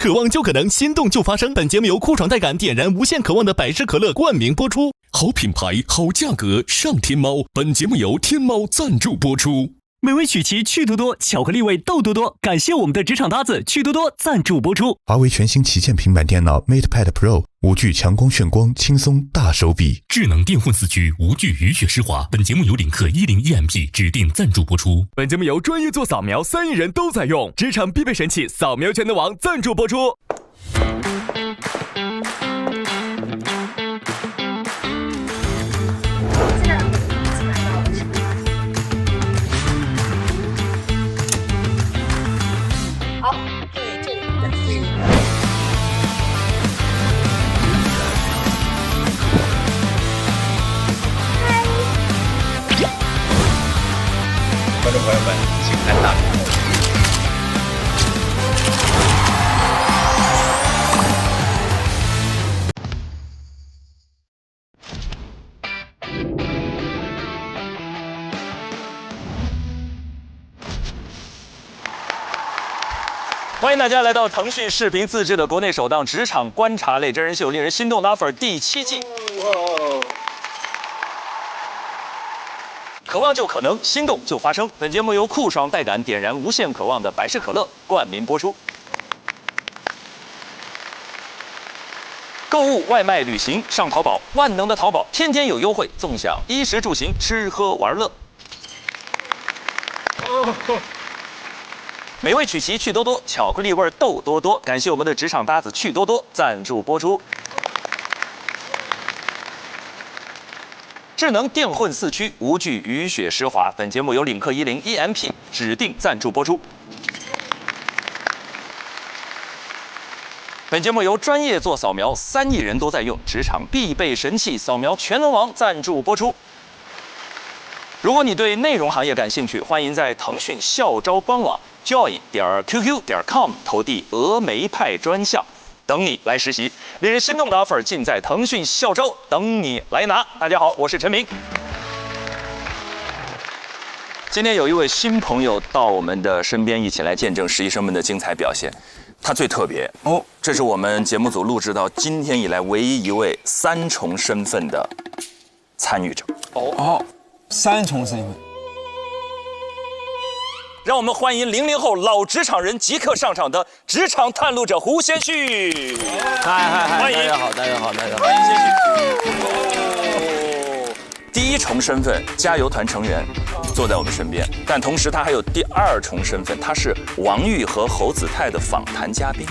渴望就可能，心动就发生。本节目由酷爽带感点燃无限渴望的百事可乐冠名播出。好品牌，好价格，上天猫。本节目由天猫赞助播出。美味曲奇趣多多，巧克力味豆多多。感谢我们的职场搭子趣多多赞助播出。华为全新旗舰平板电脑 MatePad Pro 5G 强光炫光，轻松大手笔。智能电混4驱，无惧雨雪湿滑。本节目由领克10EMP 指定赞助播出。本节目由专业做扫描3亿人都在用，职场必备神器扫描全能王赞助播出。观众朋友们，请看大屏幕。欢迎大家来到腾讯视频自制的国内首档职场观察类真人秀《令人心动的 offer》第7季。渴望就可能，心动就发生。本节目由酷爽带感点燃无限渴望的百事可乐冠名播出。购物、外卖、旅行上淘宝，万能的淘宝天天有优惠，纵享衣食住行、吃喝玩乐。美味曲奇趣多多，巧克力味豆多多。感谢我们的职场搭子趣多多赞助播出。智能电混4驱，无惧雨雪湿滑。本节目由领克10EMP 指定赞助播出。本节目由专业做扫描3亿人都在用，职场必备神器扫描全能王赞助播出。如果你对内容行业感兴趣，欢迎在腾讯校招官网 join.qq.com 投递峨眉派专项，等你来实习。令人心动的 offer 尽在腾讯校招，等你来拿。大家好，我是陈明。今天有一位新朋友到我们的身边，一起来见证实习生们的精彩表现。他最特别哦，这是我们节目组录制到今天以来唯一一位3重身份的参与者。3重身份。让我们欢迎00后老职场人即刻上场的职场探路者胡先煦。嗨，欢迎，大家好，大家好，大家好。欢迎先煦。第1重身份，加油团成员，坐在我们身边，但同时他还有第2重身份，他是王玉和侯子泰的访谈嘉宾。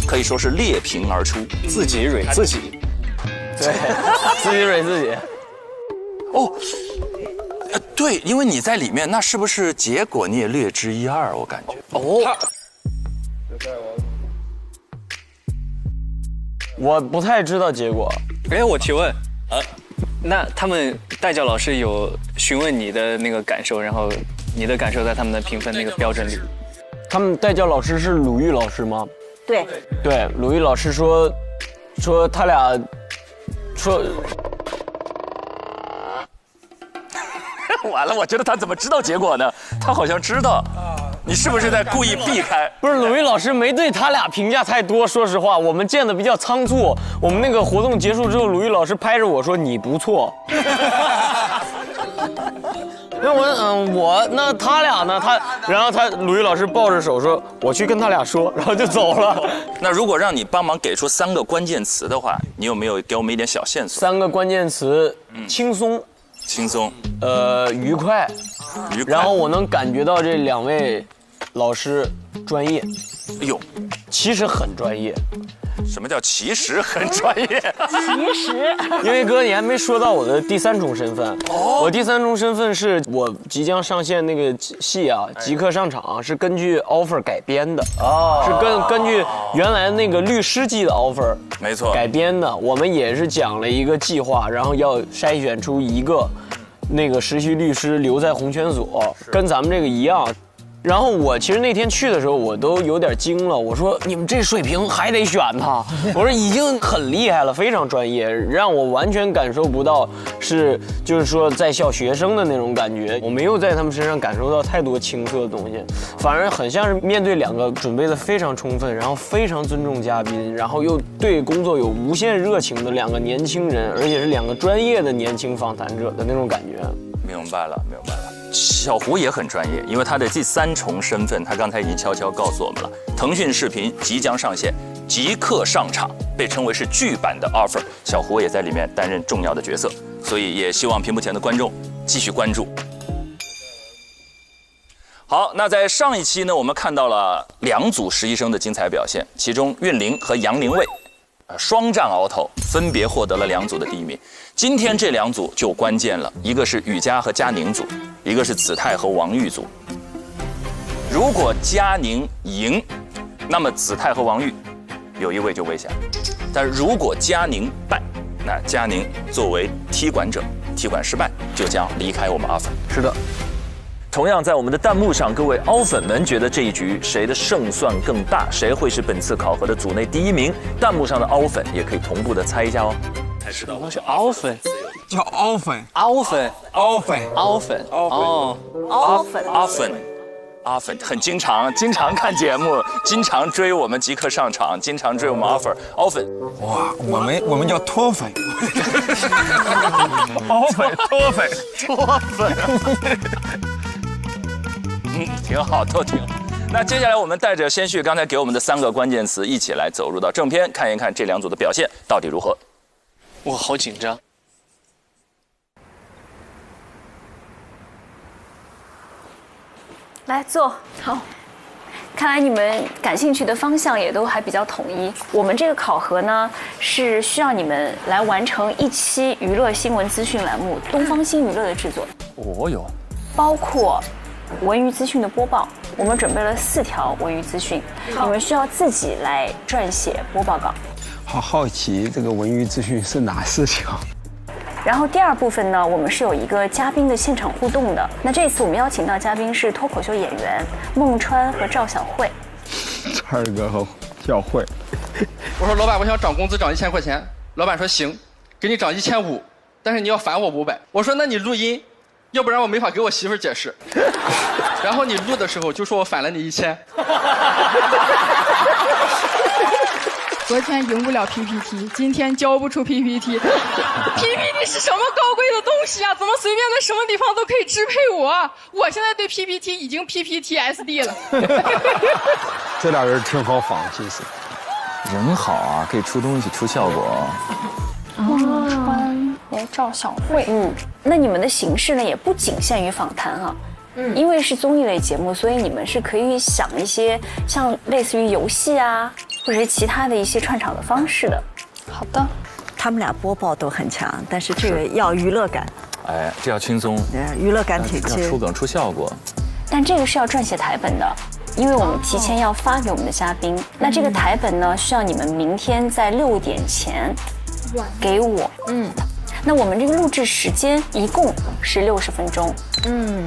可以说是裂屏而出，自己蕊自己，对，自己蕊自己。对，因为你在里面，那是不是结果你也略知一二？我感觉。我不太知道结果。我提问那他们代教老师有询问你的那个感受，然后你的感受在他们的评分那个标准里？他们代教老师是鲁豫老师吗？对，鲁豫老师说他俩说。完了，我觉得他怎么知道结果呢？他好像知道，你是不是在故意避开？不是，鲁豫老师没对他俩评价太多。说实话，我们见的比较仓促。我们那个活动结束之后，鲁豫老师拍着我说：“你不错。”那他俩呢？然后鲁豫老师抱着手说：“我去跟他俩说。”然后就走了。那如果让你帮忙给出3个关键词的话，你有没有给我们一点小线索？3个关键词：轻松。轻松，愉快，然后我能感觉到这2位老师专业，哎呦，其实很专业。什么叫其实很专业？其实，因为哥，你还没说到我的第3重身份。我第3重身份是我即将上线那个戏啊，即刻上场，是根据 offer 改编的。是根据原来那个律师季的 offer， 没错，改编的。我们也是讲了一个计划，然后要筛选出一个那个实习律师留在红圈所，跟咱们这个一样。然后我其实那天去的时候，我都有点惊了。我说你们这水平还得选他？我说已经很厉害了，非常专业，让我完全感受不到就是说在校学生的那种感觉。我没有在他们身上感受到太多青涩的东西，反而很像是面对2个准备的非常充分，然后非常尊重嘉宾，然后又对工作有无限热情的2个年轻人，而且是2个专业的年轻访谈者的那种感觉。明白了。小胡也很专业，因为他的第3重身份，他刚才已经悄悄告诉我们了。腾讯视频即将上线，即刻上场，被称为是剧版的 offer， 小胡也在里面担任重要的角色，所以也希望屏幕前的观众继续关注。好，那在上一期呢，我们看到了2组实习生的精彩表现，其中韵玲和杨凌卫双战鳌头，分别获得了2组的第1名。今天这2组就关键了，一个是雨佳和佳宁组，一个是子泰和王玉组。如果佳宁赢，那么子泰和王玉有一位就危险；但如果佳宁败，那佳宁作为踢馆者，踢馆失败就将离开我们阿粉。是的。同样，在我们的弹幕上，各位凹粉们觉得这一局谁的胜算更大？谁会是本次考核的组内第1名？弹幕上的凹粉也可以同步的猜一下哦。才知道那是凹粉，叫凹粉，阿粉很经常看节目，经常追我们即刻上场，经常追我们 offer 凹粉。哇，我们叫脱粉，脱粉。挺好，都挺好。那接下来我们带着先旭刚才给我们的3个关键词，一起来走入到正片，看一看这2组的表现到底如何。哇，好紧张。来坐，好。看来你们感兴趣的方向也都还比较统一。我们这个考核呢，是需要你们来完成1期娱乐新闻资讯栏目《东方新娱乐》的制作。哦哟，包括文娱资讯的播报，我们准备了4条文娱资讯，你们需要自己来撰写播报稿。好奇这个文娱资讯是哪4条？然后第2部分呢，我们是有一个嘉宾的现场互动的。那这次我们邀请到嘉宾是脱口秀演员孟川和赵小慧。川哥和小慧。我说老板，我想涨工资涨1000块钱。老板说行，给你涨1500，但是你要返我500。我说那你录音，要不然我没法给我媳妇解释。然后你录的时候就说我返了你1000。昨天赢不了 PPT， 今天交不出 PPT。PPT 是什么高贵的东西啊？怎么随便在什么地方都可以支配我？我现在对 PPT 已经 PPTSD 了。这俩人挺好仿，其实人好啊，可以出东西出效果。孟川和赵小慧，那你们的形式呢，也不仅限于访谈啊。因为是综艺类节目，所以你们是可以想一些像类似于游戏啊，或者是其他的一些串场的方式的。好的，他们俩播报都很强，但是这个要娱乐感。哎，这要轻松，娱乐感挺要出梗出效果。但这个是要撰写台本的，因为我们提前要发给我们的嘉宾。那这个台本呢，需要你们明天在6点前给我。那我们这个录制时间一共是60分钟，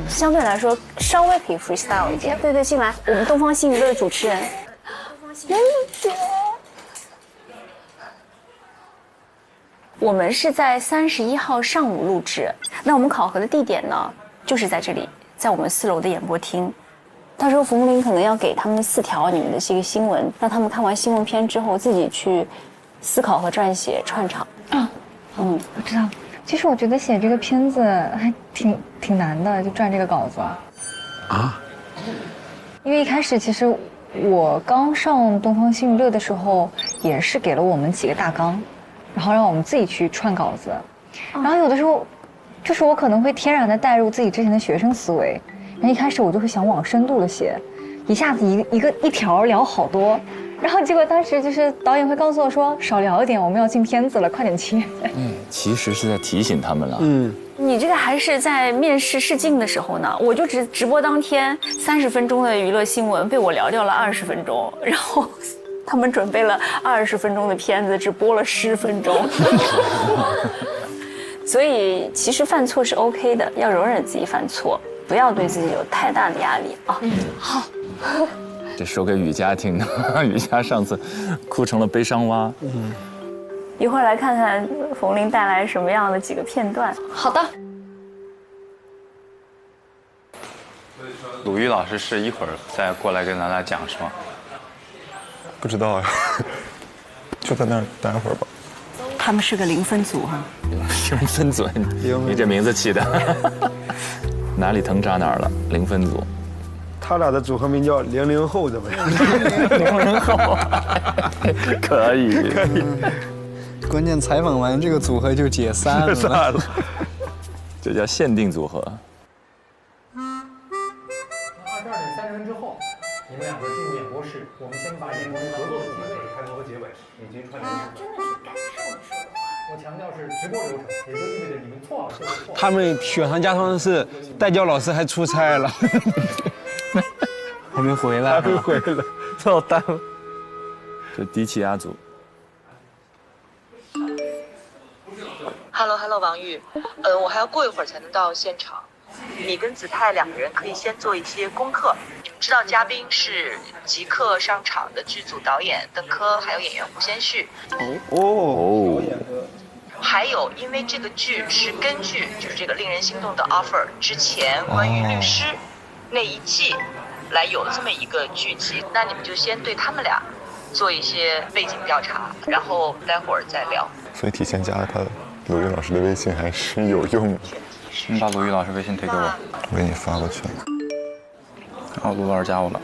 相对来说稍微可以 freestyle 一点。对，进来，我们东方新娱乐的主持人，我们是在31号上午录制，那我们考核的地点呢，就是在这里，在我们4楼的演播厅。到时候冯林可能要给他们4条你们的这个新闻，让他们看完新闻片之后自己去思考和撰写串场。我知道。其实我觉得写这个片子还挺难的，就撰这个稿子。啊？因为一开始其实我刚上东方新娱乐的时候，也是给了我们几个大纲，然后让我们自己去串稿子。然后有的时候，就是我可能会天然的带入自己之前的学生思维，然后一开始我就会想往深度的写，一下子一条聊好多。然后结果当时就是导演会告诉我说少聊一点，我们要进片子了，快点切。其实是在提醒他们了。你这个还是在面试试镜的时候呢，我就直播当天30分钟的娱乐新闻被我聊掉了20分钟，然后他们准备了20分钟的片子，只播了10分钟。所以其实犯错是 OK 的，要容忍自己犯错。不要对自己有太大的压力啊。好。这说给雨佳听的，雨佳上次哭成了悲伤蛙。一会儿来看看冯琳带来什么样的几个片段。好的。鲁豫老师是一会儿再过来跟咱俩讲是吗？不知道呀，就在那儿待会儿吧。他们是个零分组哈。零分组，你这名字起的，哪里疼扎哪儿了？零分组。他俩的组合名叫00后，怎么样？00后，可以。可以。关键采访完这个组合就解散了。这叫限定组合。22点30分之后，你们两个进入演播室，我们先把演播合作的机会、开头和结尾以及串联。真的去感受你说的话。我强调是直播流程，也就意味着你们错了就是错。他们雪上加霜的是，代教老师还出差了。还没回来，还没回来，操蛋了！这低气压组。Hello， 王玉，我还要过一会儿才能到现场。你跟子泰两个人可以先做一些功课。你们知道嘉宾是即刻上场的剧组导演邓科，还有演员胡先煦。哦。还有，因为这个剧是根据就是这个令人心动的 offer 之前关于律师那一季。来有这么一个剧集，那你们就先对他们俩做一些背景调查，然后待会儿再聊。所以提前加了他鲁豫老师的微信还是有用的。你把鲁豫老师微信推给我，我给你发过去。哦，鲁老师加我了。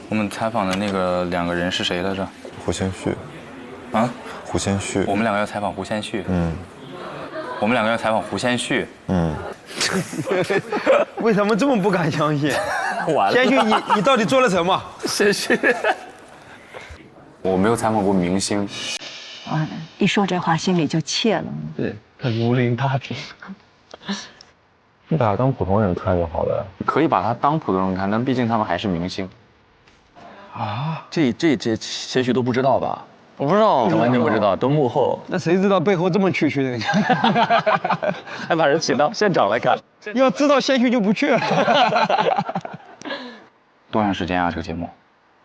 我们采访的那个两个人是谁来着？胡先煦。啊？胡先煦。我们两个要采访胡先煦。我们两个要采访胡先煦。为什么这么不敢相信？完了。先煦，你到底做了什么？先煦。我没有采访过明星。一说这话心里就怯了。对，他如临大敌。你把他当普通人看就好了。可以把他当普通人看，但毕竟他们还是明星。啊，这些许都不知道吧？我不知道，完全不知道，都幕后。那谁知道背后这么区的人？还把人请到现场来看。要知道先煦就不去了。多长时间啊？这个节目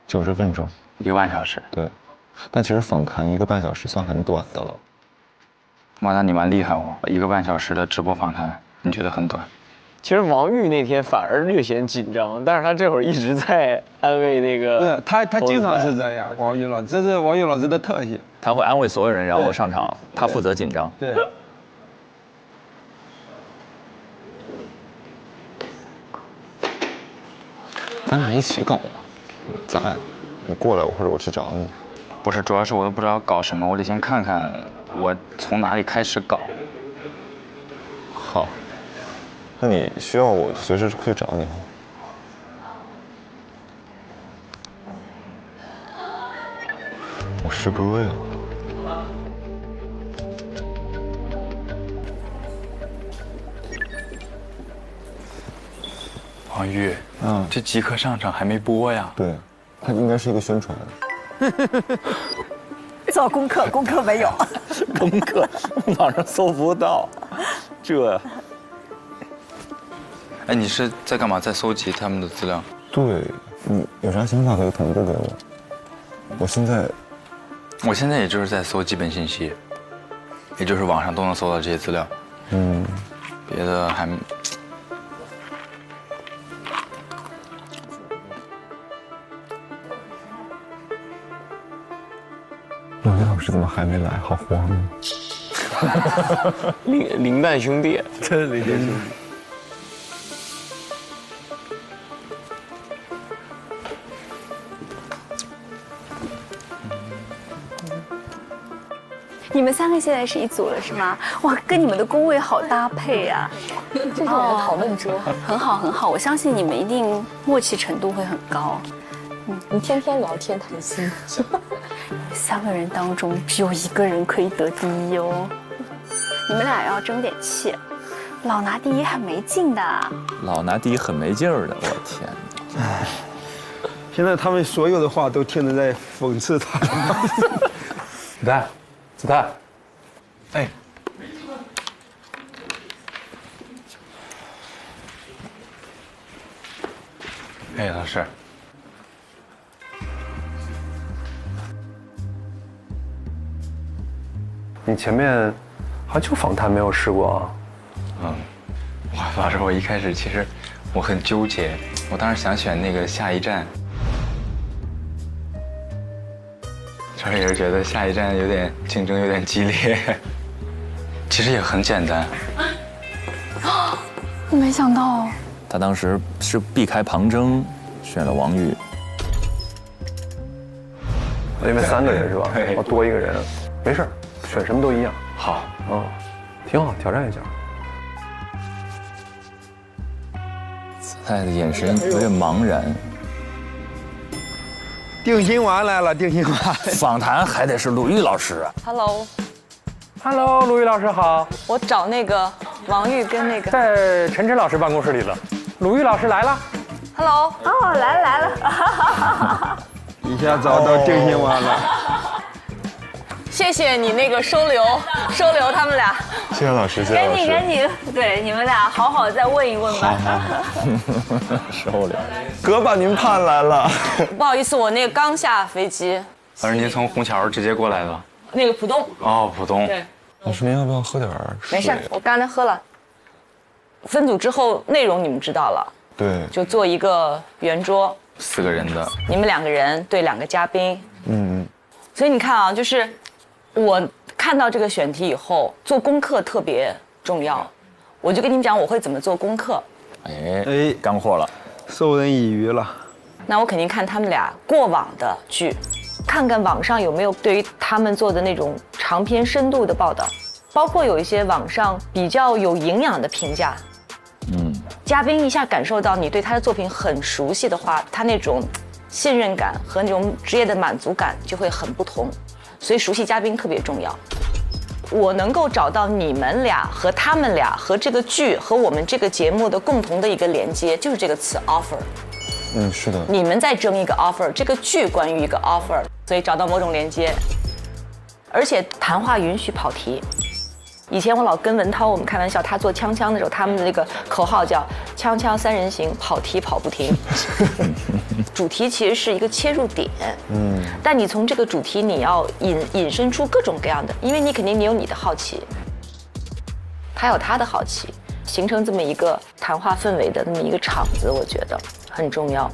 ？90分钟，1个半小时。对，但其实访谈1个半小时算很短的了。哇，那你蛮厉害哦！1个半小时的直播访谈，你觉得很短？其实王玉那天反而略显紧张，但是他这会儿一直在安慰那个。对，他经常是这样，王玉老师，这是王玉老师的特性。他会安慰所有人，然后上场，他负责紧张。对。咱俩一起搞嘛，咱俩，你过来，或者我去找你。不是，主要是我都不知道搞什么，我得先看看我从哪里开始搞。好。那你需要我随时去找你吗？我师哥呀。王玉，这即刻上场还没播呀？对，它应该是一个宣传。做功课，功课没有。功课网上搜不到，这。哎，你是在干嘛？在搜集他们的资料？对，你有啥想法可以同步给我。我现在也就是在搜基本信息，也就是网上都能搜到这些资料。别的还。鲁豫老师怎么还没来？好慌啊！林蛋兄弟，真是林蛋兄弟。你们3个现在是一组了是吗？哇，跟你们的工位好搭配呀！这是我们的讨论桌，很好很好，我相信你们一定默契程度会很高。你天天聊天谈心。3个人当中只有1个人可以得第1哦，你们俩要争点气，老拿第1很没劲的。老拿第1很没劲儿的，我天哪！唉，现在他们所有的话都听着在讽刺他。子泰，哎，哎，老师，你前面好像就访谈没有试过啊？老师，我一开始其实我很纠结，我当时想选那个下一站，主要也是觉得下一站有点竞争有点激烈，其实也很简单。我没想到，他当时是避开庞征，选了王玉。因为3个人是吧？我多一个人，没事，选什么都一样。好，挺好，挑战一下。子泰的眼神有点茫然。定心丸来了，定心丸。访谈还得是鲁豫老师啊。Hello， 鲁豫老师好。我找那个王玉跟那个在陈晨老师办公室里了。鲁豫老师来了。Hello， 哦，来了。一下找到定心丸了。谢谢你那个收留他们俩。谢谢老师，谢谢老师。赶紧，对，你们俩好好再问一问吧。收留。哥把您盼来了。不好意思，我那个刚下飞机。老师，您从虹桥直接过来的？那个浦东。哦，浦东。对。老师，您要不要喝点水？没事，我刚才喝了。分组之后，内容你们知道了。对。就做一个圆桌。4个人的。你们2个人对2个嘉宾。所以你看啊，就是我看到这个选题以后，做功课特别重要。我就跟你们讲我会怎么做功课。哎，干货了，授人以渔了。那我肯定看他们俩过往的剧，看看网上有没有对于他们做的那种长篇深度的报道，包括有一些网上比较有营养的评价。嘉宾一下感受到你对他的作品很熟悉的话，他那种信任感和那种职业的满足感就会很不同，所以熟悉嘉宾特别重要。我能够找到你们俩和他们俩和这个剧和我们这个节目的共同的一个连接，就是这个词 offer。是的。你们在争一个 offer， 这个剧关于一个 offer， 所以找到某种连接。而且谈话允许跑题。以前我老跟文涛我们开玩笑，他做锵锵的时候，他们的那个口号叫“锵锵3人行，跑题跑不停”。主题其实是一个切入点，但你从这个主题你要引申出各种各样的，因为你肯定你有你的好奇，他有他的好奇，形成这么一个谈话氛围的那么一个场子，我觉得很重要。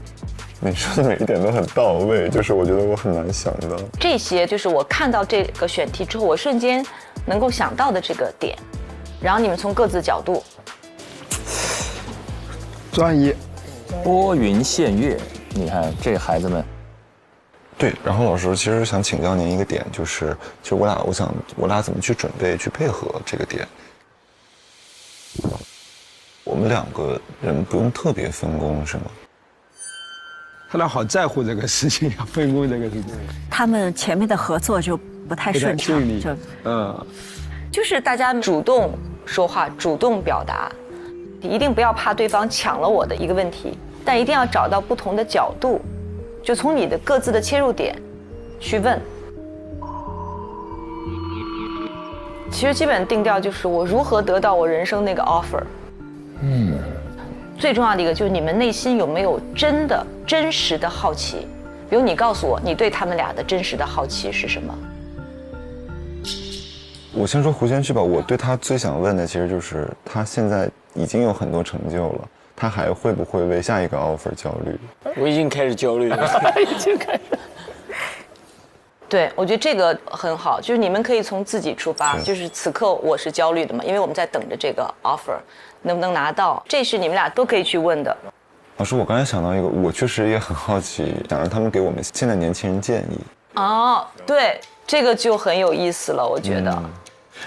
你说的每一点都很到位，就是我觉得我很难想到这些，就是我看到这个选题之后，我瞬间能够想到的这个点，然后你们从各自角度，专业，拨云见月，你看这孩子们。对，然后老师其实想请教您一个点，就是我俩怎么去准备去配合这个点。我们2个人不用特别分工是吗？他俩好在乎这个事情，要分工这个事情。他们前面的合作就不太顺畅，就是大家主动说话，主动表达，一定不要怕对方抢了我的一个问题，但一定要找到不同的角度，就从你的各自的切入点去问。其实基本定调就是我如何得到我人生那个 offer。最重要的一个就是你们内心有没有真实的好奇，比如你告诉我你对他们俩的真实的好奇是什么。我先说胡先煦吧，我对他最想问的其实就是他现在已经有很多成就了，他还会不会为下一个 offer 焦虑？我已经开始焦虑了，已经开始。对，我觉得这个很好，就是你们可以从自己出发，就是此刻我是焦虑的嘛，因为我们在等着这个 offer 能不能拿到，这是你们俩都可以去问的。老师，我刚才想到一个，我确实也很好奇，想让他们给我们现在年轻人建议。对，这个就很有意思了，我觉得。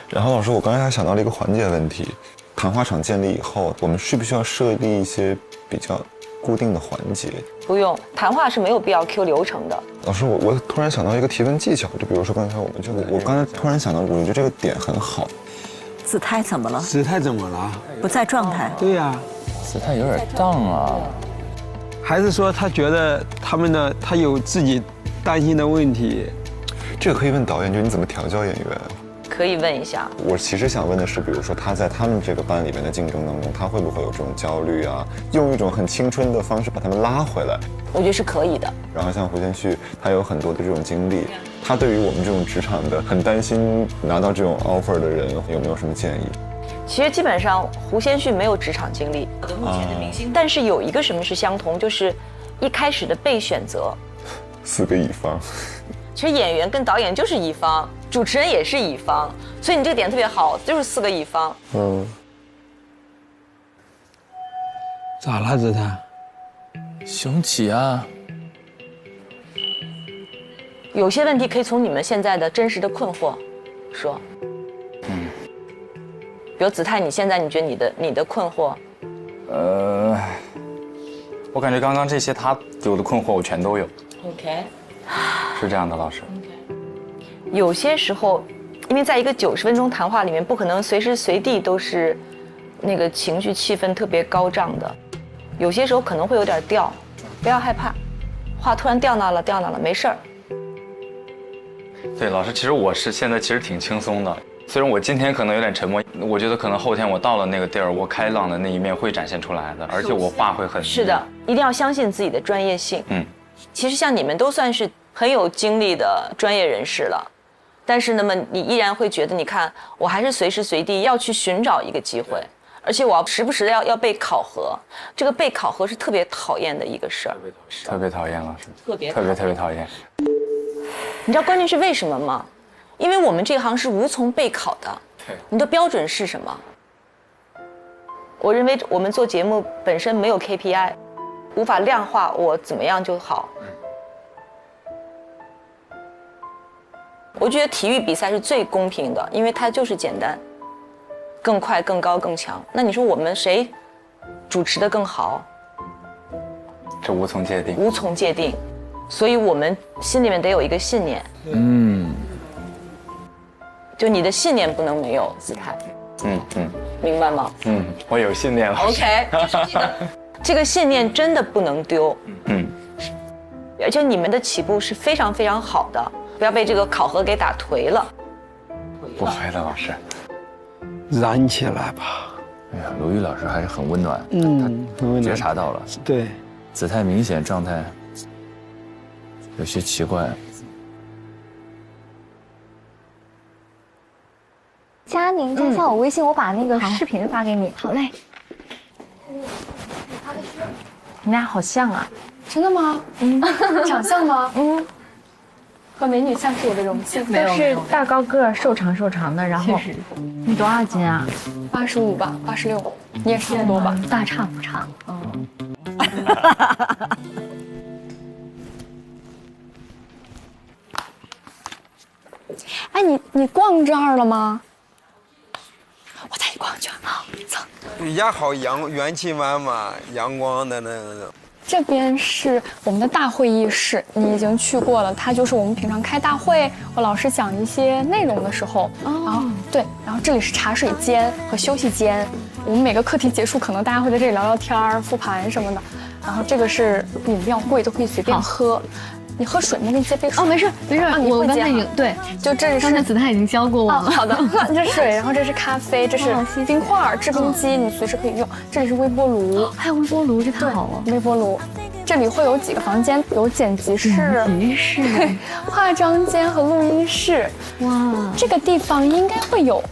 然后老师，我刚才还想到了一个环节问题，谈话场建立以后，我们需不需要设立一些比较固定的环节？不用，谈话是没有必要 Q 流程的。老师，我突然想到一个提问技巧，就比如说刚才我刚才突然想到，我觉得这个点很好。子泰怎么了？子泰怎么了？不在状态。对呀，子泰有点荡啊。还是说他觉得他有自己担心的问题？这个可以问导演，就你怎么调教演员？可以问一下。我其实想问的是，比如说他在他们这个班里面的竞争当中，他会不会有这种焦虑啊？用一种很青春的方式把他们拉回来，我觉得是可以的。然后像胡先煦，他有很多的这种经历，他对于我们这种职场的很担心拿到这种 offer 的人，有没有什么建议？其实基本上胡先煦没有职场经历，目前的明星，但是有一个什么是相同，就是一开始的被选择4个乙方。其实演员跟导演就是乙方，主持人也是乙方，所以你这个点特别好，就是4个乙方。咋了，子泰？雄起啊！有些问题可以从你们现在的真实的困惑说。比如子泰，你现在你觉得你的困惑？我感觉刚刚这些他有的困惑我全都有。OK。是这样的，老师。有些时候，因为在一个90分钟谈话里面，不可能随时随地都是那个情绪气氛特别高涨的，有些时候可能会有点掉，不要害怕，话突然掉那了，没事儿。对，老师，其实我是现在其实挺轻松的，虽然我今天可能有点沉默，我觉得可能后天我到了那个地儿，我开朗的那一面会展现出来的，而且我话会很。是的，一定要相信自己的专业性。其实像你们都算是很有经历的专业人士了，但是那么你依然会觉得，你看我还是随时随地要去寻找一个机会，而且我要时不时的要被考核，这个被考核是特别讨厌的一个事儿，特别讨厌，老师，特别讨厌。你知道关键是为什么吗？因为我们这行是无从备考的，你的标准是什么？我认为我们做节目本身没有 KPI， 无法量化我怎么样就好。我觉得体育比赛是最公平的，因为它就是简单，更快、更高、更强。那你说我们谁主持的更好？这无从界定。无从界定，所以我们心里面得有一个信念。就你的信念不能没有，子泰。明白吗？我有信念了。OK， 记得这个信念真的不能丢。而且你们的起步是非常非常好的，不要被这个考核给打颓了。不会的，老师。燃起来吧。哎呀，鲁豫老师还是很温暖，很温暖，觉察到了。对，子泰明显状态有些奇怪。佳宁，加一下我微信，我把那个视频发给你。好嘞。你们俩好像啊。真的吗？长相吗？和美女像是我的荣幸。都是大高个、瘦长的，然后你多少斤啊？85吧，86。你也差不多吧？大差不差。哎，你逛这儿了吗？我带你逛一圈。好，走。也好元气满满、阳光的那种。这边是我们的大会议室，你已经去过了。它就是我们平常开大会和老师讲一些内容的时候，然后对，然后这里是茶水间和休息间。我们每个课题结束，可能大家会在这里聊聊天、复盘什么的。然后这个是饮料柜，都可以随便喝。你喝水吗？给你接杯水。没事，我刚才已经对，就这是刚才子泰已经教过我了。好的，这是水，然后这是咖啡，这是冰块、制冰机，你随时可以用。这里是微波炉，还有微波炉，这太好了。微波炉，这里会有几个房间，有剪辑室、化妆间和录音室。哇，这个地方应该会有，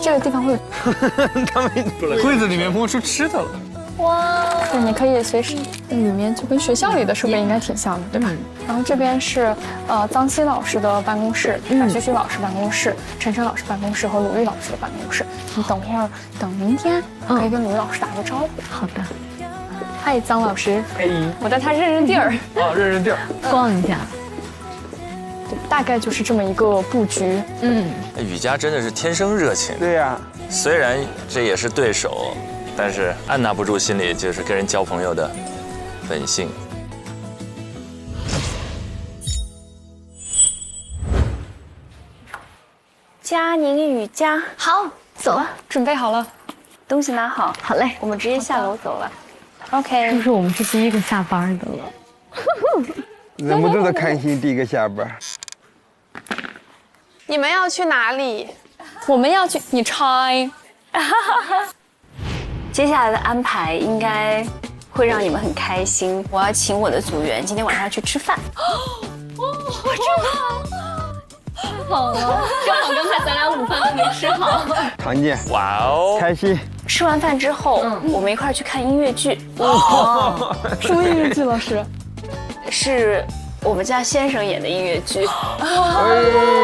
这个地方会有。他们柜子里面摸出吃的了。哇，对，你可以随时，里面就跟学校里的设备应该挺像的，对吧？然后这边是臧希老师的办公室，马旭旭老师办公室，陈晨老师办公室和鲁豫老师的办公室。你等会儿，等明天可以跟鲁豫老师打个招呼。好的。嗨，臧老师。我带他认地儿。认地儿。逛一下。对，大概就是这么一个布局。雨佳真的是天生热情。对呀。虽然这也是对手。但是按捺不住心里就是跟人交朋友的本性。佳宁雨佳，好，走了，准备好了，东西拿好。好嘞，我们直接下楼走了。OK。是不是我们是第一个下班的了？人不都是开心第一个下班？你们要去哪里？我们要去，你猜。接下来的安排应该会让你们很开心。我要请我的组员今天晚上去吃饭。我真好，太好了，正好刚才咱俩午饭都没吃好。常见，哇哦，开心。吃完饭之后，我们一块儿去看音乐剧。哇，什么音乐剧？老师？是我们家先生演的音乐剧。哎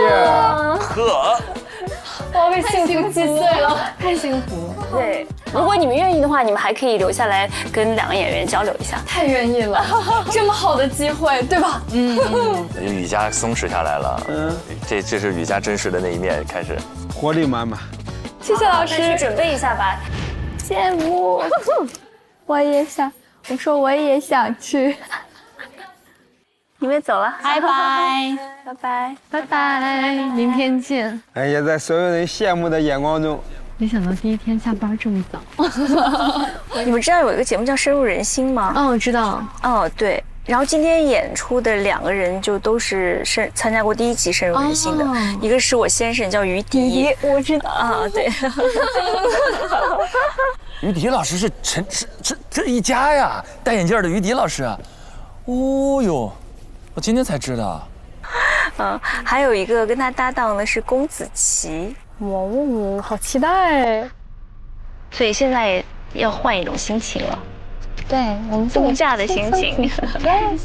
呀，呵，我要被幸福击碎了，太幸福。对，如果你们愿意的话，你们还可以留下来跟2个演员交流一下。太愿意了，这么好的机会，对吧？雨佳松弛下来了。这是雨佳真实的那一面开始，活力满满。谢谢老师，去准备一下吧。羡慕，我也想，我说我也想去。你们走了，拜拜，拜拜，拜拜，明天见。哎呀，在所有人羡慕的眼光中，没想到第一天下班这么早。你们知道有一个节目叫《深入人心》吗？我知道。哦，对。然后今天演出的2个人就都是参加过第1集《深入人心》的，一个是我先生叫于迪，我知道啊，对。于迪老师是这一家呀，戴眼镜的于迪老师。哦呦，我今天才知道。还有一个跟他搭档的是龚子淇。哇，好期待！所以现在要换一种心情了。对，我们度假的心情。Yes。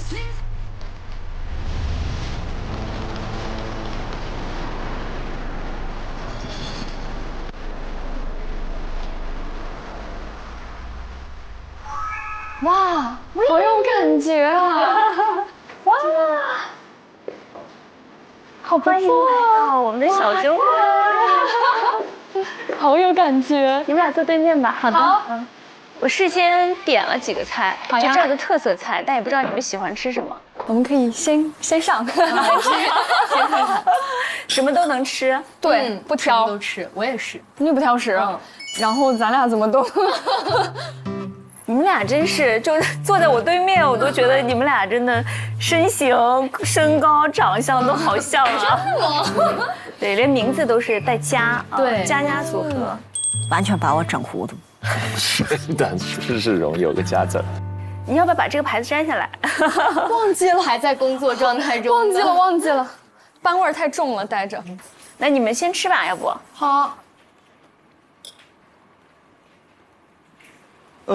哇，好有感觉啊！哇，好不错啊！我们的小酒馆，好有感觉。你们俩坐对面吧。好的。我事先点了几个菜，就这儿的特色菜，但也不知道你们喜欢吃什么。我们可以先上，先看看，什么都能吃。对，不挑，都吃。我也是，你不挑食。然后咱俩怎么都，你们俩真是就坐在我对面，我都觉得你们俩真的身形、身高、长相都好像啊。对，连名字都是带家，对，家组合，完全把我整糊涂。真的是容有个家字。你要不要把这个牌子摘下来？忘记了，还在工作状态中。忘记了，班味儿太重了，待着。那你们先吃吧，要不？好。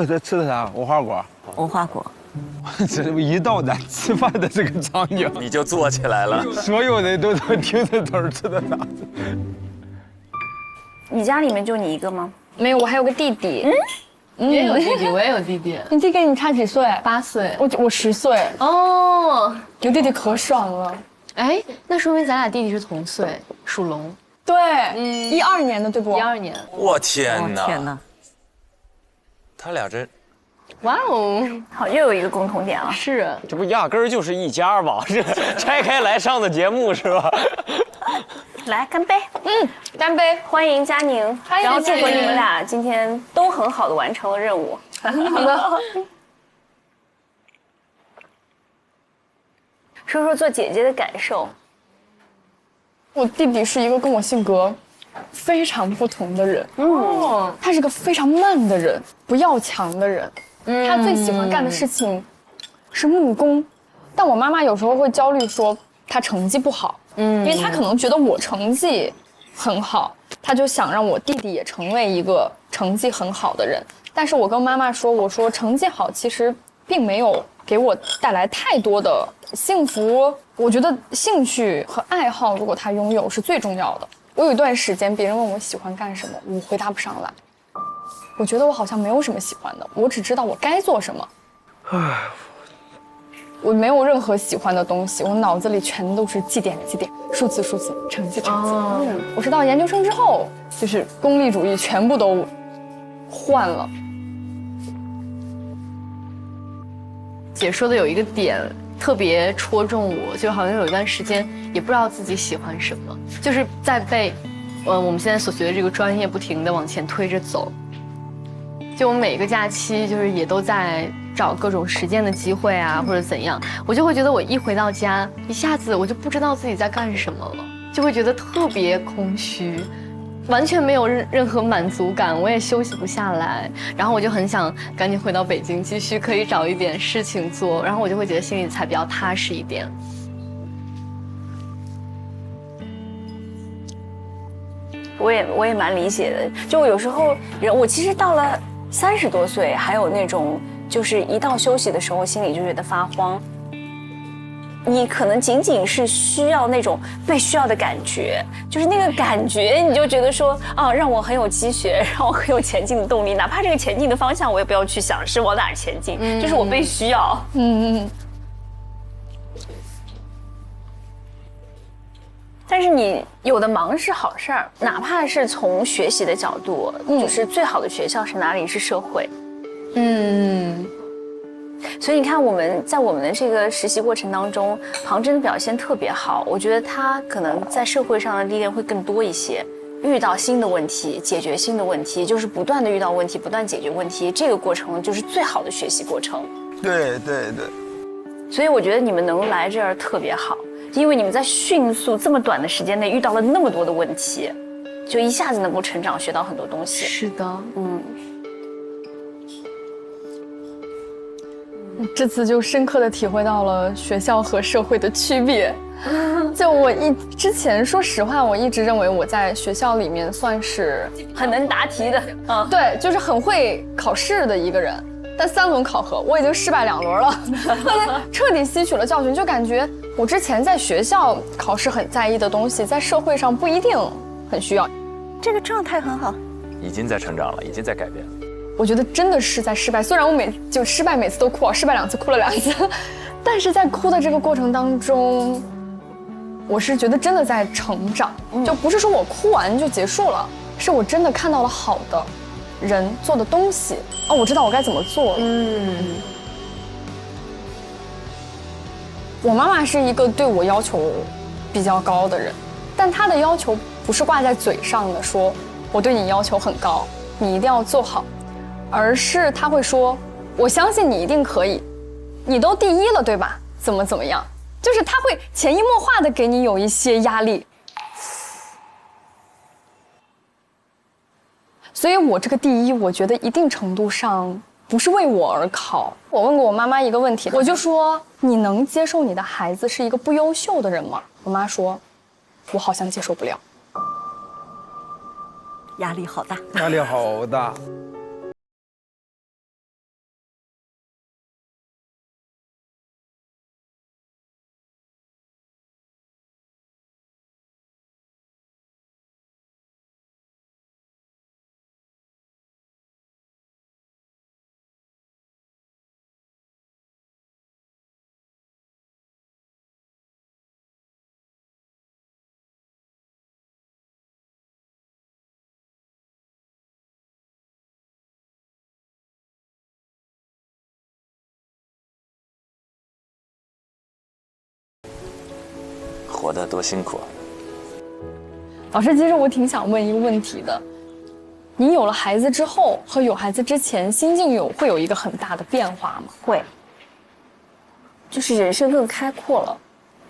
这吃的啥？无花果。无花果。这一到咱吃饭的这个场景，你就坐起来了。所有人都听着都是吃的啥。你家里面就你一个吗？没有，我还有个弟弟。你也有弟弟，我也有弟弟。你弟跟你差几岁？8岁。我10岁。哦，有弟弟可爽了。哎，那说明咱俩弟弟是同岁，属龙。对，12年的对不？12年。我天哪！天哪！他俩真，哇哦，好，又有一个共同点了。是，这不压根儿就是一家吧？这拆开来上的节目是吧？来干杯！干杯！欢迎佳宁，然后祝福你们俩今天都很好的完成了任务。好的。说说做姐姐的感受。我弟弟是一个跟我性格非常不同的人。他是个非常慢的人，不要强的人。他最喜欢干的事情是木工，但我妈妈有时候会焦虑说他成绩不好。因为他可能觉得我成绩很好，他就想让我弟弟也成为一个成绩很好的人。但是我跟妈妈说，我说成绩好其实并没有给我带来太多的幸福。我觉得兴趣和爱好，如果他拥有是最重要的。我有一段时间，别人问我喜欢干什么，我回答不上来。我觉得我好像没有什么喜欢的，我只知道我该做什么。我没有任何喜欢的东西，我脑子里全都是绩点，数字，成绩。我是到研究生之后，就是功利主义全部都换了。姐说的有一个点特别戳中我，就好像有一段时间也不知道自己喜欢什么，就是在被我们现在所学的这个专业不停地往前推着走。就我每个假期就是也都在找各种实践的机会啊，或者怎样，我就会觉得我一回到家，一下子我就不知道自己在干什么了，就会觉得特别空虚，完全没有任何满足感，我也休息不下来，然后我就很想赶紧回到北京，继续可以找一点事情做，然后我就会觉得心里才比较踏实一点。我也蛮理解的，就有时候我其实到了30多岁，还有那种就是一到休息的时候，心里就觉得发慌。你可能仅仅是需要那种被需要的感觉，就是那个感觉，你就觉得说啊，让我很有积雪，让我很有前进的动力，哪怕这个前进的方向我也不要去想是往哪儿前进，就是我被需要。但是你有的忙是好事儿，哪怕是从学习的角度，就是最好的学校是哪里？是社会。所以你看，我们在我们的这个实习过程当中，庞真的表现特别好。我觉得他可能在社会上的历练会更多一些，遇到新的问题，解决新的问题，就是不断的遇到问题，不断解决问题，这个过程就是最好的学习过程。对。所以我觉得你们能来这儿特别好，因为你们在迅速这么短的时间内遇到了那么多的问题，就一下子能够成长，学到很多东西。是的，这次就深刻的体会到了学校和社会的区别。就之前说实话，我一直认为我在学校里面算是很能答题的，对，就是很会考试的一个人。但3轮考核我已经失败2轮了，彻底吸取了教训，就感觉我之前在学校考试很在意的东西，在社会上不一定很需要。这个状态很好，已经在成长了，已经在改变了。我觉得真的是在失败，虽然我失败每次都哭，失败2次哭了2次，但是在哭的这个过程当中，我是觉得真的在成长，就不是说我哭完就结束了，是我真的看到了好的人做的东西，我知道我该怎么做。我妈妈是一个对我要求比较高的人，但她的要求不是挂在嘴上的，说我对你要求很高，你一定要做好。而是他会说，我相信你一定可以，你都第1了，对吧？怎么样？就是他会潜移默化的给你有一些压力。所以我这个第1，我觉得一定程度上不是为我而考。我问过我妈妈一个问题，我就说，你能接受你的孩子是一个不优秀的人吗？我妈说，我好像接受不了。压力好大，压力好大。活得多辛苦啊！老师，其实我挺想问一个问题的，你有了孩子之后和有孩子之前心境会有一个很大的变化吗？会，就是人生更开阔了。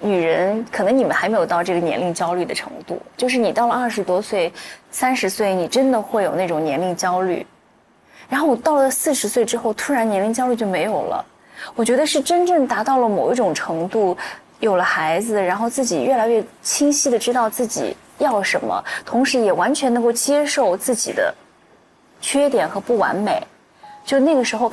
女人可能你们还没有到这个年龄焦虑的程度，就是你到了20多岁、30岁，你真的会有那种年龄焦虑。然后我到了40岁之后，突然年龄焦虑就没有了。我觉得是真正达到了某一种程度。有了孩子，然后自己越来越清晰的知道自己要什么，同时也完全能够接受自己的缺点和不完美，就那个时候。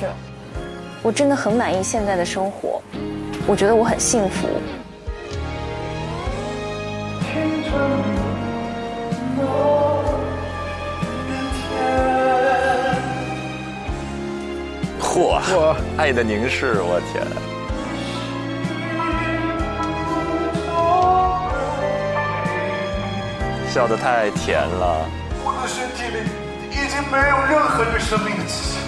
是，我真的很满意现在的生活，我觉得我很幸福。嚯，爱的凝视，我天！笑得太甜了。我的身体里已经没有任何对生命的气息。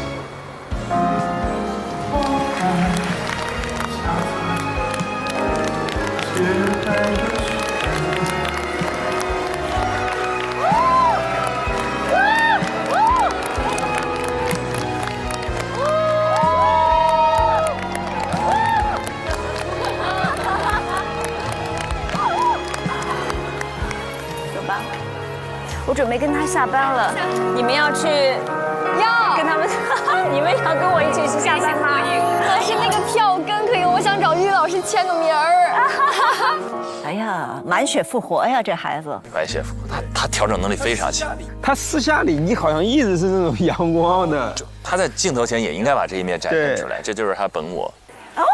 我准备跟他下班了，你们要去？要跟他们？你们要跟我一起去下班吗？可是那个票根可以，我想找于老师签个名儿。哎呀，满血复活呀，这孩子！满血复活，他调整能力非常强。他私下里你好像一直是那种阳光的，他在镜头前也应该把这一面展现出来，这就是他本我。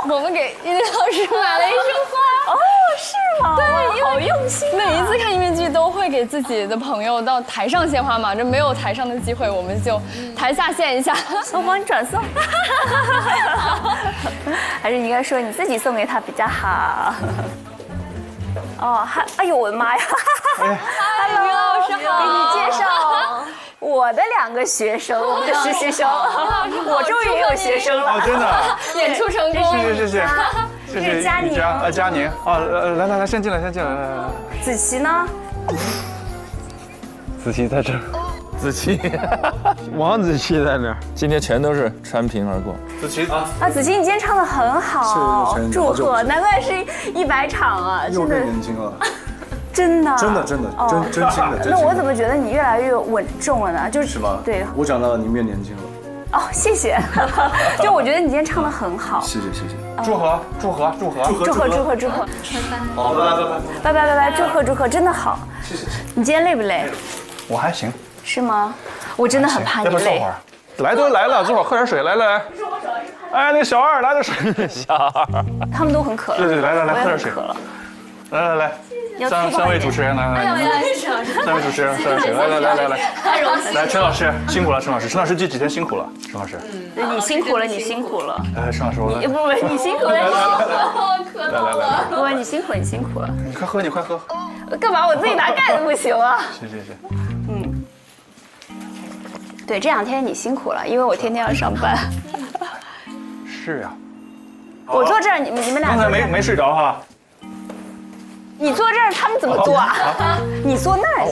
我们给于老师买了一束花。哦，是吗？对，好用心啊。每一次看音乐剧都会给自己的朋友到台上献花嘛，这没有台上的机会，我们就台下献一下。我帮你转送。还是应该说你自己送给他比较好。哦，哎呦我的妈呀 ！Hello， 于老师好，给你介绍我的2个学生，我们的实习生。我终于也有学生了。哦，真的。演出成功。谢谢。这是佳宁佳宁来，先进来，来。子琪呢？子琪在这儿。子琪，王子琪在那儿。今天全都是穿屏而过。子琪啊，子琪，你今天唱得很好，祝贺！难怪是100场啊，又变年轻了。真的，真的，真心的。那我怎么觉得你越来越稳重了呢？是吗？对，我长大了，你变年轻了。哦，谢谢。就我觉得你今天唱得很好。谢谢。祝贺。好，拜，祝贺，真的好。谢谢。你今天累不累？我还行。是吗？我真的很怕你累。要不坐会儿？来都来了，坐会儿喝点水。来。哎，那小二来点水。小二。他们都很渴了。对，来，喝点水。来。三位主持人来，3位主持人喝点水。来。太荣幸。来，陈老师辛苦了，陈老师这几天辛苦了，陈老师。你辛苦了。哎，陈老师，我来。不，你辛苦了。渴到了。不，你辛苦了。你快喝，你快喝。干嘛？我自己拿盖子不行啊？谢。对，这2天你辛苦了，因为我天天要上班。是呀。我坐这儿，你们俩。刚才没睡着哈。你坐这儿，他们怎么坐啊？你坐那儿。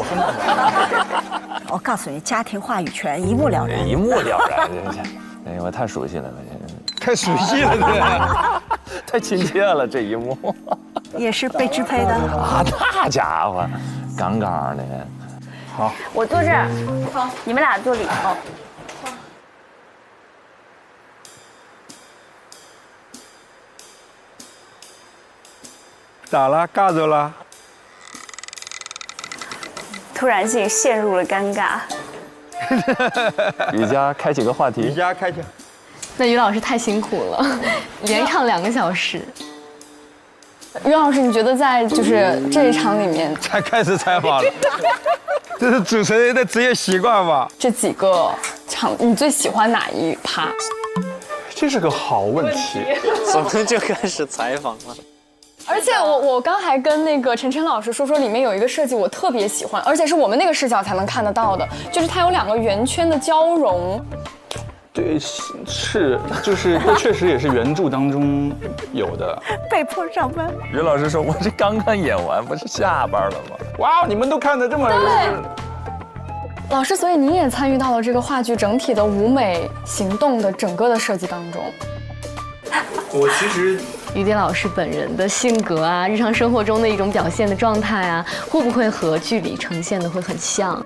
我告诉你，家庭话语权一目了然。一目了然，哎，我太熟悉了，太熟悉了，这太亲切了，这一幕。也是被支配的啊，那家伙，杠杠的。好，我坐这儿，好，你们俩坐里头。咋了？尬着了？突然间陷入了尴尬。瑜伽开启个话题。瑜伽开启。那于老师太辛苦了，连唱2个小时。于老师，你觉得在就是这一场里面，才开始采访了，这是主持人的职业习惯吧？这几个场，你最喜欢哪一趴？这是个好问题。怎么就开始采访了？而且我刚还跟那个陈老师说里面有一个设计我特别喜欢，而且是我们那个视角才能看得到的，就是它有2个圆圈的交融。对，就是这确实也是原著当中有的。被迫上班。于老师说：“我这刚刚演完，不是下班了吗？”哇，你们都看得这么。对。老师，所以您也参与到了这个话剧整体的舞美行动的整个的设计当中。我其实。于迪老师本人的性格啊，日常生活中的一种表现的状态啊，会不会和剧里呈现的会很像？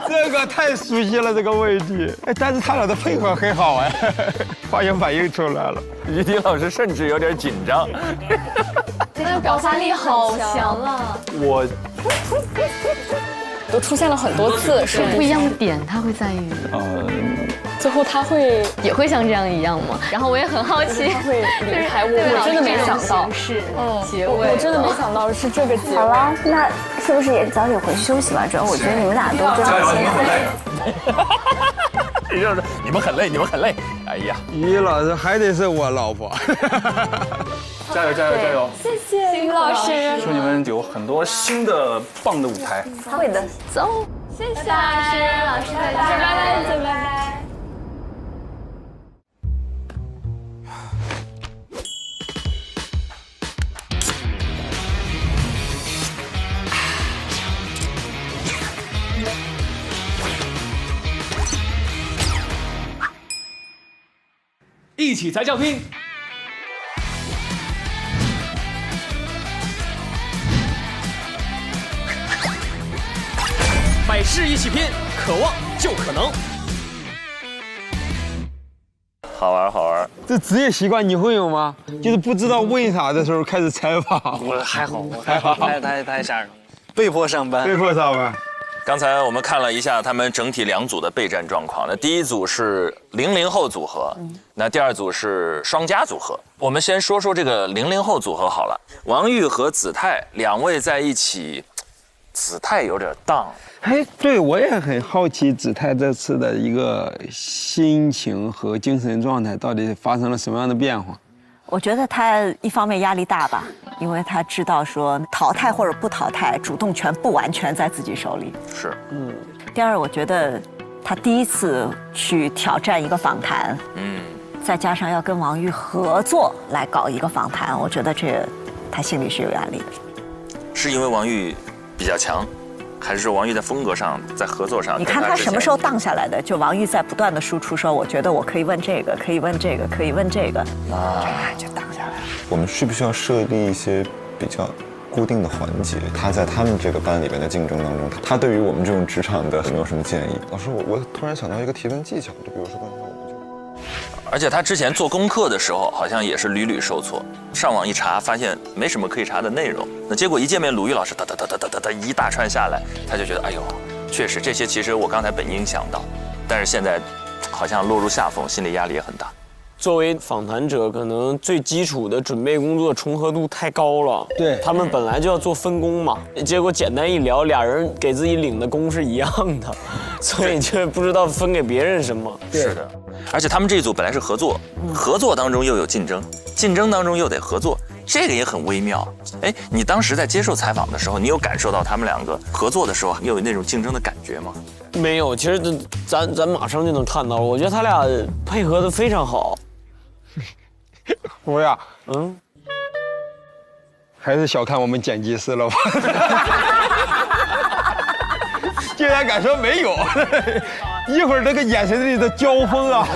这个太熟悉了这个问题，哎，但是他俩的配合很好哎，化学反应出来了。于迪老师甚至有点紧张，那表达力好强啊！我都出现了很多次，是不一样的点，他会在于最后他会也会像这样一样吗？然后我也很好奇，他会离开我真的没想到，结尾，我真的没想到是这个结尾。好了，那是不是也早点回去休息吧？主要我觉得你们俩都真的辛苦了。就是你们很累，你们很累。哎呀，于老师还得是我老婆。加油加油加油！谢谢于老师，祝你们有很多新的棒的舞台。会的，走，谢谢老师，老师拜拜，拜拜。一起才叫拼。百事一起拼，渴望就可能。好玩好玩。这职业习惯你会有吗？就是不知道为啥的时候开始采访。我还好，太吓人了，被迫上班，被迫上班。刚才我们看了一下他们整体2组的备战状况，那第一组是00后组合，那第2组是双加组合。我们先说说这个00后组合好了，王玉和子泰2位在一起，子泰有点荡。哎，对，我也很好奇子泰这次的一个心情和精神状态到底发生了什么样的变化。我觉得他一方面压力大吧，因为他知道说淘汰或者不淘汰，主动权不完全在自己手里。是，第二，我觉得他第一次去挑战一个访谈，再加上要跟王玉合作来搞一个访谈，我觉得这他心里是有压力的。是因为王玉比较强，还是说王玉在风格上、在合作上？你看他什么时候荡下来的？就王玉在不断的输出说，我觉得我可以问这个，可以问这个，可以问这个，就荡下来了。我们需不需要设立一些比较固定的环节？他在他们这个班里边的竞争当中，他对于我们这种职场的有没有什么建议？老师，我突然想到一个提问技巧，就比如说刚才我们就。而且他之前做功课的时候，好像也是屡屡受挫。上网一查，发现没什么可以查的内容。那结果一见面，鲁豫老师哒一大串下来，他就觉得，哎呦，确实这些其实我刚才本应想到，但是现在好像落入下风，心理压力也很大。作为访谈者，可能最基础的准备工作重合度太高了。对，他们本来就要做分工嘛，结果简单一聊，俩人给自己领的工是一样的，所以就不知道分给别人什么。是的，而且他们这一组本来是合作，合作当中又有竞争，竞争当中又得合作，这个也很微妙。哎，你当时在接受采访的时候，你有感受到他们2个合作的时候又有那种竞争的感觉吗？没有，其实咱马上就能看到了，我觉得他俩配合的非常好。我呀，还是小看我们剪辑师了吧？竟然敢说没有，一会儿这个眼神里的交锋啊，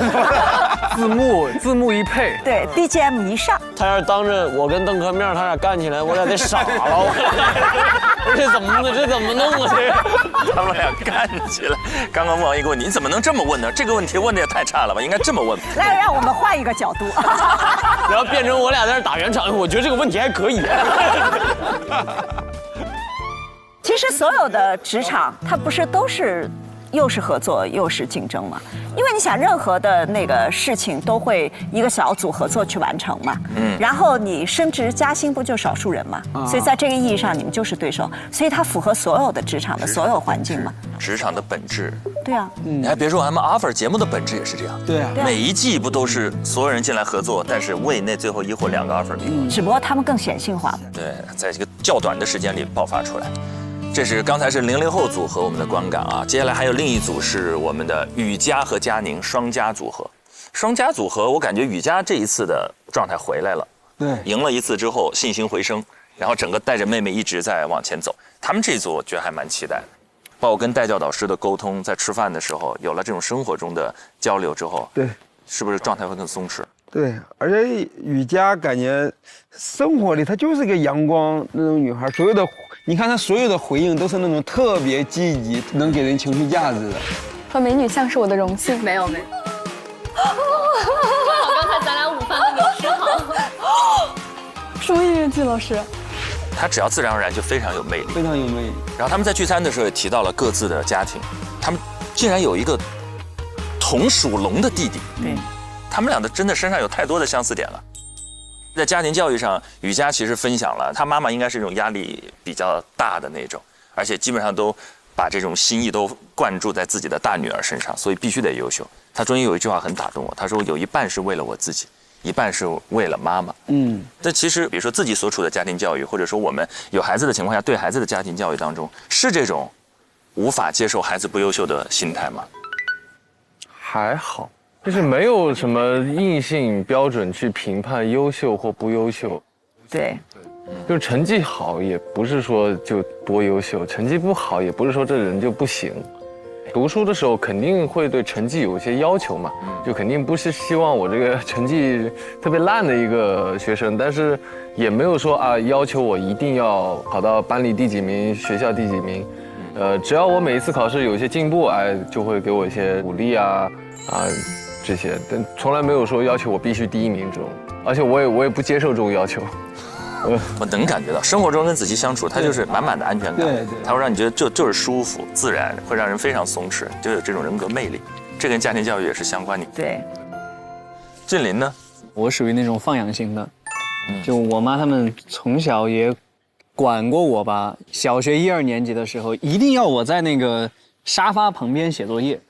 字幕一配，对 BGM 一上，他要是当着我跟邓克面，他俩干起来，我俩得傻了。这怎么弄啊？这他们俩干起来。刚刚王一给我，你怎么能这么问呢？这个问题问的也太差了吧？应该这么问。来，让我们换一个角度，然后变成我俩在那打圆场。我觉得这个问题还可以。其实所有的职场，它不是都是又是合作又是竞争嘛？因为你想，任何的那个事情都会一个小组合作去完成嘛。然后你升职加薪不就少数人嘛？所以在这个意义上，你们就是对手。所以它符合所有的职场的所有环境嘛。职场的本质。对啊。你还别说，咱们 offer 节目的本质也是这样。对啊。每一季不都是所有人进来合作，但是为那最后1或2个 offer 名额。只不过他们更显性化。对，在这个较短的时间里爆发出来。这是刚才是00后组合我们的观感啊，接下来还有另一组是我们的雨佳和佳宁双加组合。双加组合，我感觉雨佳这一次的状态回来了，对，赢了一次之后信心回升，然后整个带着妹妹一直在往前走。他们这一组我觉得还蛮期待的，包括跟带教导师的沟通，在吃饭的时候有了这种生活中的交流之后，对，是不是状态会更松弛？对，而且雨佳感觉生活里她就是个阳光那种女孩，所有的你看她所有的回应都是那种特别积极，能给人情绪价值的。和美女像是我的荣幸。没有。刚才咱俩午饭都没吃好。什么音乐剧老师？她只要自然而然就非常有魅力，非常有魅力。然后他们在聚餐的时候也提到了各自的家庭，他们竟然有一个同属龙的弟弟。对，他们俩的真的身上有太多的相似点了。在家庭教育上，雨佳其实分享了，她妈妈应该是一种压力比较大的那种，而且基本上都把这种心意都灌注在自己的大女儿身上，所以必须得优秀。她终于有一句话很打动我，她说有一半是为了我自己，一半是为了妈妈。这其实比如说自己所处的家庭教育，或者说我们有孩子的情况下，对孩子的家庭教育当中，是这种无法接受孩子不优秀的心态吗？还好。就是没有什么硬性标准去评判优秀或不优秀，对，就是成绩好也不是说就多优秀，成绩不好也不是说这人就不行。读书的时候肯定会对成绩有一些要求嘛，就肯定不是希望我这个成绩特别烂的一个学生，但是也没有说啊要求我一定要考到班里第几名，学校第几名，只要我每一次考试有一些进步，哎，就会给我一些鼓励啊。这些，但从来没有说要求我必须第一名这种，而且我也不接受这种要求。我能感觉到，生活中跟子琪相处，他就是满满的安全感，他会让你觉得就是舒服、自然，会让人非常松弛，就有这种人格魅力。这跟家庭教育也是相关的。对。俊林呢？我属于那种放养型的，就我妈他们从小也管过我吧。小学1、2年级的时候，一定要我在那个沙发旁边写作业。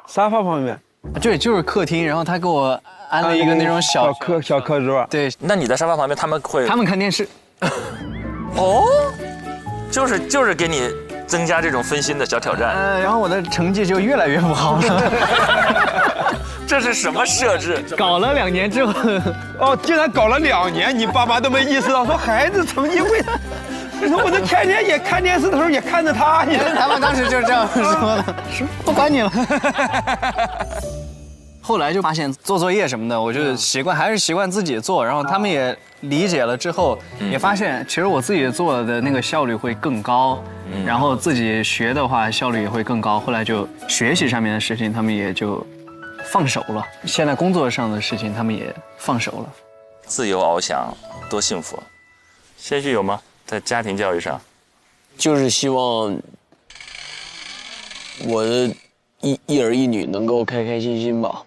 沙发旁边，对，就是客厅，然后他给我安了一个那种小课桌。对，那你在沙发旁边，他们看电视。哦，就是给你增加这种分心的小挑战。然后我的成绩就越来越不好了。这是什么设置？搞了2年之后，哦，竟然搞了2年，你爸妈都没意识到，说孩子成绩会。你说我这天天也看电视的时候也看着他，他们当时就这样说的，说不管你了。后来就发现做作业什么的，我就还是习惯自己做，然后他们也理解了之后，也发现其实我自己做的那个效率会更高，然后自己学的话效率也会更高。后来就学习上面的事情，他们也就放手了。现在工作上的事情，他们也放手了。自由翱翔，多幸福！先旭有吗？在家庭教育上，就是希望我的一儿一女能够开开心心吧。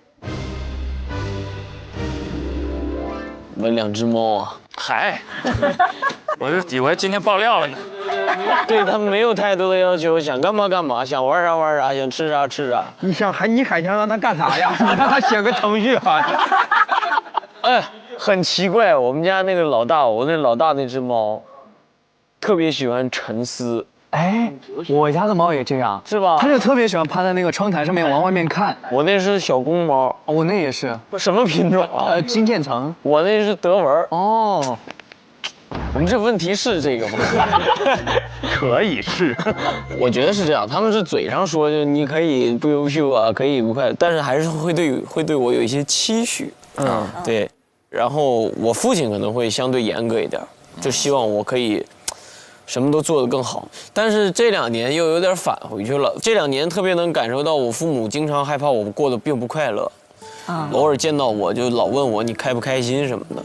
我2只猫啊，嗨，我就以为今天爆料了呢。对他们没有太多的要求，想干嘛干嘛，想玩啥玩啥，想吃啥吃啥。你还想让他干啥呀？让他写个程序啊？很奇怪，我们家那个老大，我那老大那只猫。特别喜欢沉思，我家的猫也这样，是吧？它就特别喜欢趴在那个窗台上面往外面看。我那是小公猫，我那也是。什么品种啊？金渐层。我那是德文。哦，我们这问题是这个吗？可以是，我觉得是这样。他们是嘴上说就你可以不优秀啊，可以不快，但是还是会对我有一些期许。对。然后我父亲可能会相对严格一点，就希望我可以。什么都做得更好，但是这2年又有点返回去了。这2年特别能感受到我父母经常害怕我过得并不快乐，偶尔见到我就老问我你开不开心什么的，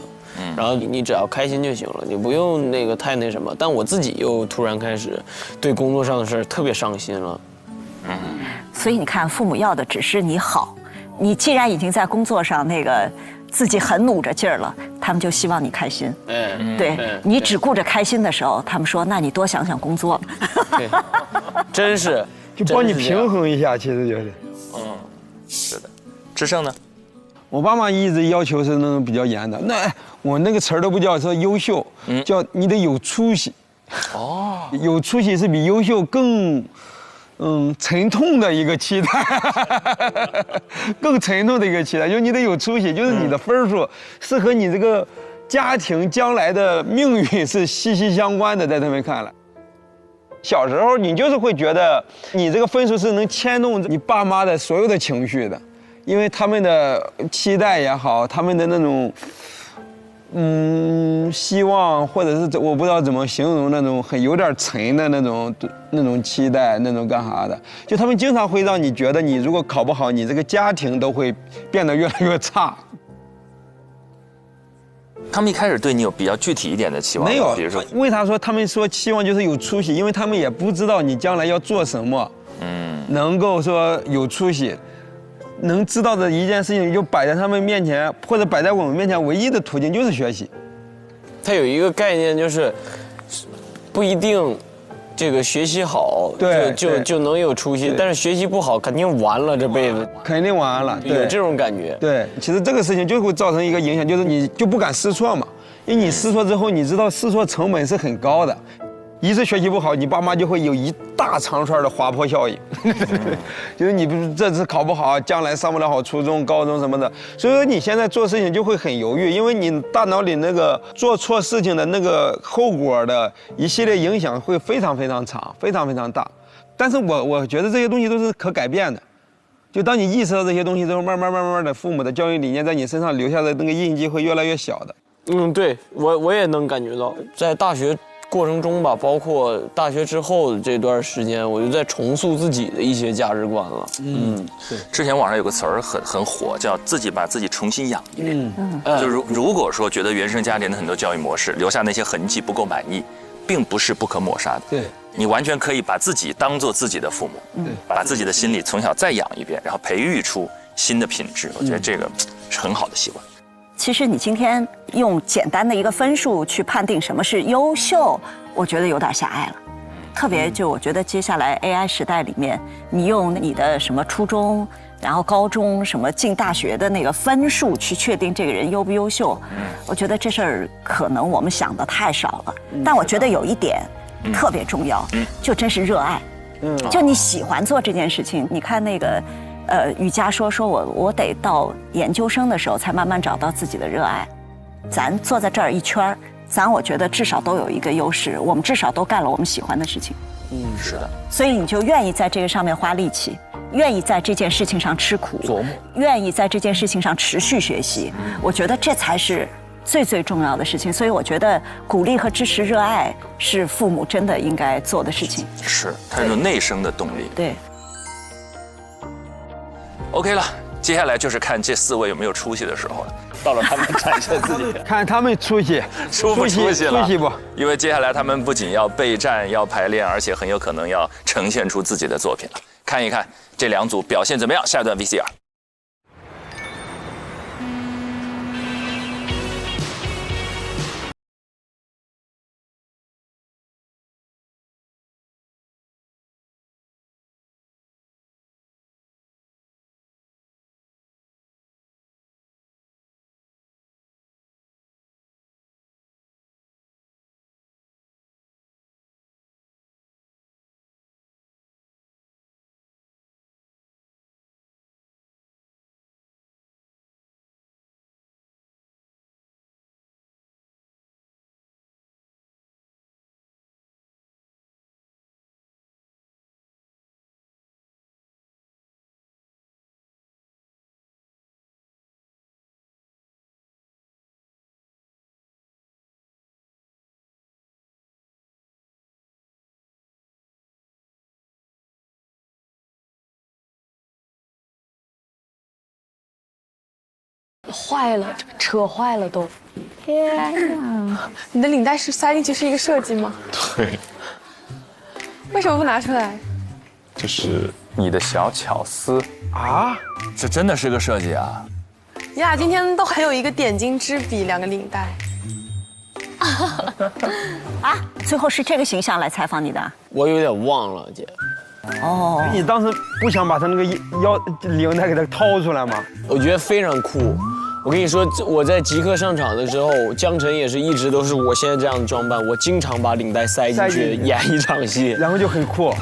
然后你只要开心就行了，你不用那个太那什么。但我自己又突然开始对工作上的事儿特别上心了。所以你看，父母要的只是你好，你既然已经在工作上那个。自己很努着劲儿了，他们就希望你开心。对你只顾着开心的时候，他们说：“那你多想想工作。”对，真是就帮你平衡一下，其实就是。是的。志胜呢？我爸妈一直要求是那种比较严的，我那个词儿都不叫说优秀，叫你得有出息。哦，有出息是比优秀更。沉痛的一个期待，更沉痛的一个期待，就是你得有出息，就是你的分数是和你这个家庭将来的命运是息息相关的，在他们看来。小时候你就是会觉得你这个分数是能牵动你爸妈的所有的情绪的，因为他们的期待也好，他们的那种。希望或者是我不知道怎么形容那种很有点沉的那种期待，那种干啥的，就他们经常会让你觉得你如果考不好，你这个家庭都会变得越来越差。他们一开始对你有比较具体一点的期望，没有？比如说，为啥说他们说期望就是有出息？因为他们也不知道你将来要做什么，能够说有出息，能知道的一件事情就摆在他们面前，或者摆在我们面前，唯一的途径就是学习。他有一个概念就是，不一定这个学习好就能有出息，但是学习不好肯定完了这辈子，肯定完了，有这种感觉。对，其实这个事情就会造成一个影响，就是你就不敢试错嘛，因为你试错之后，你知道试错成本是很高的。一次学习不好，你爸妈就会有一大长串的滑坡效应，就是你不是这次考不好，将来上不了好初中、高中什么的，所以说你现在做事情就会很犹豫，因为你大脑里那个做错事情的那个后果的一系列影响会非常非常长、非常非常大。但是我觉得这些东西都是可改变的，就当你意识到这些东西之后，慢慢的，父母的教育理念在你身上留下的那个印记会越来越小的。对我也能感觉到，在大学过程中吧，包括大学之后的这段时间，我就在重塑自己的一些价值观了。对。之前网上有个词儿很火，叫自己把自己重新养一遍。就如果说觉得原生家庭的很多教育模式留下那些痕迹不够满意，并不是不可抹杀的。对。你完全可以把自己当做自己的父母，把自己的心理从小再养一遍，然后培育出新的品质。我觉得这个是很好的习惯。其实你今天用简单的一个分数去判定什么是优秀，我觉得有点狭隘了。特别就我觉得接下来 AI 时代里面，你用你的什么初中，然后高中什么进大学的那个分数去确定这个人优不优秀，我觉得这事儿可能我们想的太少了。但我觉得有一点特别重要，就真是热爱。就你喜欢做这件事情。你看那个。瑜伽说我得到研究生的时候才慢慢找到自己的热爱。咱坐在这儿一圈，我觉得至少都有一个优势，我们至少都干了我们喜欢的事情。是的。所以你就愿意在这个上面花力气，愿意在这件事情上吃苦，愿意在这件事情上持续学习。我觉得这才是最重要的事情。所以我觉得鼓励和支持热爱是父母真的应该做的事情。是，它是内生的动力。对。OK 了，接下来就是看这4位有没有出息的时候了，到了他们展现自己，看他们出息了，出息不？因为接下来他们不仅要备战、要排练，而且很有可能要呈现出自己的作品了。看一看这2组表现怎么样？下一段 VCR。坏了，扯坏了都。天哪！你的领带是塞进去是一个设计吗？对。为什么不拿出来？这是你的小巧思啊！这真的是个设计啊！你俩今天都很有一个点睛之笔，2个领带。啊！最后是这个形象来采访你的？我有点忘了，姐。哦，你当时不想把他那个领带给他掏出来吗？我觉得非常酷。我跟你说，我在即刻上场的时候，江晨也是一直都是我现在这样的装扮，我经常把领带塞进去演一场戏，然后就很酷。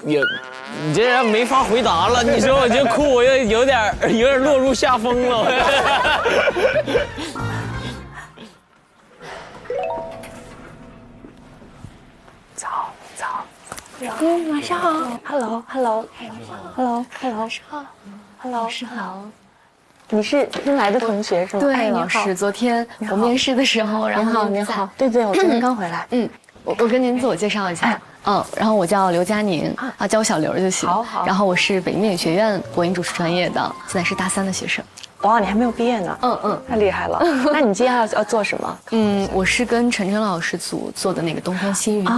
你这人没法回答了。你说我就酷，我有点落入下风了。早。晚上好。Hello。老师好。你是新来的同学是吗？对，老师，昨天我面试的时候，然后您好。对，我昨天刚回来。我跟您自我介绍一下。然后我叫刘佳宁，叫我小刘就行。好。然后我是北京电影学院播音主持专业的，现在是大3的学生。哇，你还没有毕业呢。太厉害了。那你接下来要做什么？我是跟陈晨老师组做的那个《东方新娱乐》。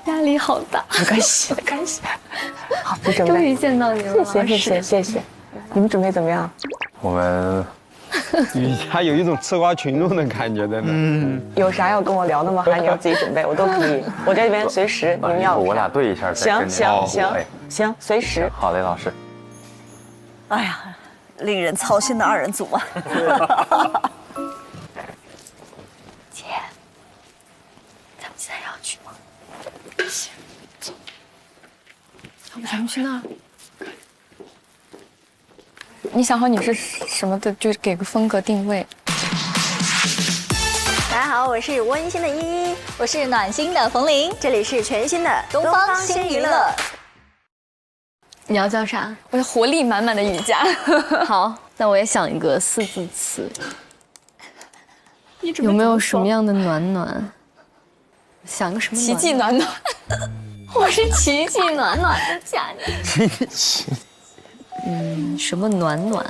压力好大。没关系，没关系。好，你准备。终于见到你了，谢谢。你们准备怎么样？我们瑜伽有一种吃瓜群众的感觉在那。有啥要跟我聊的吗？还是你要自己准备？我都可以，我这边随时你们要。我俩对一下再跟你。行，随时。好嘞，老师。哎呀，令人操心的2人组啊！姐，咱们现在要去吗？行，走。要不咱们去那儿？你想好你是什么的，就给个风格定位。大家好，我是温馨的依依，我是暖心的冯玲，这里是全新的东方新娱乐。你要叫啥？我是活力满满的瑜伽。好，那我也想一个4字词。有没有什么样的暖暖？想个什么？奇迹暖暖。我是奇迹暖暖的佳妮。什么暖暖？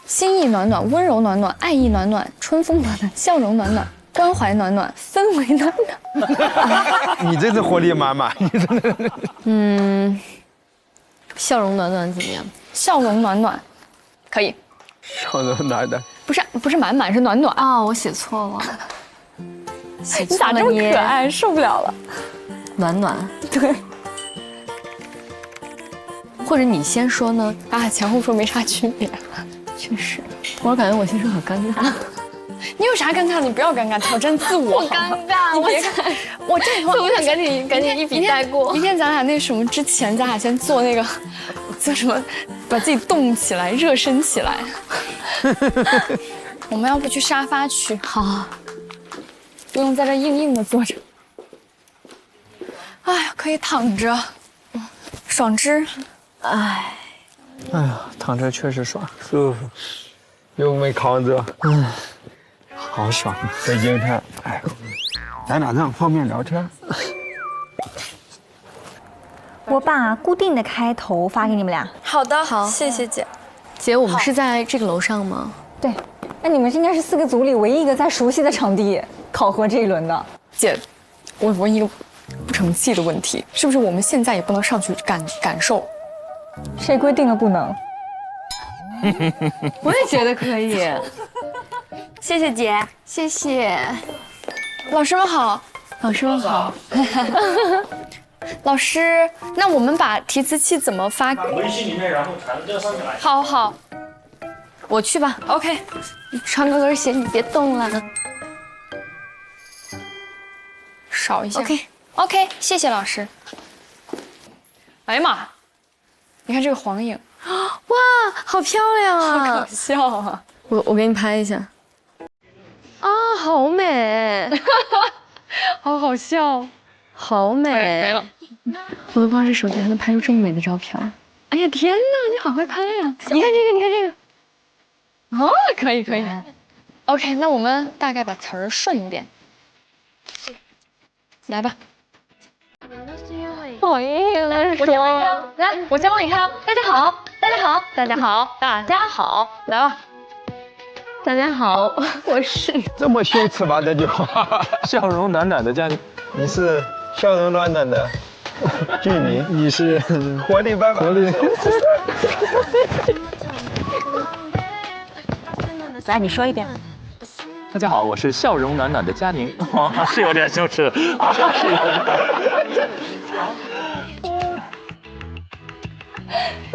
心意暖暖，温柔暖暖，爱意暖暖，春风暖暖，笑容暖暖，关怀暖暖，氛围暖暖。你这是活力满满，你真的。笑容暖暖怎么样？笑容暖暖，可以。笑容暖暖。不是满满，是暖暖啊！我写错了。你咋这么可爱？受不了了。暖暖。对。或者你先说呢？啊，前后说没啥区别。确实，我感觉我先说好尴尬。你有啥尴尬的？你不要尴尬，挑战自我。我尴尬，你别我这会儿我想赶紧一笔带过。明天咱俩那什么之前，咱俩先做那个，做什么，把自己动起来，热身起来。我们要不去沙发区？好，不用在这硬硬的坐着。哎呀，可以躺着，爽肢。哎呀，躺着确实爽，舒服，又没扛着，好爽。北京菜，哎，咱俩这样方便聊天。我把固定的开头发给你们俩。好的，好，谢谢姐。姐，我们是在这个楼上吗？对，那你们应该是4个组里唯一一个在熟悉的场地考核这一轮的。姐，我问一个不成器的问题，是不是我们现在也不能上去感受？谁规定了不能？我也觉得可以。谢谢姐，谢谢。老师们好，老师们好。老师，那我们把提词器怎么发？微信里面，然后传这上面来。好，我去吧。 OK， 穿高跟鞋，你别动了。少一下。 OK， 谢谢老师。哎呀妈！你看这个黄影，哇，好漂亮啊！好可笑啊！我给你拍一下。啊，好美，好好笑，好美。没了，我都不知道这手机还能拍出这么美的照片。哎呀，天哪，你好会拍呀！你看这个，你看这个。哦，可以。OK， 那我们大概把词儿顺一点。来吧。好硬来，来，我先帮你看。大家好，来吧。大家好，我是这么羞耻吧？这句话，笑容暖暖的家庭。你是笑容暖暖的居民，你是活力满满。来，你说一遍。大家好，我是笑容暖暖的佳宁。是有点羞耻，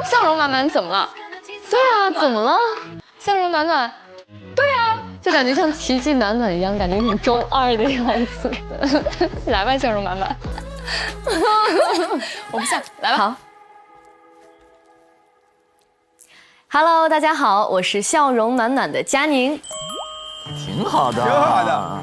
笑容暖暖怎么了？对啊，怎么了？笑容暖暖，对啊，就感觉像奇迹暖暖一样，感觉挺中2的样子。来吧，笑容暖暖。我不笑，来吧。好。Hello， 大家好，我是笑容暖暖的佳宁。挺好的，挺好的。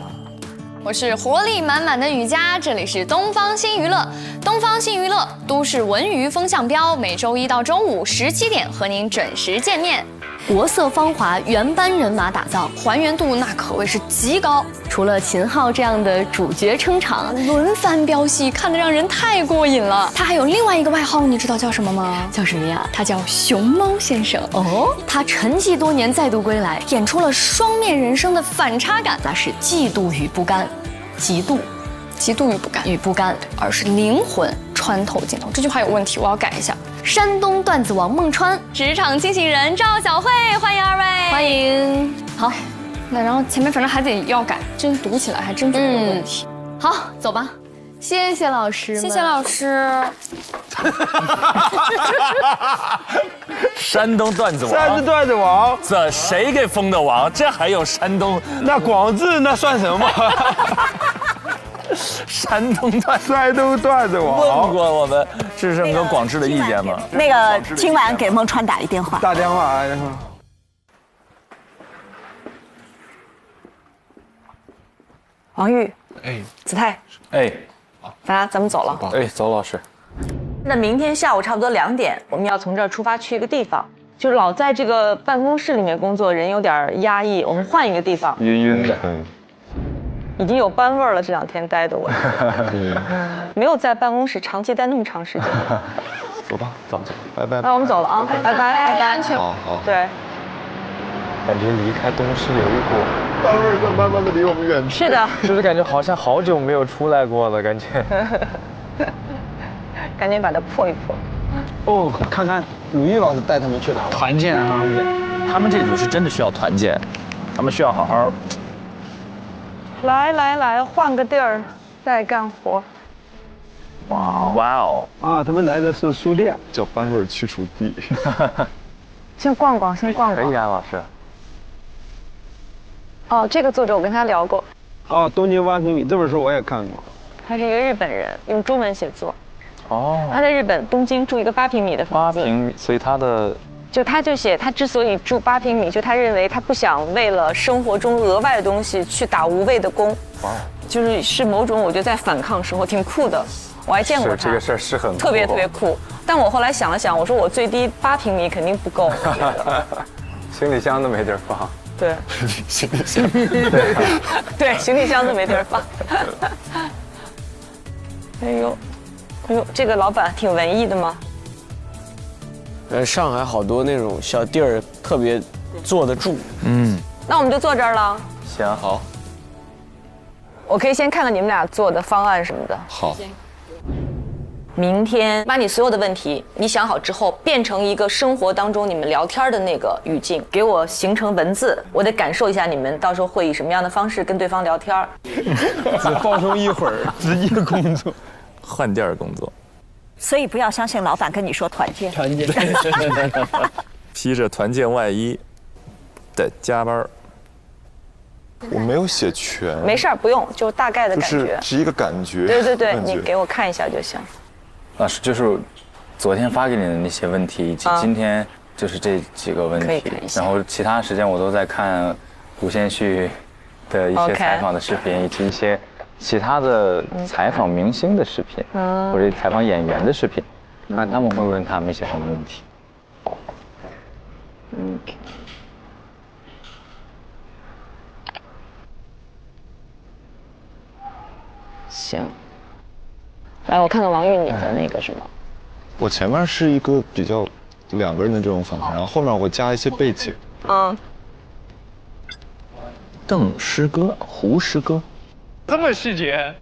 我是活力满满的瑜伽，这里是东方新娱乐。东方新娱乐，都市文娱风向标，每周1到周517点和您准时见面。国色芳华，原班人马打造，还原度那可谓是极高。除了秦昊这样的主角撑场，轮番飙戏，看得让人太过瘾了。他还有另外一个外号，你知道叫什么吗？叫什么呀？他叫熊猫先生。哦，他沉寂多年再度归来，演出了双面人生的反差感，那是嫉妒与不甘，嫉妒。极度与不甘，而是灵魂穿透镜头。这句话有问题，我要改一下。山东段子王孟川，职场清醒人赵小慧，欢迎二位，欢迎。好，那然后前面反正还得要改，真读起来还真觉得有问题。好，走吧。谢谢老师，谢谢老师。山东段子王，山东段子王，这谁给封的王？这还有山东？那广智那算什么？山东段子王问过我们智胜跟广智的意见吗？那个今晚给孟川打一电话。打电话。王玉，哎，子泰，哎，咱们走了。哎，走，老师。那明天下午差不多2点，我们要从这儿出发去一个地方。就老在这个办公室里面工作，人有点压抑，我们换一个地方。晕晕的。已经有班味儿了，这2天待的我。没有在办公室长期待那么长时间。走吧，走，拜拜。那我们走了啊，拜拜，安全。好。对。感觉离开东市有一股班味儿在慢慢的离我们远去。是的，就是感觉好像好久没有出来过了，感觉。赶紧把它破一破。哦，看看鲁豫老师带他们去哪？团建啊！他们这组是真的需要团建，他们需要好好。来，换个地儿再干活。哇哦！啊，他们来的是书店，叫班味去除地。先逛逛。可以啊，老师。哦，这个作者我跟他聊过。哦，东京8平米这本书我也看过。他是一个日本人，用中文写作。哦。他在日本东京住一个8平米的房子。8平米，所以他就写他之所以住8平米，就他认为他不想为了生活中额外的东西去打无谓的工。哇。是某种我觉得在反抗生活，挺酷的。我还见过他。这个事儿是很酷，特别酷。但我后来想了想，我说我最低8平米肯定不够。行李箱都没地儿放。对。行李箱。对，行李箱都没地儿放。哎呦，这个老板挺文艺的吗？上海好多那种小地儿特别坐得住。那我们就坐这儿了。行，好。我可以先看看你们俩做的方案什么的。好。明天把你所有的问题你想好之后，变成一个生活当中你们聊天的那个语境，给我形成文字，我得感受一下你们到时候会以什么样的方式跟对方聊天。只放松一会儿，直接工作，换地儿工作。所以不要相信老板跟你说团建。披着团建外衣的加班。我没有写全。没事儿，不用，就大概的感觉。是一个感觉。对，你给我看一下就行。老师，就是昨天发给你的那些问题，以及今天就是这几个问题，然后其他时间我都在看吴先煦的一些采访的视频，以及一些其他的采访明星的视频，或者采访演员的视频，看他们会问他们一些什么问题。行。来，我看看王玉你的那个什么。我前面是一个比较2个人的这种访谈，然后后面我加一些背景。邓师哥、胡师哥，这么细节。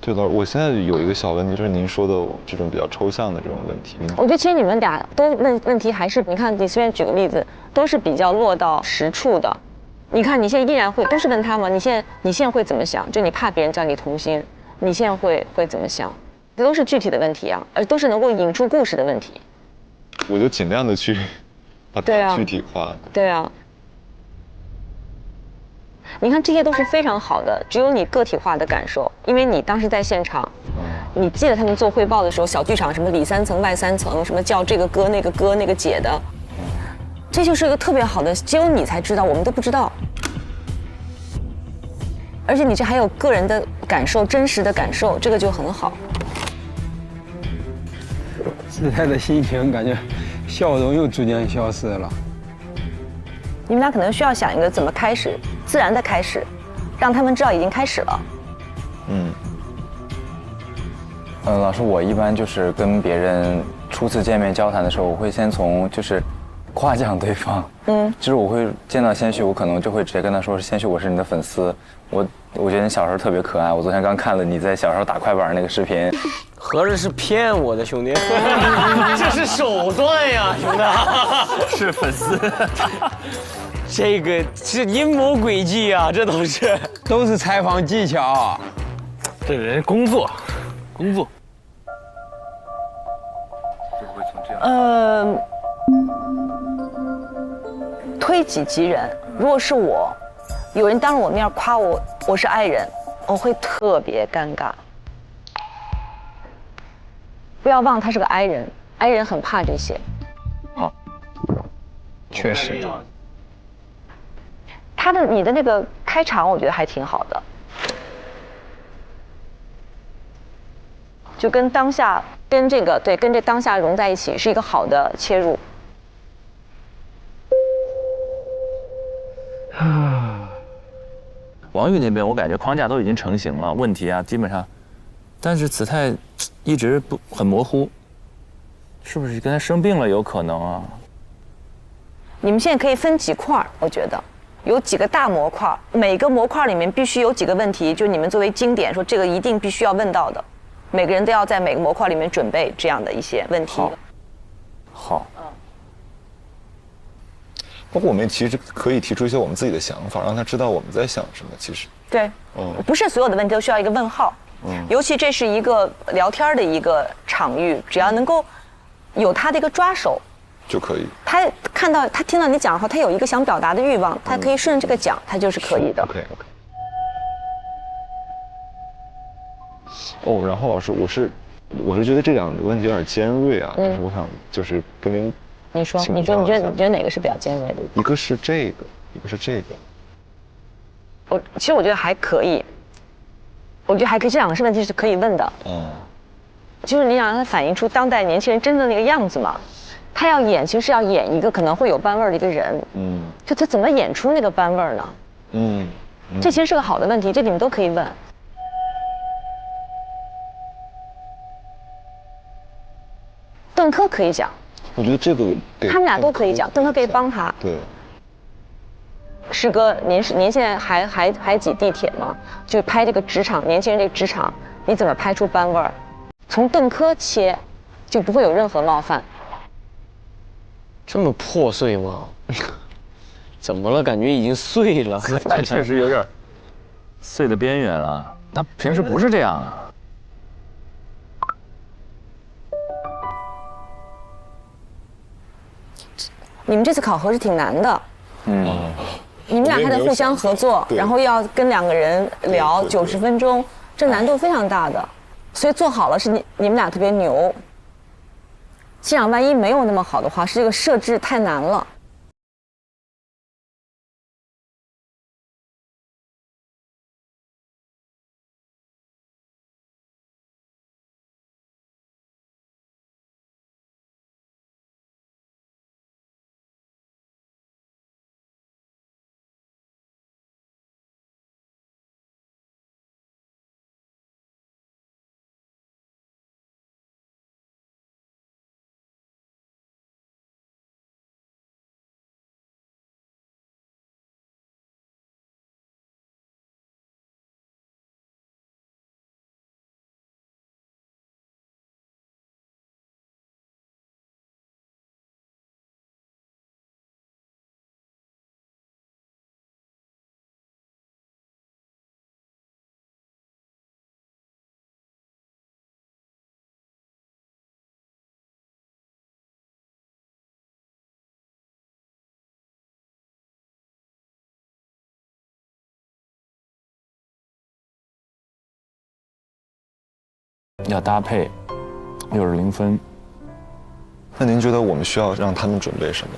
对了，我现在有一个小问题，就是您说的这种比较抽象的这种问题。我觉得其实你们俩都问题还是，你看你随便举个例子，都是比较落到实处的。你看你现在依然会都是问他吗？你现在会怎么想？就你怕别人叫你童心，你现在会怎么想？这都是具体的问题啊，而都是能够引出故事的问题。我就尽量的去把它具体化。对啊。你看这些都是非常好的，只有你个体化的感受，因为你当时在现场，你记得他们做汇报的时候，小剧场什么里3层外3层，什么叫这个哥那个哥那个姐的，这就是一个特别好的，只有你才知道，我们都不知道。而且你这还有个人的感受，真实的感受，这个就很好。子泰的心情感觉笑容又逐渐消失了。你们俩可能需要想一个怎么开始，自然的开始，让他们知道已经开始了。老师，我一般就是跟别人初次见面交谈的时候，我会先从就是夸奖对方。就是我会见到先旭，我可能就会直接跟他说：“先旭，我是你的粉丝，我觉得你小时候特别可爱。我昨天刚看了你在小时候打快板那个视频。”合着是骗我的，兄弟，这是手段呀，兄弟，是粉丝，这个是阴谋诡计啊，这都是采访技巧，这人工作。推己及人。如果是我，有人当着我面夸我是爱人，我会特别尴尬。不要忘他是个 I 人，I 人很怕这些。好，确实。你的那个开场，我觉得还挺好的，就跟当下跟这当下融在一起，是一个好的切入。王宇那边我感觉框架都已经成型了，问题啊基本上，但是子泰一直很模糊，是不是跟他生病了有可能啊？你们现在可以分几块，我觉得有几个大模块，每个模块里面必须有几个问题，就你们作为经典说这个一定必须要问到的，每个人都要在每个模块里面准备这样的一些问题。好。包括我们其实可以提出一些我们自己的想法，让他知道我们在想什么。其实对，不是所有的问题都需要一个问号，尤其这是一个聊天的一个场域，只要能够有他的一个抓手就可以。他听到你讲的话，他有一个想表达的欲望，他可以顺着这个讲，他就是可以的。OK。哦，然后老师，我是觉得这两个问题有点尖锐啊，但是我想就是跟您。你觉得哪个是比较尖锐的？一个是这个，一个是这个。其实我觉得还可以，这两个问题是可以问的。就是你想让他反映出当代年轻人真正的那个样子嘛？他要演，其实是要演一个可能会有班味儿的一个人。就他怎么演出那个班味儿呢？这其实是个好的问题，这你们都可以问。邓科可以讲。我觉得这个他们俩都可以讲，邓科可以帮他。对。师哥，您现在还挤地铁吗？就拍这个职场，年轻人这个职场，你怎么拍出班味儿？从邓科切，就不会有任何冒犯。这么破碎吗？怎么了？感觉已经碎了。他确实有点碎的边缘了。他平时不是这样啊。你们这次考核是挺难的，你们俩还得互相合作，然后要跟2个人聊90分钟，这难度非常大的，所以做好了是你们俩特别牛。这样万一没有那么好的话，是这个设置太难了。要搭配，60分。那您觉得我们需要让他们准备什么？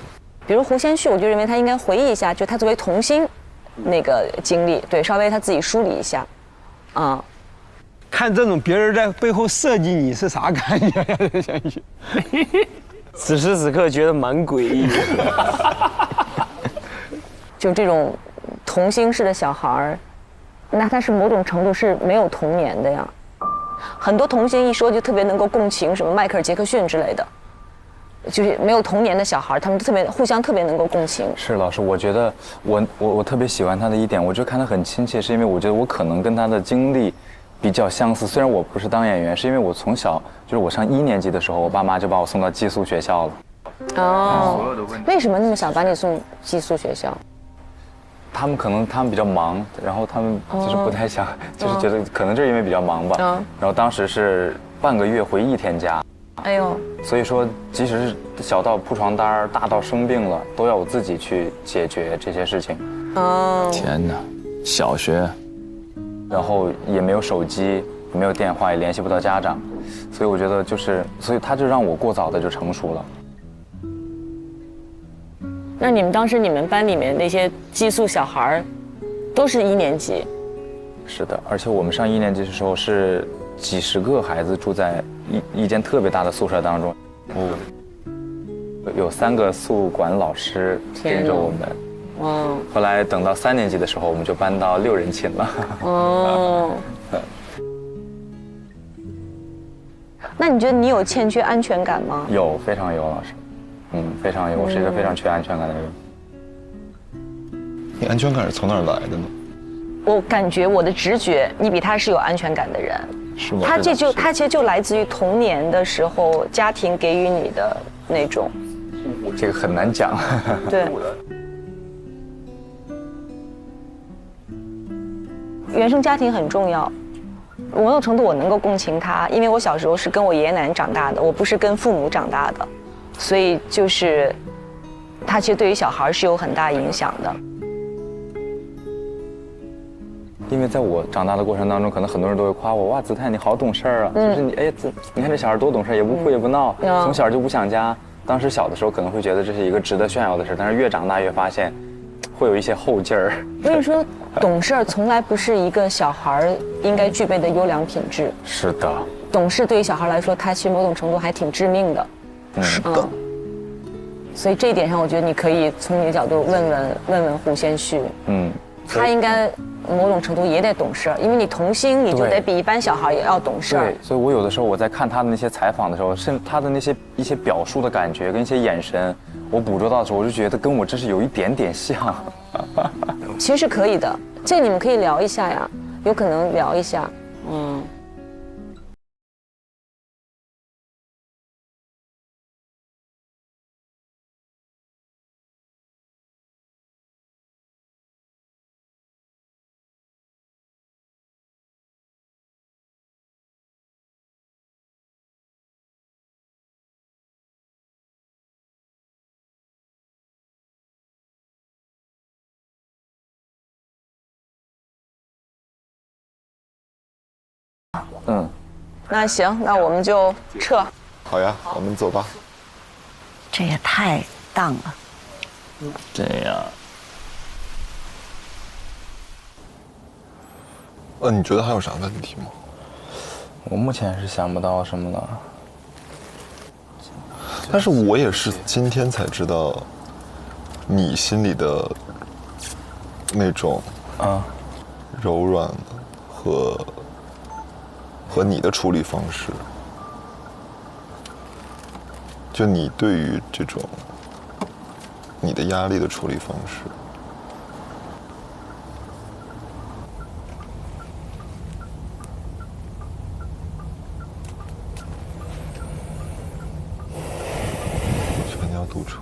比如胡先煦，我就认为他应该回忆一下，就他作为童星那个经历，对，稍微他自己梳理一下，看这种别人在背后设计你是啥感觉呀？先煦，此时此刻觉得蛮诡异的。就这种童星式的小孩儿，那他是某种程度是没有童年的呀。很多童星一说就特别能够共情，什么迈克尔·杰克逊之类的，就是没有童年的小孩，他们互相特别能够共情。是老师，我觉得我特别喜欢他的一点，我就看他很亲切，是因为我觉得我可能跟他的经历比较相似。虽然我不是当演员，是因为我从小就是我上1年级的时候，我爸妈就把我送到寄宿学校了。哦，为什么那么想把你送寄宿学校？他们比较忙，然后他们就是不太想，就是觉得可能就是因为比较忙吧。然后当时是半个月回1天家。哎呦，所以说，即使是小到铺床单，大到生病了，都要我自己去解决这些事情。哦，天哪，小学，然后也没有手机，也没有电话，也联系不到家长，所以我觉得所以他就让我过早的就成熟了。那你们班里面那些寄宿小孩，都是1年级？是的，而且我们上1年级的时候是几十个孩子住在一间特别大的宿舍当中，有3个宿管老师盯着我们。哇！后来等到3年级的时候，我们就搬到6人寝了。哦。那你觉得你有欠缺安全感吗？有，非常有，老师。非常有，我是一个非常缺安全感的人。你安全感是从哪儿来的呢？我感觉我的直觉，你比他是有安全感的人。是吗？他其实就来自于童年的时候家庭给予你的那种。这个很难讲。对。原生家庭很重要，某种程度我能够共情他，因为我小时候是跟我爷爷奶奶长大的，我不是跟父母长大的。所以就是他其实对于小孩是有很大影响的。因为在我长大的过程当中，可能很多人都会夸我，哇，子泰你好懂事儿啊，就是你，哎呀，你看这小孩多懂事，也不哭也不闹，从小就不想家。当时小的时候可能会觉得这是一个值得炫耀的事，但是越长大越发现，会有一些后劲儿。我跟你说，懂事儿从来不是一个小孩应该具备的优良品质。是的。懂事对于小孩来说，他其实某种程度还挺致命的。是的。所以这一点上，我觉得你可以从你的角度问问胡先煦。他应该某种程度也得懂事，因为你童星，你就得比一般小孩也要懂事。对，所以我有的时候我在看他的那些采访的时候，甚至他的一些表述的感觉跟一些眼神，我捕捉到的时候，我就觉得跟我真是有一点点像。其实是可以的，这个你们可以聊一下呀，有可能聊一下。那行，那我们就撤。好呀，我们走吧。这也太荡了。这样。你觉得还有啥问题吗？我目前是想不到什么的。但是我也是今天才知道，你心里的那种柔软和你的处理方式，就你对于这种你的压力的处理方式。我觉得你要堵车。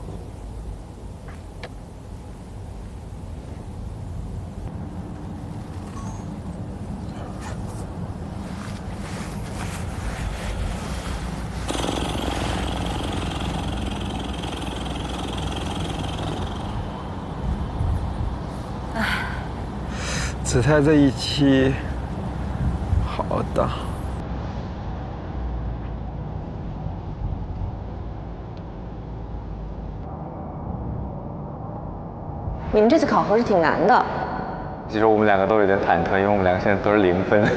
子泰这一期好大。你们这次考核是挺难的。其实我们2个都有点忐忑，因为我们2个现在都是0分。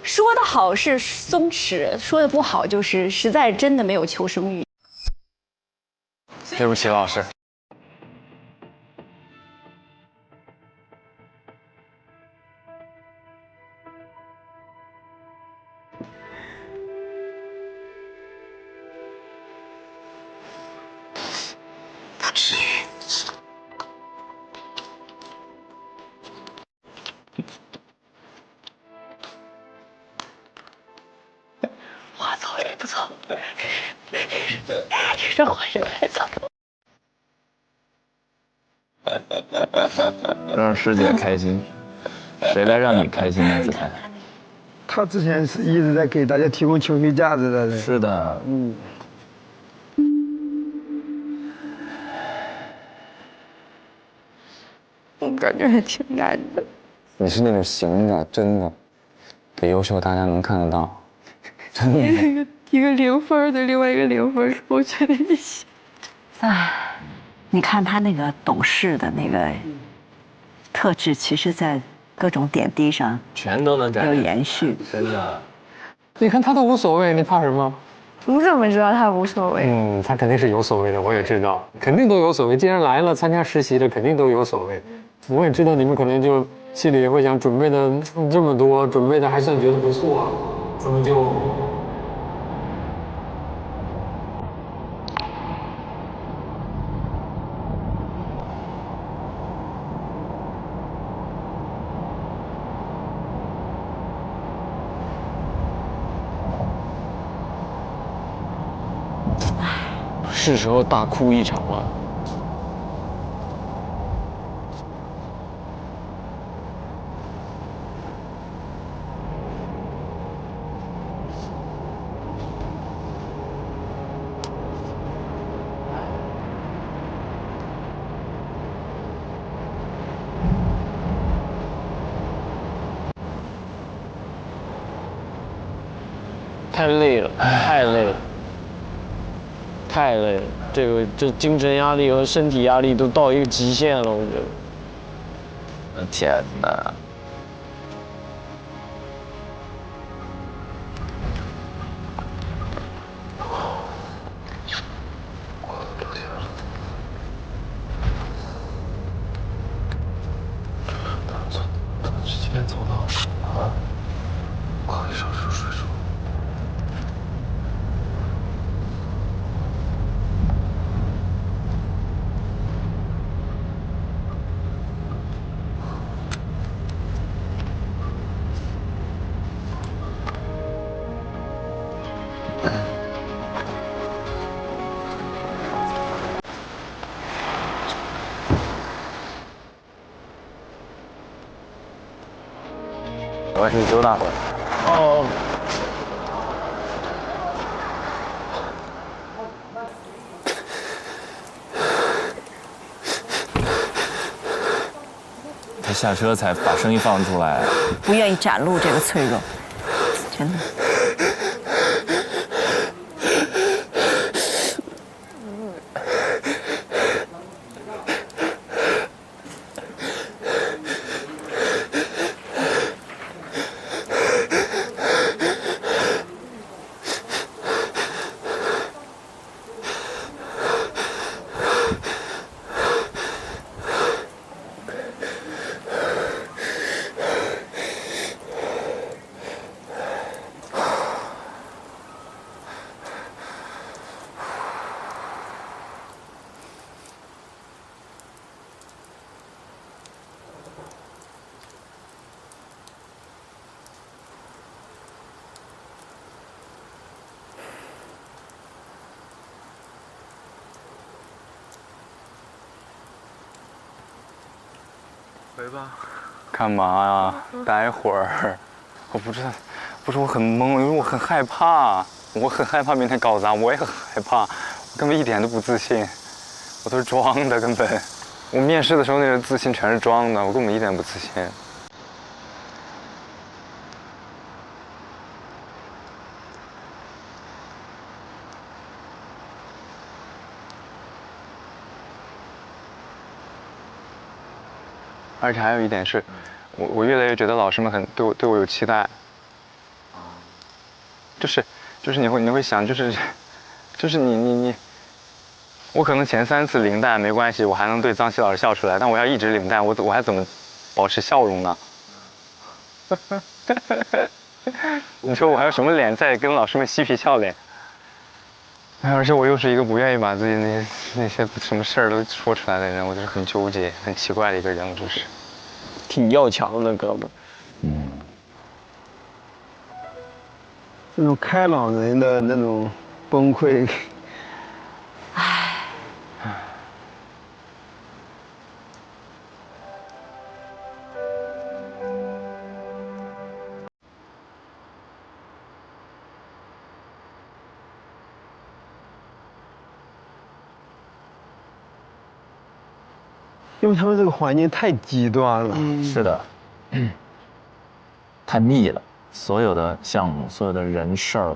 说的好是松弛，说的不好就是实在真的没有求生欲。对不起，老师。让我人太早了。让师姐开心，谁来让你开心呢？子涵，他之前是一直在给大家提供情绪价值的人。是的，我感觉还挺难的。你是那种行的，真的，得优秀，大家能看得到，真的。一个0分的，另外一个0分，我觉得你行。哎，你看他那个懂事的那个特质，其实在各种点滴上全都能有延续。真的，你看他都无所谓，你怕什么？你怎么知道他无所谓？他肯定是有所谓的，我也知道，肯定都有所谓。既然来了参加实习的，肯定都有所谓。我也知道你们可能就心里会想，准备的这么多，准备的还算觉得不错，怎么就？是时候大哭一场了。太累了，太累了。太累了，这精神压力和身体压力都到一个极限了，我觉得。天哪！几点走的啊？快1小时睡着。我要去揪大会。哦。他下车才把声音放出来，不愿意展露这个脆弱，真的。回吧。干嘛呀？待会儿。我不知道，不是我很懵，因为我很害怕，我很害怕明天搞砸，我也很害怕，我根本一点都不自信，我都是装的，根本。我面试的时候那个自信全是装的，我根本一点不自信。而且还有一点是，我越来越觉得老师们对我有期待，就是你会想，就是你，我可能前3次领带没关系，我还能对脏西老师笑出来，但我要一直领带，我还怎么保持笑容呢？你说我还有什么脸再跟老师们嬉皮笑脸？而且我又是一个不愿意把自己那些什么事儿都说出来的人，我就是很纠结、很奇怪的一个人，我就是。挺要强的，哥们。这种开朗人的那种崩溃。因为他们这个环境太极端了。是的，太密了，所有的项目，所有的人事儿。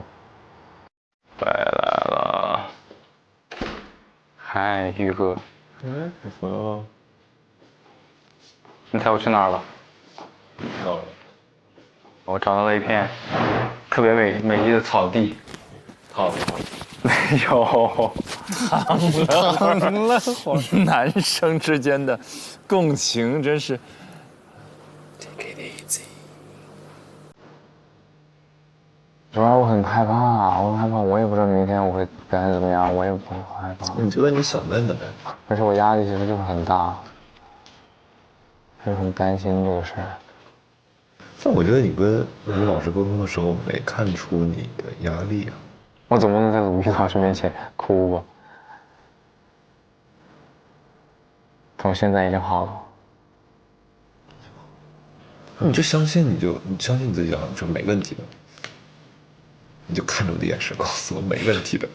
回来了。嗨，宇哥。你猜我去哪儿了？我找到了一片特别美丽的草地。没有。躺了会儿，男生之间的共情真是。Take it easy。主要我很害怕，我也不知道明天我会表现怎么样，我也不害怕。你觉得你想问的呗？而且我压力其实就是很大，就是很担心这个事儿。但我觉得你跟鲁豫老师沟通的时候，没看出你的压力啊。我总不能在鲁豫老师面前哭吧？我现在已经好了。你就相信你相信你自己就没问题的。你就看着我的眼神告诉我没问题的。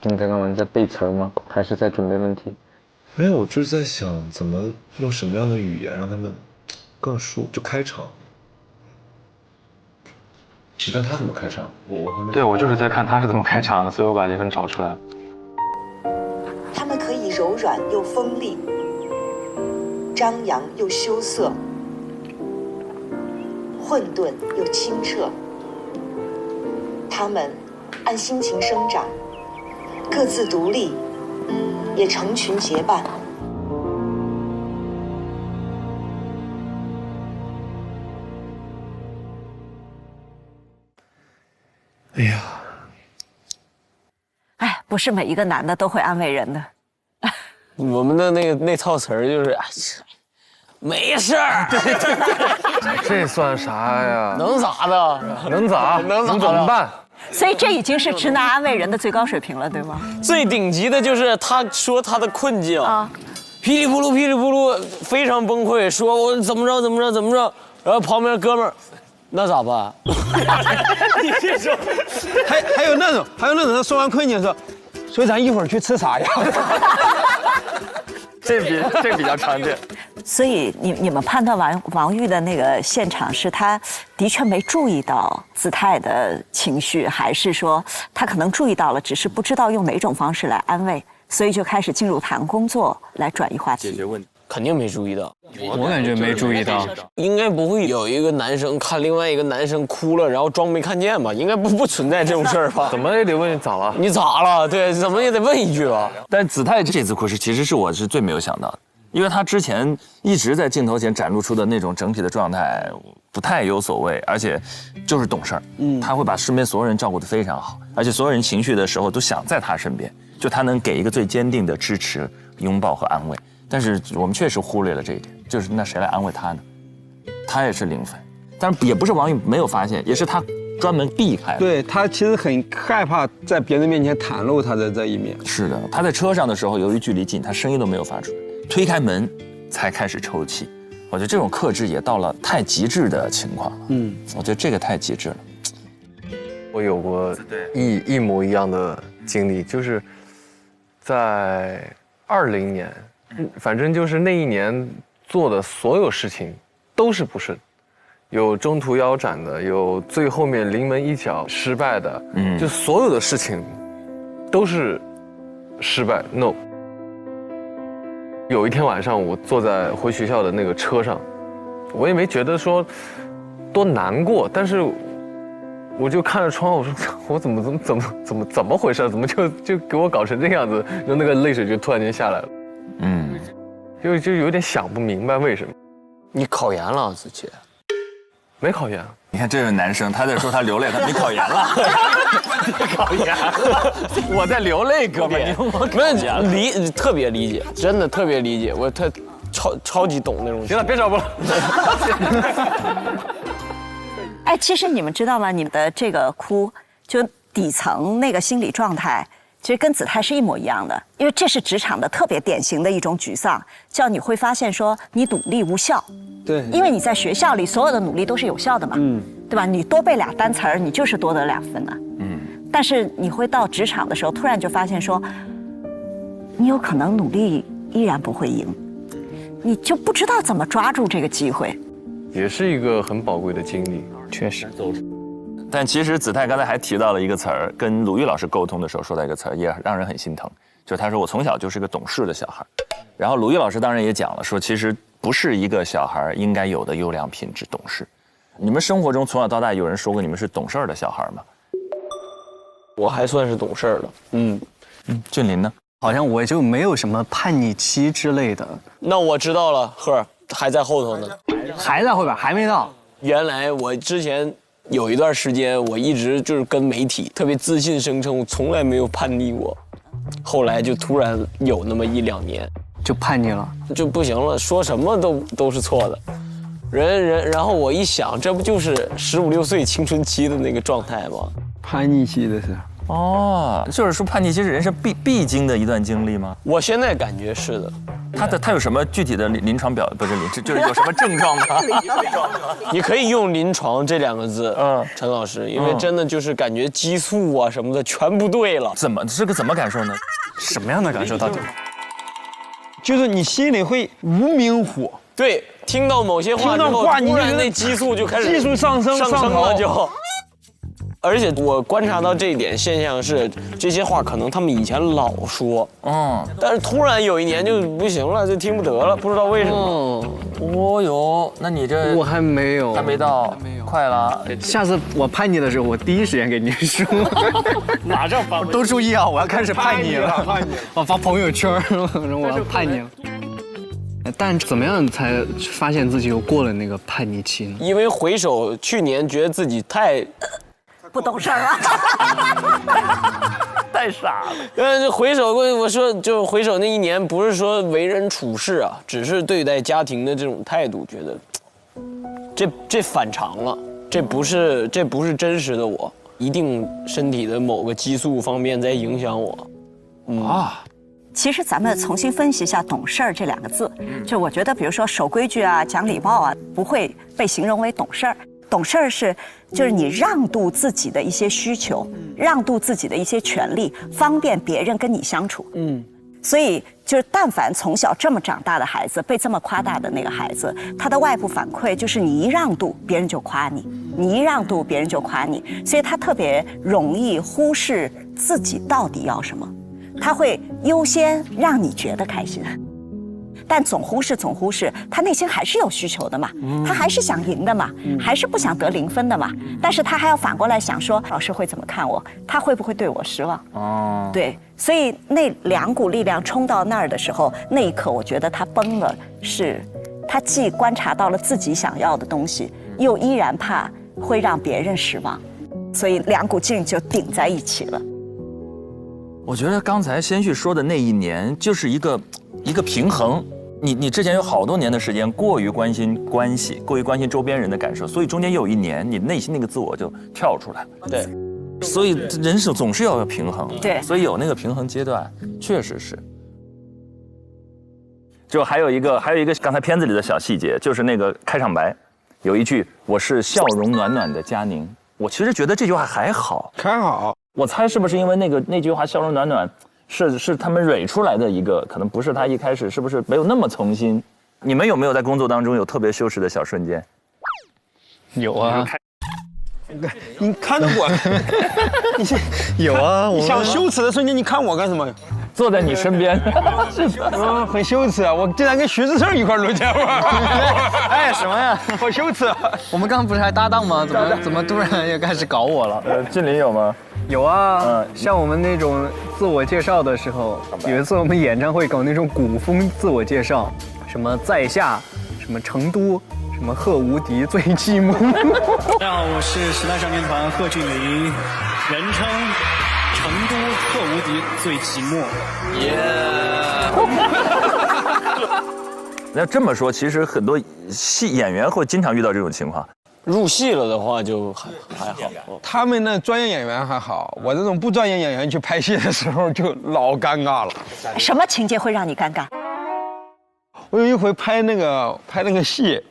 你在干嘛？你在背词吗？还是在准备问题？没有，我就是在想怎么用什么样的语言让他们更就开场。你看他怎么开场？对，我就是在看他是怎么开场的，所以我把这份找出来了。他们可以柔软又锋利，张扬又羞涩，混沌又清澈。他们按心情生长，各自独立，也成群结伴。哎呀，哎，不是每一个男的都会安慰人的。我们的那套词儿就是，没事儿。这算啥呀？能咋的？能咋？能怎么办？所以这已经是直男安慰人的最高水平了，对吗？最顶级的就是他说他的困境啊，噼里扑噜噼里扑噜，非常崩溃，说我怎么着，然后旁边哥们儿。那咋办？你这种，还有那种，他说完困境说，所以咱一会儿去吃啥呀？这比较常见。所以你们判断王玉的那个现场是他的确没注意到姿态的情绪，还是说他可能注意到了，只是不知道用哪种方式来安慰，所以就开始进入谈工作来转移话题，解决问题？肯定没注意到，我感觉没注意到，应该不会有一个男生看另外一个男生哭了，然后装没看见吧？应该不存在这种事儿吧？怎么也得问你咋了？你咋了？对，怎么也得问一句吧。但子泰这次哭是，其实是我最没有想到的，因为他之前一直在镜头前展露出的那种整体的状态不太有所谓，而且就是懂事儿，他会把身边所有人照顾得非常好，而且所有人情绪的时候都想在他身边，就他能给一个最坚定的支持、拥抱和安慰。但是我们确实忽略了这一点，就是那谁来安慰他呢？他也是0分，但是也不是王宇没有发现，也是他专门避开了。对，他其实很害怕在别人面前袒露他的这一面。是的，他在车上的时候，由于距离近，他声音都没有发出来，推开门才开始抽泣。我觉得这种克制也到了太极致的情况了。我觉得这个太极致了。我有过一模一样的经历，就是在2020年。反正就是那一年做的所有事情都是不顺，有中途腰斩的，有最后面临门一脚失败的，就所有的事情都是失败 ，no。有一天晚上，我坐在回学校的那个车上，我也没觉得说多难过，但是我就看着窗，我说我怎么回事？怎么就给我搞成这样子？然后那个泪水就突然间下来了。就有点想不明白为什么。你考研了，子琪？没考研。你看这是男生，他在说他流泪，他没考研了。考研了，我在流泪，哥们。没有特别理解，真的特别理解。超级懂那种。行了，别找我了。哎，其实你们知道吗？你们的这个哭，就底层那个心理状态，其实跟子泰是一模一样的。因为这是职场的特别典型的一种沮丧，叫你会发现说你努力无效。对，因为你在学校里所有的努力都是有效的嘛，对吧？你多背2单词儿，你就是多得2分啊。但是你会到职场的时候，突然就发现说，你有可能努力依然不会赢，你就不知道怎么抓住这个机会。也是一个很宝贵的经历，确实。但其实子泰刚才还提到了一个词儿，跟鲁豫老师沟通的时候说到一个词儿，也让人很心疼，就是他说我从小就是个懂事的小孩。然后鲁豫老师当然也讲了，说其实不是一个小孩应该有的优良品质，懂事。你们生活中从小到大有人说过你们是懂事儿的小孩吗？我还算是懂事儿的。俊林呢？好像我就没有什么叛逆期之类的。那我知道了，赫还在后头呢。还在后边，还没到。原来我之前有一段时间，我一直就是跟媒体特别自信声称我从来没有叛逆过，后来就突然有那么1、2年就叛逆了，就不行了，说什么都是错的。然后我一想，这不就是15、16岁青春期的那个状态吗？叛逆期的是。哦，就是说叛逆期是人生必经的一段经历吗？我现在感觉是的。他有什么具体的临床就是有什么症状吗？你可以用临床这2个字，陈老师，因为真的就是感觉激素啊什么的全不对了。怎么感受呢？什么样的感受到底？就是你心里会无名火。对，听到某些话之后，突然那激素就开始激素上升了就。而且我观察到这一点现象是，这些话可能他们以前老说，但是突然有一年就不行了，就听不得了，不知道为什么。哦哟，那你这我还没有，还没到，快了。下次我叛逆的时候，我第一时间给你说。马上发，都注意啊！我要开始叛逆了，我发朋友圈，我要叛逆了。但怎么样才发现自己又过了那个叛逆期呢？因为回首去年，觉得自己太不懂事儿了，太傻了。就回首，我说就回首那1年，不是说为人处事啊，只是对待家庭的这种态度，觉得这反常了，这不是真实的我，一定身体的某个激素方面在影响我。其实咱们重新分析一下“懂事儿”这2个字，就我觉得，比如说守规矩啊、讲礼貌啊，不会被形容为懂事儿。懂事儿就是你让渡自己的一些需求，让渡自己的一些权利，方便别人跟你相处。所以就是但凡从小这么长大的孩子，被这么夸大的那个孩子，他的外部反馈就是你一让渡，别人就夸你；你一让渡，别人就夸你。所以他特别容易忽视自己到底要什么，他会优先让你觉得开心。但总忽视，他内心还是有需求的嘛，他还是想赢的嘛，还是不想得0分的嘛。但是他还要反过来想说，老师会怎么看我？他会不会对我失望？对，所以那2股力量冲到那儿的时候，那一刻我觉得他崩了，是他既观察到了自己想要的东西，又依然怕会让别人失望，所以2股劲就顶在一起了。我觉得刚才先旭说的那1年就是一个平衡。你之前有好多年的时间过于关心关系，过于关心周边人的感受，所以中间有1年，你内心那个自我就跳出来了。对，所以人生总是要有平衡。对，所以有那个平衡阶段，确实是。就还有一个刚才片子里的小细节，就是那个开场白，有一句“我是笑容暖暖的佳宁”，我其实觉得这句话还好。我猜是不是因为那句话“笑容暖暖”。是他们蕊出来的一个，可能不是他一开始是不是没有那么从心？你们有没有在工作当中有特别羞耻的小瞬间？有啊，你看着我，有啊，你想羞耻的瞬间，你看我干什么？坐在你身边，是的，很羞耻啊！我竟然跟徐志胜一块录节目，哎，什么呀？好羞耻！我们刚刚不是还搭档吗？怎么突然又开始搞我了？俊林有吗？有啊，像我们那种自我介绍的时候，有一次我们演唱会搞那种古风自我介绍，什么在下，什么成都，什么贺无敌最寂寞。大家好，我是时代少年团贺峻霖，人称成都贺无敌最寂寞。那这么说，其实很多演员会经常遇到这种情况。入戏了的话就还好。他们那专业演员还好，我这种不专业演员去拍戏的时候就老尴尬了。什么情节会让你尴尬？我有一回拍那个戏，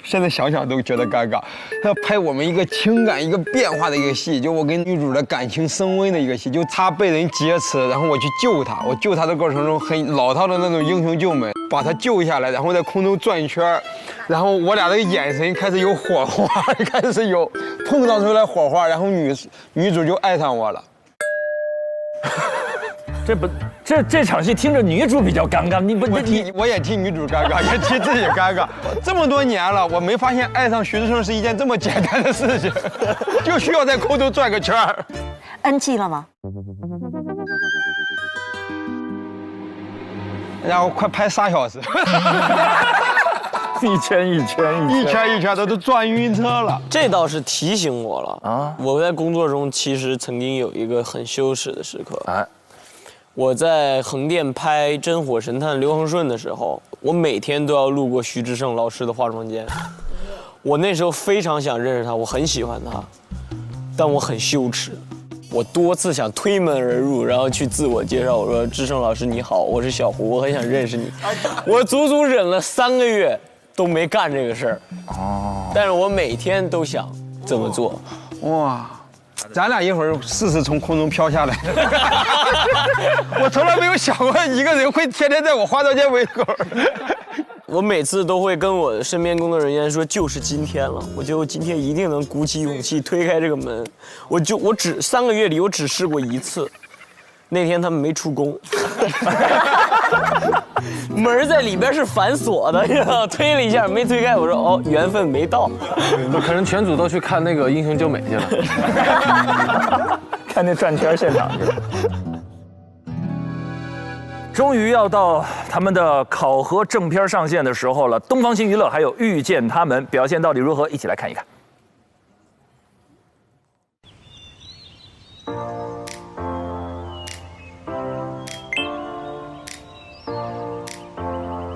现在想想都觉得尴尬。他拍我们一个情感一个变化的一个戏，就我跟女主的感情升温的一个戏，就她被人劫持，然后我去救她。我救她的过程中很老套的那种英雄救美，把她救下来，然后在空中转一圈，然后我俩的眼神开始有火花，开始有碰撞出来火花，然后女主就爱上我了。这场戏听着女主比较尴尬，我也替女主尴尬，也替自己尴尬。这么多年了，我没发现爱上徐志胜是一件这么简单的事情，就需要在空中转个圈儿。NG 了吗？然后快拍3小时，一圈都转晕车了。这倒是提醒我了啊！我在工作中其实曾经有一个很羞耻的时刻啊。我在横店拍《真火神探刘恒顺》的时候，我每天都要路过徐志胜老师的化妆间。我那时候非常想认识他，我很喜欢他，但我很羞耻。我多次想推门而入，然后去自我介绍，我说：“志胜老师你好，我是小胡，我很想认识你。”我足足忍了3个月都没干这个事儿。哦。但是我每天都想这么做。哇。咱俩一会儿试试从空中飘下来。我从来没有想过一个人会天天在我化妆间围口。我每次都会跟我身边工作人员说，就是今天了，我觉得我今天一定能鼓起勇气推开这个门。我只3个月里我只试过1次，那天他们没出工，门在里边是反锁的，推了一下没推开，我说哦，缘分没到。那可能全组都去看那个英雄救美去了，看那转圈现场去了。终于要到他们的考核正片上线的时候了，东方星娱乐还有遇见他们表现到底如何？一起来看一看。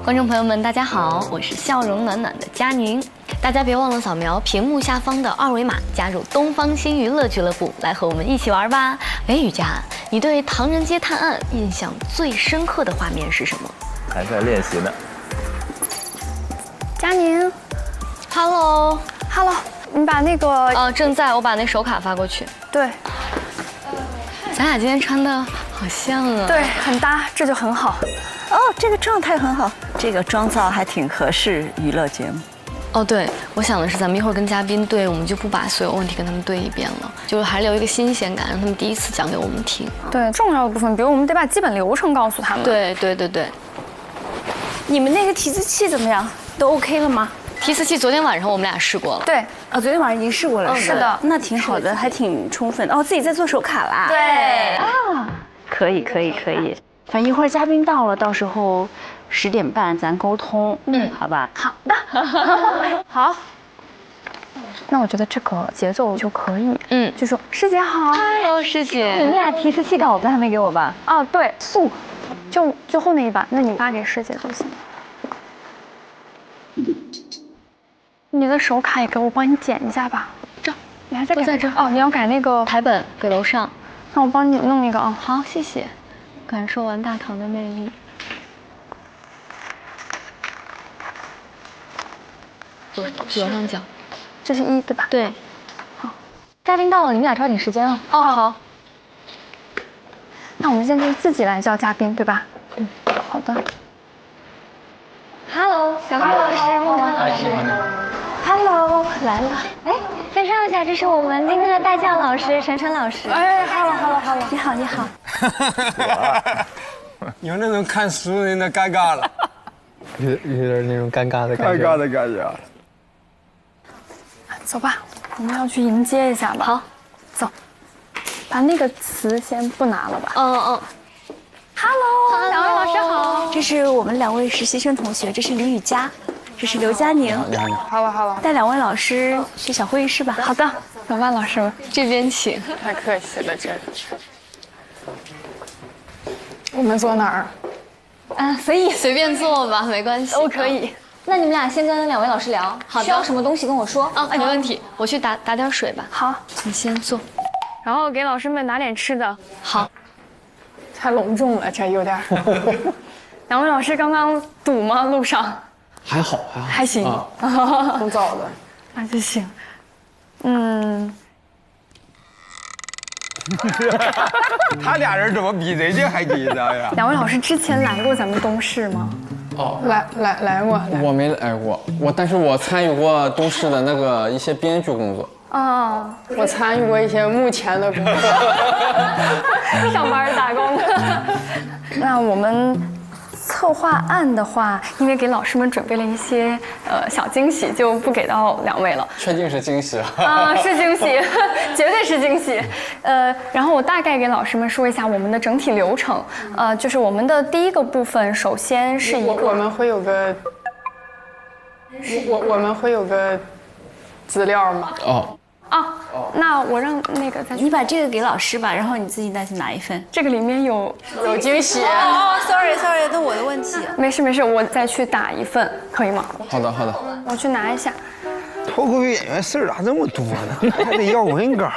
观众朋友们，大家好，我是笑容暖暖的佳宁。大家别忘了扫描屏幕下方的2维码，加入东方星娱乐俱乐部，来和我们一起玩吧。哎，雨佳，你对《唐人街探案》印象最深刻的画面是什么？还在练习呢。佳宁 ，Hello， 你把那个正在，我把那手卡发过去。对，咱俩今天穿的好像啊。对，很搭，这就很好。哦，这个状态很好，这个妆造还挺合适娱乐节目。哦，对，我想的是咱们一会儿跟嘉宾对，我们就不把所有问题跟他们对一遍了，就是还留一个新鲜感，让他们第一次讲给我们听。对，重要的部分，比如我们得把基本流程告诉他们。对。你们那个提词器怎么样？都 OK 了吗？提词器昨天晚上我们俩试过了。对，昨天晚上已经试过了。是的，那挺好的，还挺充分。哦，自己在做手卡啦。对啊，可以。反正一会儿嘉宾到了，到时候10点半咱沟通。好吧。好的。好。那我觉得这个节奏就可以。就说师姐好。Hello， 师姐。你们俩提词器稿子还没给我吧？哦，对，素，就后那一版，那你发给师姐就行。你的手卡也给我，帮你剪一下吧。这，你还在改？都在这。哦，你要改那个台本给楼上。那我帮你弄一个啊。好，谢谢。感受完大唐的魅力。左上角。这是1对吧？对。好，嘉宾到了，你们俩抓紧时间啊。哦，好。那我们现在自己来叫嘉宾，对吧？好的。Hello， 小花老师，孟文老师。Hello， 来了。哎，介绍一下，这是我们今天的带教老师陈老师。哎 ，Hello， 你好。有那种看熟人的尴尬了，有点那种尴尬的感觉。尴尬的感觉。走吧，我们要去迎接一下吧。好，走。把那个词先不拿了吧。Hello， 两位老师好。这是我们2位实习生同学，这是李雨佳，这是刘佳宁。好了。带2位老师去小会议室吧。好的，小万老师这边请。太客气了，这。我们坐哪儿？所以随便做吧，没关系，都可以。那你们俩先跟2位老师聊，好的，需要什么东西跟我说啊？没问题，我去打点水吧。好，你先坐。然后给老师们拿点吃的。好，太隆重了，这有点。2位老师刚刚堵吗？路上？还好，还行，挺早的，那就行。他俩人怎么比人家还紧张呀？2位老师之前来过咱们东市吗？哦，来过。我没来过，但是我参与过东市的那个一些编剧工作。啊，我参与过一些幕前的工作，上班打工的。那我们策划案的话，因为给老师们准备了一些小惊喜，就不给到2位了。确定是惊喜啊？是惊喜，绝对是惊喜。然后我大概给老师们说一下我们的整体流程。就是我们的第一个部分，首先是一个我们会有个资料吗？那我让那个再去。你把这个给老师吧，然后你自己再去拿一份。这个里面有惊喜。sorry， 那我的问题。没事，我再去打一份，可以吗？好的。我去拿一下。脱口秀演员事儿咋这么多呢？还得要文稿，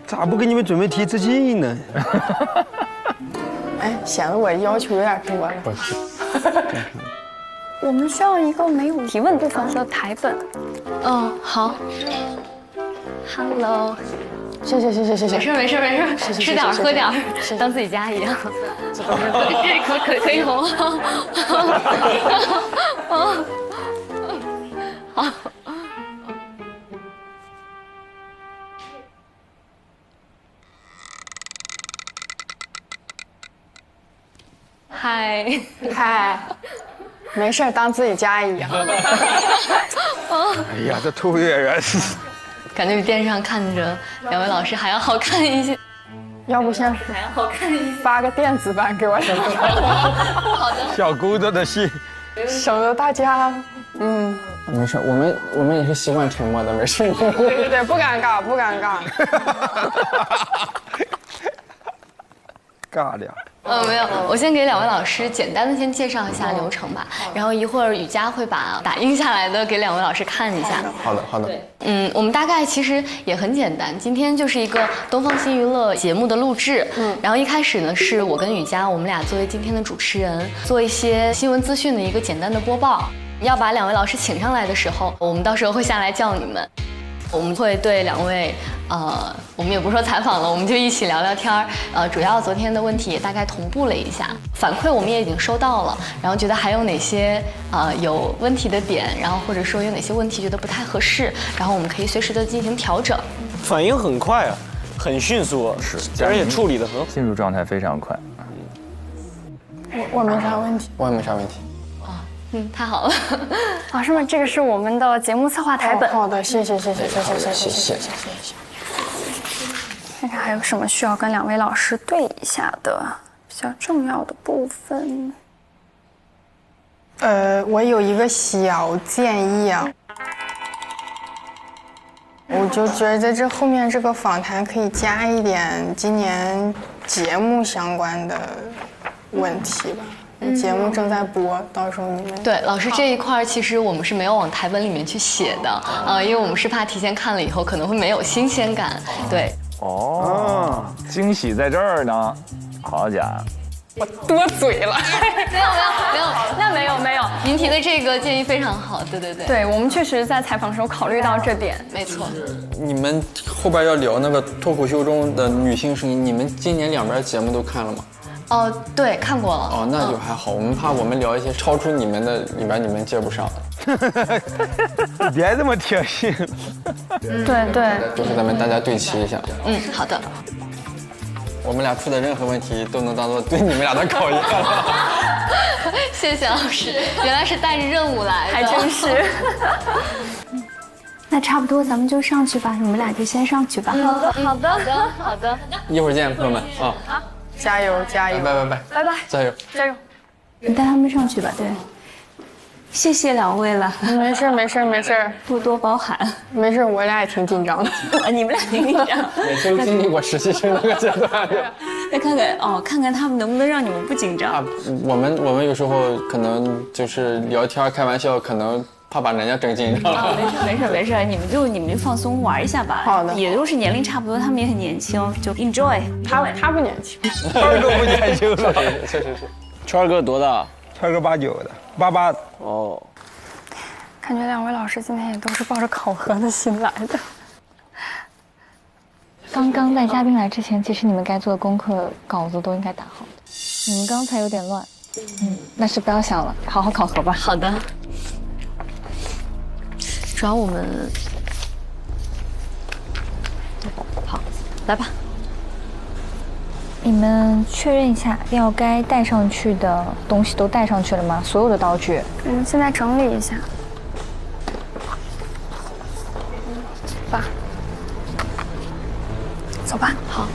咋不给你们准备题自尽呢？哎，显得我要求有点多了。不是。我们需要一个没有提问部分的台本。好。Hello， 谢。没事，吃点喝点，当自己家一样。可以吗？好。嗨，没事，当自己家一样。哎呀，这脱口秀演员是。感觉比电视上看着2位老师还要好看一些，要不先还要好看一些，发个电子版给我什么？好的。小工作的信，省得大家，没事，我们也是习惯沉默的，没事。对，不尴尬。尬俩。没有，我先给2位老师简单的先介绍一下流程吧，然后一会儿雨佳会把打印下来的给2位老师看一下。好的。我们大概其实也很简单，今天就是一个东方新娱乐节目的录制。然后一开始呢是我跟雨佳，我们俩作为今天的主持人，做一些新闻资讯的一个简单的播报。要把2位老师请上来的时候，我们到时候会下来叫你们。我们会对2位，我们也不说采访了，我们就一起聊聊天儿。主要昨天的问题也大概同步了一下，反馈我们也已经收到了，然后觉得还有哪些有问题的点，然后或者说有哪些问题觉得不太合适，然后我们可以随时的进行调整。反应很快啊，很迅速，是，而且处理得很好，进入状态非常快。我没啥问题，我也没啥问题。太好了，老师们，这个是我们的节目策划台本。好的，谢谢。看看还有什么需要跟2位老师对一下的比较重要的部分。我有一个小建议啊，我就觉得这后面这个访谈可以加一点今年节目相关的问题吧。节目正在播，到时候你们对老师这一块其实我们是没有往台本里面去写的，因为我们是怕提前看了以后可能会没有新鲜感。对，惊喜在这儿呢，好家伙，我多嘴了。没有，那没有，您提的这个建议非常好，对，我们确实在采访的时候考虑到这点，没错。你们后边要聊那个脱口秀中的女性声音，你们今年2边节目都看了吗？对，看过了。那就还好。我们怕我们聊一些超出你们的里边，你们接不上。别这么贴心。对，就是咱们大家对齐一下。好的。我们俩出的任何问题都能当做对你们俩的考验。谢谢老师，原来是带着任务来的，还真是。那差不多，咱们就上去吧，你们俩就先上去吧。好的。一会儿见，朋友们啊。好，加油！拜拜，加油！你带他们上去吧。对，谢谢2位了。没事，多多包涵。没事，我俩也挺紧张的。你们俩挺紧张。也都经历过实习生那个阶段。再看看他们能不能让你们不紧张。我们有时候可能就是聊天开玩笑，可能怕把人家整紧张了。没事，你们就放松玩一下吧。好的，也都是年龄差不多，他们也很年轻，就 enjoy。他不年轻，圈儿哥不年轻了，确实是。圈儿哥多大？圈儿哥89的，88。哦。感觉2位老师今天也都是抱着考核的心来的。刚刚在嘉宾来之前，其实你们该做的功课稿子都应该打好的。你们刚才有点乱，那是不要想了，好好考核吧。好的。主要我们好，来吧。你们确认一下，要该带上去的东西都带上去了吗？所有的道具。我们现在整理一下。吧。走吧。好。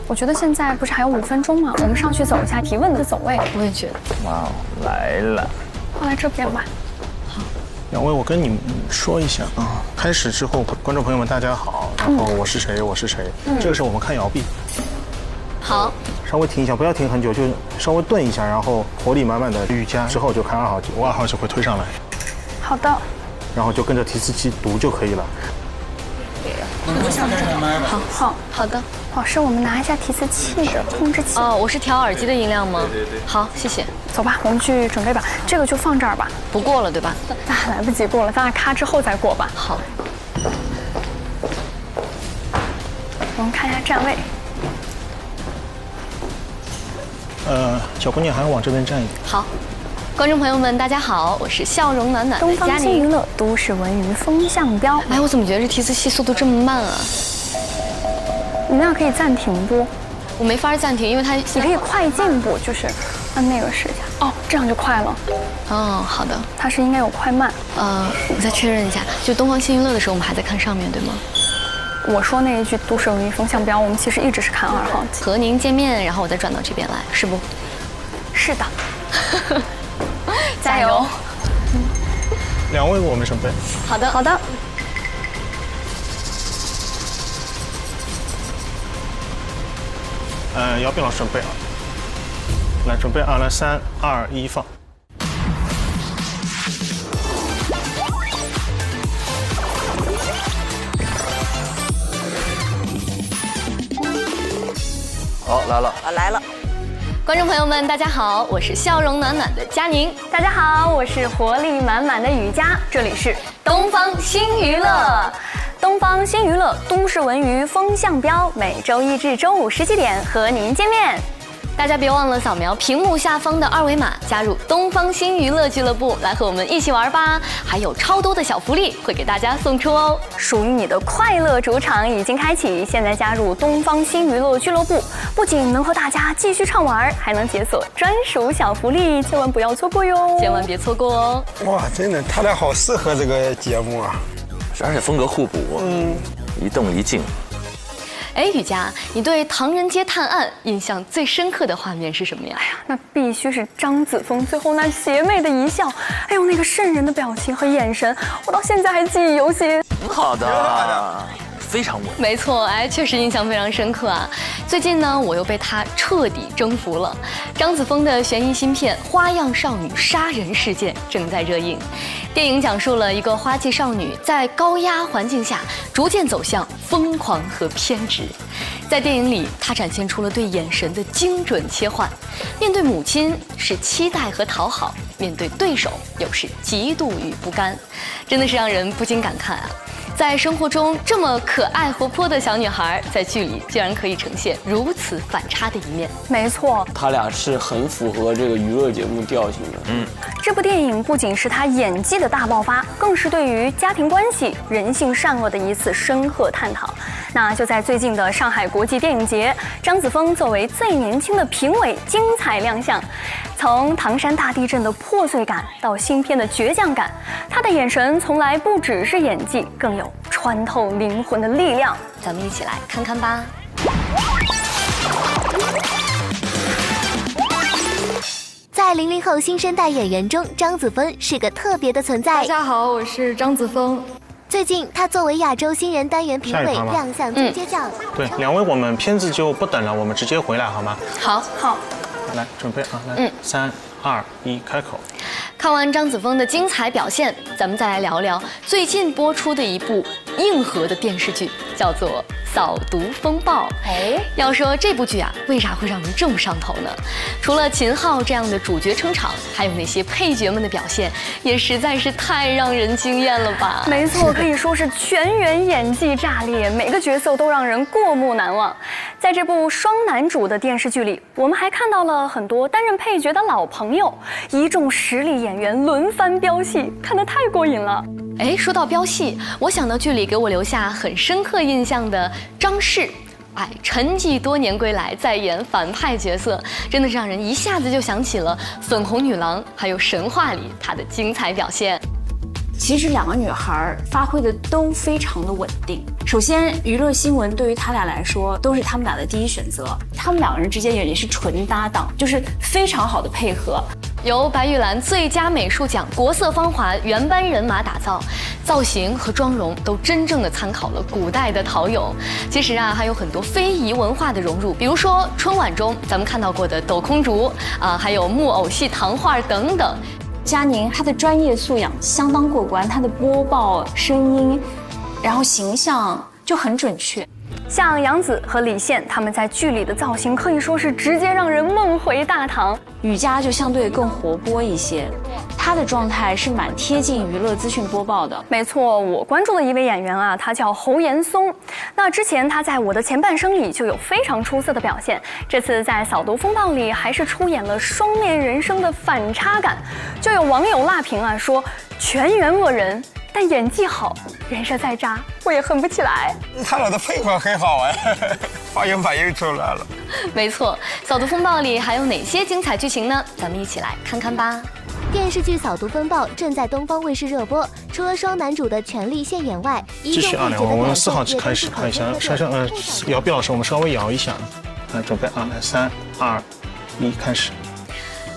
我觉得现在不是还有5分钟吗？我们上去走一下提问的走位。我也觉得。哇，来了。放在这边吧。好。2位，我跟你们说一下啊，开始之后，观众朋友们大家好，然后我是谁，我是谁。这个时候我们看摇臂。好。稍微停一下，不要停很久，就稍微顿一下，然后活力满满的瑜伽之后就看2号机，我2号就会推上来。好的。然后就跟着提词器读就可以了。好的。老师，我们拿一下提词器的控制器。哦，我是调耳机的音量吗？对。好，谢谢。走吧，我们去准备吧。这个就放这儿吧。不过了，对吧？来不及过了，咱俩咔之后再过吧。好。我们看一下站位。小姑娘还要往这边站一点。好。观众朋友们，大家好，我是笑容暖暖的佳宁。东方新娱乐都市文娱风向标。哎，我怎么觉得这提词器速度这么慢啊？你那样可以暂停不？我没法暂停，因为它你可以快进步，就是按那个试一下。哦，这样就快了。哦，好的。它是应该有快慢。我再确认一下，就东方新娱乐的时候，我们还在看上面，对吗？我说那一句都市文娱风向标，我们其实一直是看2号机。和您见面，然后我再转到这边来，是不？是的。加油！2位，我们准备。好的，好的。姚斌老师准备啊，来准备啊，来3、2、1，放。好，来了。来了。观众朋友们，大家好，我是笑容暖暖的佳宁。大家好，我是活力满满的雨佳。这里是东方新娱乐。东方新娱乐都市文娱风向标，每周1至周517点和您见面。大家别忘了扫描屏幕下方的2维码，加入东方新娱乐俱乐部，来和我们一起玩吧！还有超多的小福利会给大家送出哦。属于你的快乐主场已经开启，现在加入东方新娱乐俱乐部，不仅能和大家继续畅玩，还能解锁专属小福利，千万不要错过哟！千万别错过哦！哇，真的，他俩好适合这个节目啊，而且风格互补，一动一静。哎，雨佳，你对《唐人街探案》印象最深刻的画面是什么呀？哎呀，那必须是张子枫最后那邪魅的一笑，还有那个瘆人的表情和眼神，我到现在还记忆犹新。挺好的，非常稳。没错，哎，确实印象非常深刻啊。最近呢，我又被他彻底征服了。张子枫的悬疑新片《花样少女杀人事件》正在热映。电影讲述了一个花季少女在高压环境下逐渐走向疯狂和偏执。在电影里，她展现出了对眼神的精准切换。面对母亲是期待和讨好，面对对手又是嫉妒与不甘，真的是让人不禁感慨啊。在生活中这么可爱活泼的小女孩，在剧里竟然可以呈现如此反差的一面。没错，他俩是很符合这个娱乐节目调性的。这部电影不仅是他演技的大爆发，更是对于家庭关系、人性善恶的一次深刻探讨。那就在最近的上海国际电影节，张子枫作为最年轻的评委精彩亮相。从唐山大地震的破碎感到新片的倔强感，他的眼神从来不只是演技，更有穿透灵魂的力量。咱们一起来看看吧。在00后新生代演员中，张子枫是个特别的存在。大家好，我是张子枫。最近，他作为亚洲新人单元评委亮相金街奖。对，2位我们片子就不等了，我们直接回来好吗？好，好。来，准备啊，来，3、2、1，开口。看完张子枫的精彩表现，咱们再来聊聊最近播出的一部硬核的电视剧，叫做《扫毒风暴》。要说这部剧啊，为啥会让人这么上头呢？除了秦昊这样的主角撑场，还有那些配角们的表现，也实在是太让人惊艳了吧？没错，可以说是全员演技炸裂，每个角色都让人过目难忘。在这部双男主的电视剧里，我们还看到了很多担任配角的老朋友，一众实力演员轮番飙戏，看得太过瘾了。哎，说到飙戏，我想到剧里给我留下很深刻印象的张氏。哎，沉寂多年归来，再演反派角色，真的是让人一下子就想起了粉红女郎，还有神话里她的精彩表现。其实2个女孩发挥的都非常的稳定。首先，娱乐新闻对于他俩来说都是他们俩的第一选择，他们2个人之间也是纯搭档，就是非常好的配合。由白玉兰最佳美术奖国色芳华原班人马打造，造型和妆容都真正的参考了古代的陶俑。其实啊，还有很多非遗文化的融入，比如说春晚中咱们看到过的斗空竹啊，还有木偶戏糖画等等。佳宁她的专业素养相当过关，她的播报声音，然后形象就很准确。像杨紫和李现他们在剧里的造型可以说是直接让人梦回大唐。雨佳就相对更活泼一些，她的状态是蛮贴近娱乐资讯播报的。没错，我关注的一位演员啊，他叫侯岩松。那之前他在《我的前半生》里就有非常出色的表现，这次在《扫毒风暴》里还是出演了双面人生的反差感。就有网友辣评啊说，全员恶人，但演技好，人设再渣，我也狠不起来。他俩的配合很好哎，发音反应出来了。没错，《扫毒风暴》里还有哪些精彩剧情呢？咱们一起来看看吧。电视剧《扫毒风暴》正在东方卫视热播，除了双男主的全力现眼外，继续啊，我们4号开始看一下，姚毕老师，我们稍微摇一下，来准备啊，来3、2、1，开始。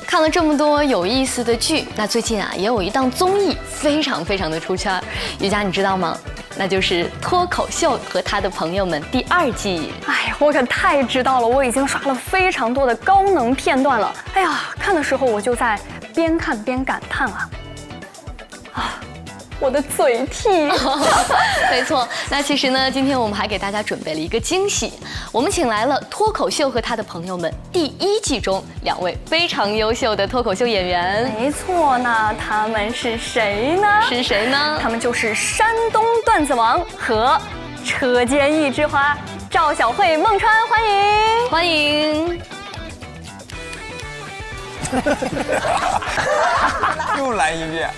看了这么多有意思的剧，那最近啊也有一档综艺非常的出圈。雨佳你知道吗？那就是《脱口秀和他的朋友们》第2季。哎，我可太知道了，我已经刷了非常多的高能片段了。哎呀，看的时候我就在边看边感叹啊，我的嘴替。没错，那其实呢，今天我们还给大家准备了一个惊喜，我们请来了《脱口秀和他的朋友们》第1季中2位非常优秀的脱口秀演员。没错，那他们是谁呢？是谁呢？他们就是山东段子王和车间一枝花赵小慧、孟川，欢迎，欢迎。又来一遍。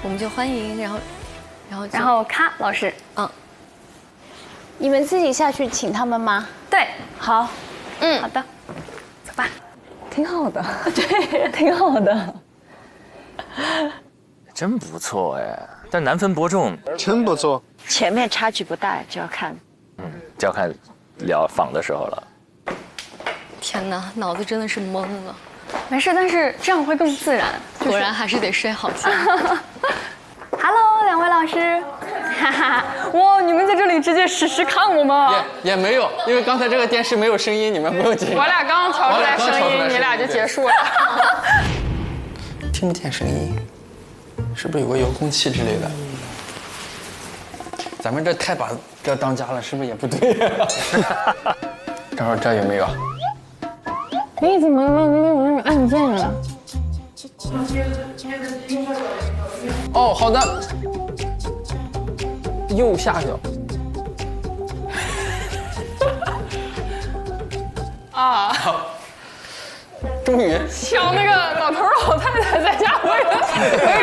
我们就欢迎，然后咔，老师，你们自己下去请他们吗？对，好，好的，走吧，挺好的，对，挺好的，真不错哎，但难分伯仲，真不错。前面差距不大，就要看，就要看聊访的时候了。天哪，脑子真的是懵了。没事，但是这样会更自然。果然还是得睡好觉。Hello， 2位老师，哈哈，哇，你们在这里直接实时看我吗？也没有，因为刚才这个电视没有声音，你们不用紧张。我俩刚调出来声音，你俩就结束了。听不见声音，是不是有个遥控器之类的？咱们这太把这当家了，是不是也不对？正好这有没有？你怎么没有那个按键啊？哦，好的。右下角。啊！终于。抢那个老头老太太在家喂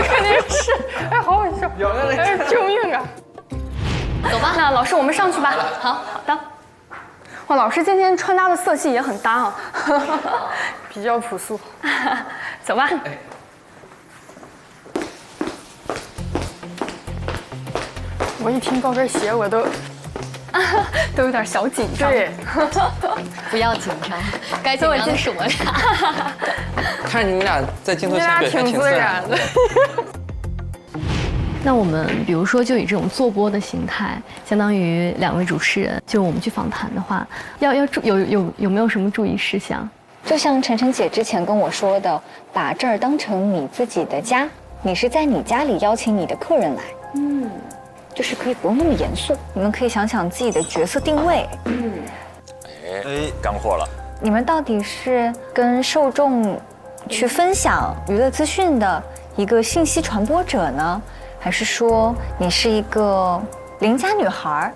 看电视，哎，好好笑！哎，救命啊！走吧，那老师我们上去吧。好的。哇，老师今天穿搭的色系也很搭啊，比较朴素。走吧。我一听高跟鞋，我都有点小紧张。对，不要紧张，该紧张的是我俩。看你们俩在镜头前表现挺自然的。那我们比如说就以这种做播的形态，相当于2位主持人，就我们去访谈的话，有没有什么注意事项？就像晨晨姐之前跟我说的，把这儿当成你自己的家，你是在你家里邀请你的客人来，就是可以不用那么严肃，你们可以想想自己的角色定位，干货了。你们到底是跟受众去分享娱乐资讯的一个信息传播者呢，还是说你是一个邻家女孩，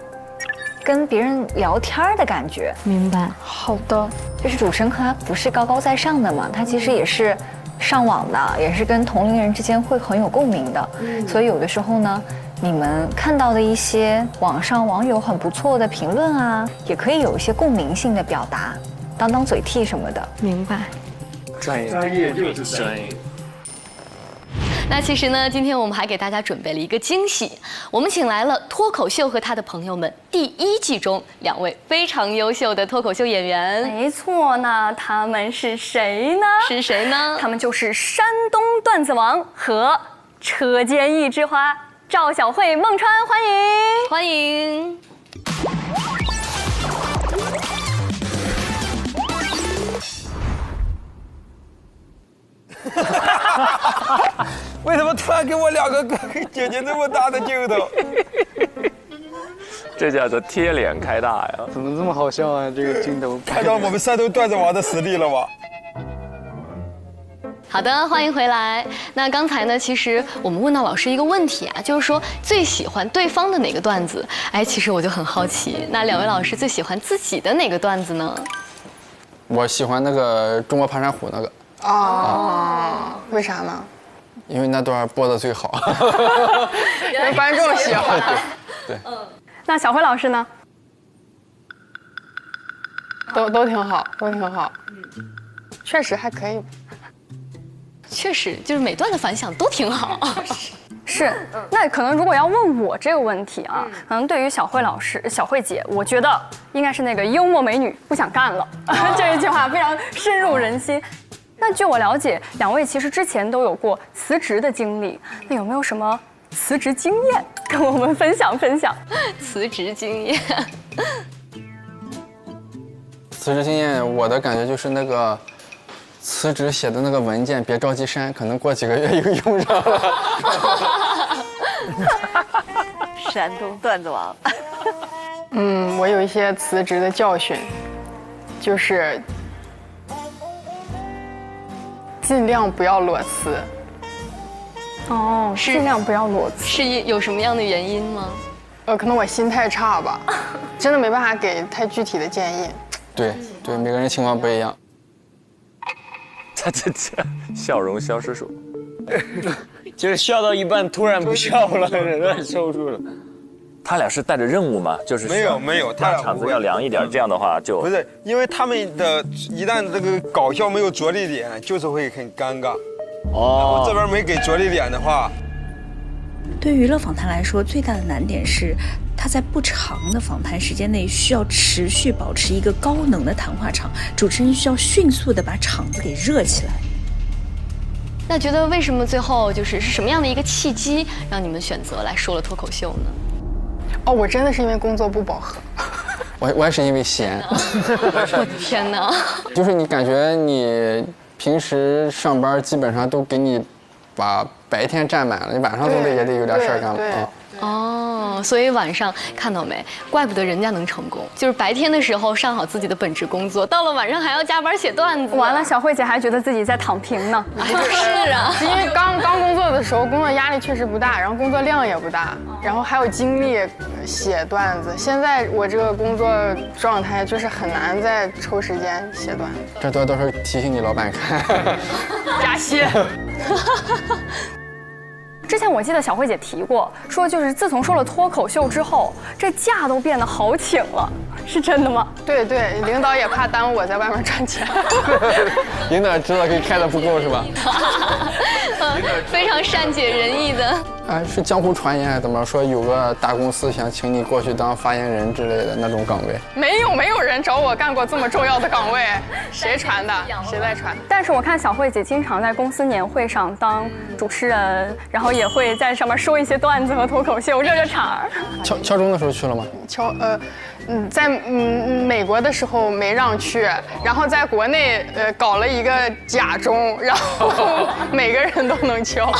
跟别人聊天的感觉？明白。好的，就是主持人他不是高高在上的嘛，他其实也是上网的，也是跟同龄人之间会很有共鸣的。所以有的时候呢，你们看到的一些网上网友很不错的评论啊，也可以有一些共鸣性的表达，当嘴替什么的。明白。专业就是专业。那其实呢，今天我们还给大家准备了一个惊喜，我们请来了《脱口秀和他的朋友们》第1季中2位非常优秀的脱口秀演员。没错，那他们是谁呢？是谁呢？他们就是山东段子王和车间一枝花赵小慧、孟川，欢迎，欢迎。为什么突然给我2个哥哥姐姐那么大的镜头？这叫做贴脸开大呀！怎么这么好笑啊？这个镜头看到我们山东段子王的实力了吗？好的，欢迎回来。那刚才呢，其实我们问到老师一个问题啊，就是说最喜欢对方的哪个段子？哎，其实我就很好奇，那2位老师最喜欢自己的哪个段子呢？我喜欢那个中国爬山虎那个。为啥呢？因为那段播的最好，让观众喜欢。对。那小辉老师呢？都挺好，都挺好。确实还可以。确实，就是每段的反响都挺好。是，那可能如果要问我这个问题啊，可能对于小慧老师、小慧姐，我觉得应该是那个幽默美女不想干了这一句话非常深入人心。那据我了解，2位其实之前都有过辞职的经历，那有没有什么辞职经验跟我们分享分享？辞职经验，辞职经验，我的感觉就是那个辞职写的那个文件，别着急删，可能过几个月又用上了。山东段子王。我有一些辞职的教训，就是尽量不要裸辞。尽量不要裸辞。是有什么样的原因吗？可能我心态差吧，真的没办法给太具体的建议。对，每个人情况不一样。这笑容消失术，就是笑到一半突然不笑了，忍受住了。他俩是带着任务吗？就是没有，他俩场子要凉一点，这样的话就不是，因为他们的一旦这个搞笑没有着力点，就是会很尴尬。然后这边没给着力点的话，对娱乐访谈来说，最大的难点是，它在不长的访谈时间内需要持续保持一个高能的谈话场，主持人需要迅速的把场子给热起来。那觉得为什么最后是什么样的一个契机让你们选择来说了脱口秀呢？我真的是因为工作不饱和。我也是因为闲。我的天哪！就是你感觉你平时上班基本上都给你把白天占满了，你晚上也得有点事儿干了。所以晚上看到没？怪不得人家能成功，就是白天的时候上好自己的本职工作，到了晚上还要加班写段子。完了，小慧姐还觉得自己在躺平呢。是啊，因为刚工作的时候，工作压力确实不大，然后工作量也不大，然后还有精力写段子。现在我这个工作状态就是很难再抽时间写段子。这都是提醒你老板看，加薪。之前我记得小慧姐提过，说就是自从说了脱口秀之后，这假都变得好请了，是真的吗？对，领导也怕耽误我在外面赚钱。领导知道给开的不够是吧？非常善解人意的。是江湖传言还是怎么说？有个大公司想请你过去当发言人之类的那种岗位。没有人找我干过这么重要的岗位，谁传的？谁在传？但是我看小慧姐经常在公司年会上当主持人，然后也会在上面说一些段子和脱口秀热场。敲钟的时候去了吗？在美国的时候没让去，然后在国内搞了一个假钟，然后每个人都能敲。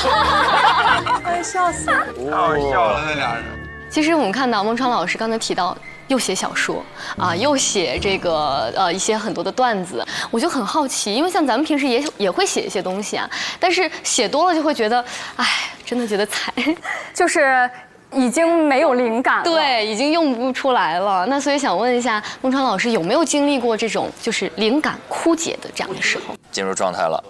哎，笑死了！太好笑了，那俩人。其实我们看到孟川老师刚才提到，又写小说啊，又写这个一些很多的段子，我就很好奇，因为像咱们平时也会写一些东西啊，但是写多了就会觉得，哎，真的觉得惨，就是已经没有灵感了，对，已经用不出来了。那所以想问一下孟川老师，有没有经历过这种就是灵感枯竭的这样的时候？进入状态了。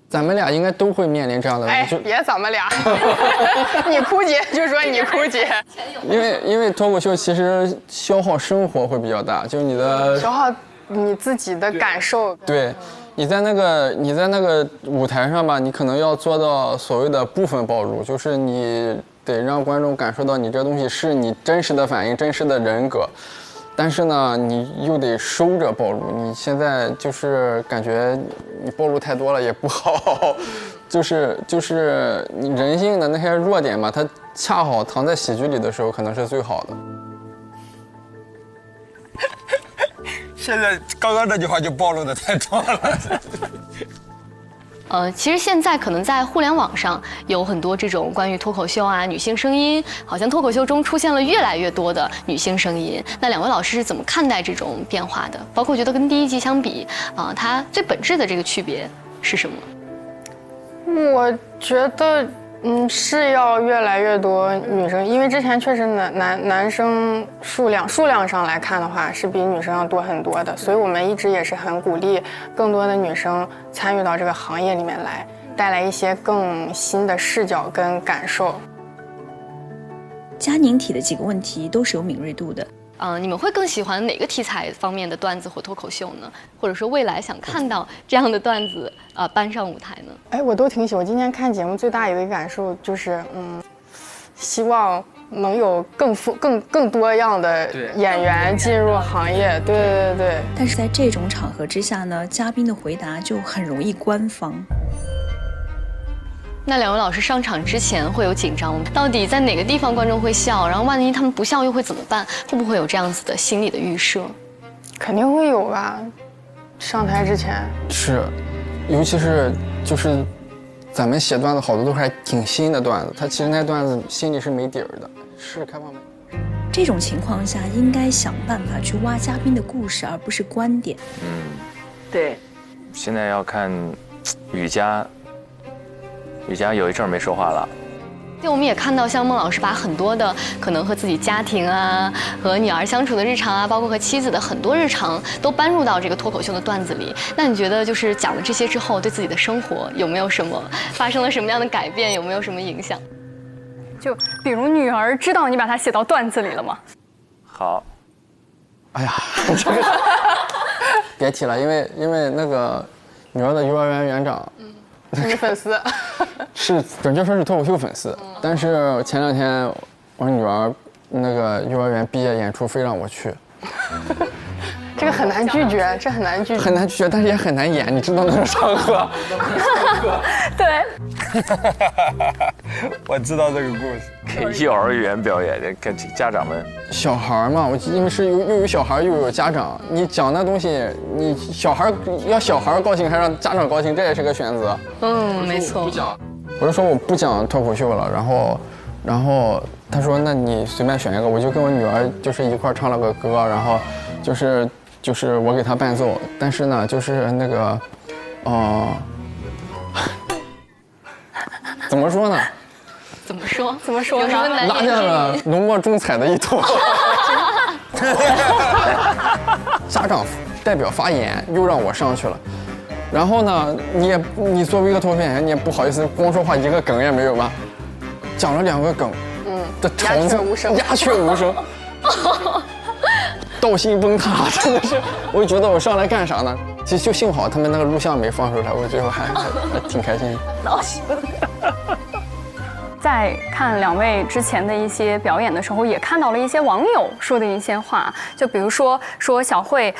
咱们俩应该都会面临这样的问题。别咱们俩，你枯竭就说你枯竭。因为脱口秀其实消耗生活会比较大，就是你的消耗你自己的感受。对，你在那个舞台上吧，你可能要做到所谓的部分暴露，就是你得让观众感受到你这东西是你真实的反应、真实的人格。但是呢，你又得收着暴露。你现在就是感觉你暴露太多了也不好，就是你人性的那些弱点嘛，它恰好藏在喜剧里的时候，可能是最好的。现在刚刚这句话就暴露的太多了。其实现在可能在互联网上有很多这种关于脱口秀啊、女性声音，好像脱口秀中出现了越来越多的女性声音。那两位老师是怎么看待这种变化的？包括觉得跟第一季相比它最本质的这个区别是什么？我觉得是要越来越多女生，因为之前确实男生数量上来看的话是比女生要多很多的，所以我们一直也是很鼓励更多的女生参与到这个行业里面来，带来一些更新的视角跟感受。佳宁提的几个问题都是有敏锐度的。你们会更喜欢哪个题材方面的段子或脱口秀呢？或者说未来想看到这样的段子搬上舞台呢？哎，我都挺喜欢。今天看节目最大一个感受就是，希望能有更多样的演员进入行业。对。但是在这种场合之下呢，嘉宾的回答就很容易官方。那两位老师上场之前会有紧张吗？到底在哪个地方观众会笑？然后万一他们不笑又会怎么办？会不会有这样子的心理的预设？肯定会有吧。上台之前是，尤其是就是咱们写段子好多都还挺新的段子，他其实那段子心里是没底儿的，是开放麦。这种情况下应该想办法去挖嘉宾的故事，而不是观点。对。现在要看雨佳有一阵没说话了。对，我们也看到像孟老师把很多的可能和自己家庭啊、和女儿相处的日常啊，包括和妻子的很多日常，都搬入到这个脱口秀的段子里。那你觉得就是讲了这些之后，对自己的生活有没有什么发生了什么样的改变？有没有什么影响？就比如女儿知道你把它写到段子里了吗？好。哎呀，这个别提了，因为那个女儿的幼儿园园长。你粉丝是准确说是脱口秀粉丝，但是前2天我女儿那个幼儿园毕业演出非让我去，这个很难拒绝，这很难拒绝，很难拒绝，但是也很难演，你知道那种场合。对，我知道这个故事。给幼儿园表演，跟家长们。小孩嘛，因为是又有小孩又有家长，你讲那东西，你小孩高兴还是让家长高兴，这也是个选择。没错。我就说我不讲脱口秀了，然后他说那你随便选一个，我就跟我女儿就是一块唱了个歌，然后就是我给她伴奏，但是呢就是那个，怎么说呢？怎么说呢？拉下了浓墨重彩的一头。家长代表发言又让我上去了，然后呢，你作为一个脱口秀演员，你也不好意思光说话，一个梗也没有吧？讲了2个梗，的条子鸦雀无声，道心崩塌，真的是，我觉得我上来干啥呢？其实就幸好他们那个录像没放出来，我最后还挺开心的。道心崩塌。在看两位之前的一些表演的时候，也看到了一些网友说的一些话，就比如说小慧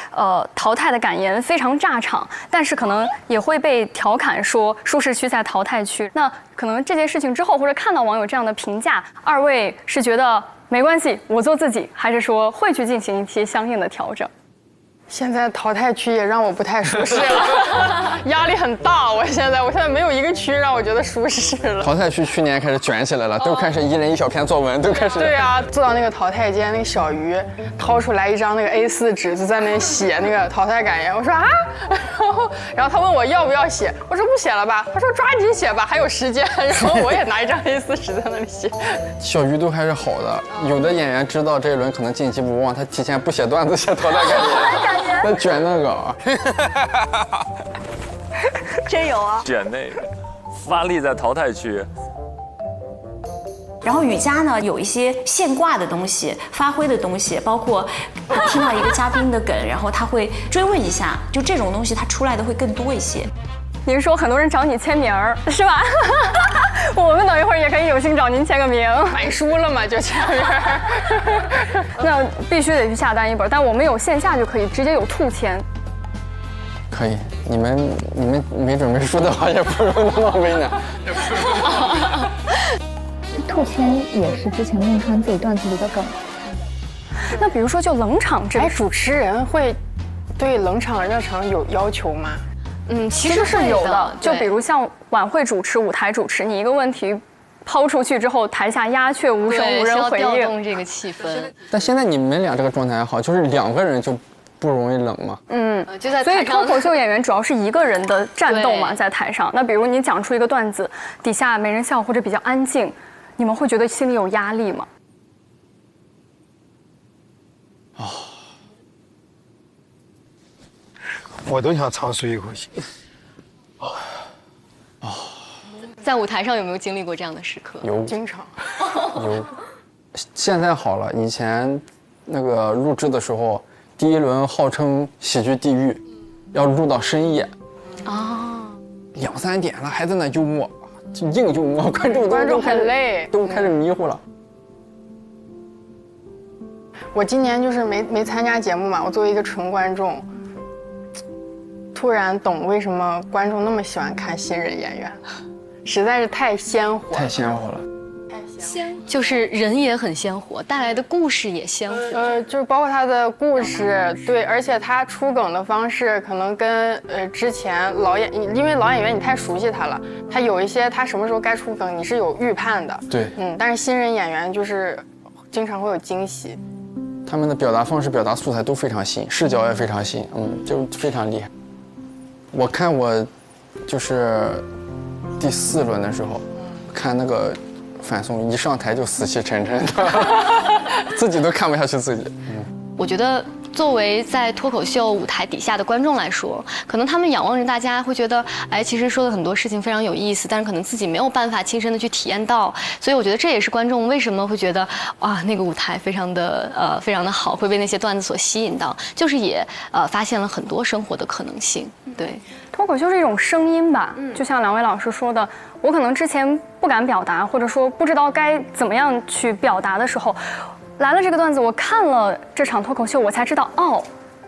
淘汰的感言非常炸场，但是可能也会被调侃说舒适区在淘汰区。那可能这件事情之后，或者看到网友这样的评价，二位是觉得没关系，我做自己，还是说会去进行一些相应的调整？现在淘汰区也让我不太舒适了，压力很大。我现在没有一个区让我觉得舒适了。淘汰区去年开始卷起来了，都开始一人一小篇作文，都开始。对啊，坐到那个淘汰间，那个小鱼掏出来一张那个 A4 纸，就在那写那个淘汰感言。我说啊，然后他问我要不要写，我说不写了吧。他说抓紧写吧，还有时间。然后我也拿一张 A4 纸在那里写。小鱼都还是好的，有的演员知道这一轮可能晋级不旺，他提前不写段子，写淘汰感言。那卷那个啊，真有啊！卷那个，发力在淘汰区。然后雨佳呢，有一些现挂的东西、发挥的东西，包括听到一个嘉宾的梗，然后他会追问一下，就这种东西他出来的会更多一些。您说很多人找你签名儿是吧？我们等一会儿也可以有幸找您签个名。买书了嘛就签名。那必须得去下单一本，但我们有线下就可以直接有兔签。可以，你们没准备书的话也不用那么为难。兔签也是之前孟川自己段子里的梗。那比如说就冷场这，主持人会对冷场热场有要求吗？其实是有的。就比如像晚会主持、舞台主持，你一个问题抛出去之后，台下鸦雀无声，无人回应，调动这个气氛。但现在你们俩这个状态还好，就是两个人就不容易冷嘛。就在所以脱口秀演员主要是一个人的战斗嘛，在台上。那比如你讲出一个段子，底下没人笑或者比较安静，你们会觉得心里有压力吗？我都想长舒一口气。在舞台上有没有经历过这样的时刻？有，经常。有，现在好了。以前那个录制的时候，第一轮号称喜剧地狱，要录到深夜。2、3点了还在那幽默，就硬幽默，观众很累，都开始迷糊了。我今年就是没参加节目嘛，我作为一个纯观众。突然懂为什么观众那么喜欢看新人演员，实在是太鲜活，太鲜活了。就是人也很鲜活，带来的故事也鲜活。就是包括他的故事，对，而且他出梗的方式可能跟之前因为老演员你太熟悉他了，他有一些他什么时候该出梗你是有预判的。对，但是新人演员就是经常会有惊喜。他们的表达方式、表达素材都非常新，视角也非常新，就非常厉害。我看我就是第4轮的时候，看那个反送一上台就死气沉沉的，自己都看不下去自己。我觉得作为在脱口秀舞台底下的观众来说，可能他们仰望着大家，会觉得，哎，其实说的很多事情非常有意思，但是可能自己没有办法亲身的去体验到，所以我觉得这也是观众为什么会觉得，哇，那个舞台非常的好，会被那些段子所吸引到，就是也发现了很多生活的可能性。对，脱口秀是一种声音吧，就像2位老师说的，我可能之前不敢表达，或者说不知道该怎么样去表达的时候。来了这个段子，我看了这场脱口秀，我才知道，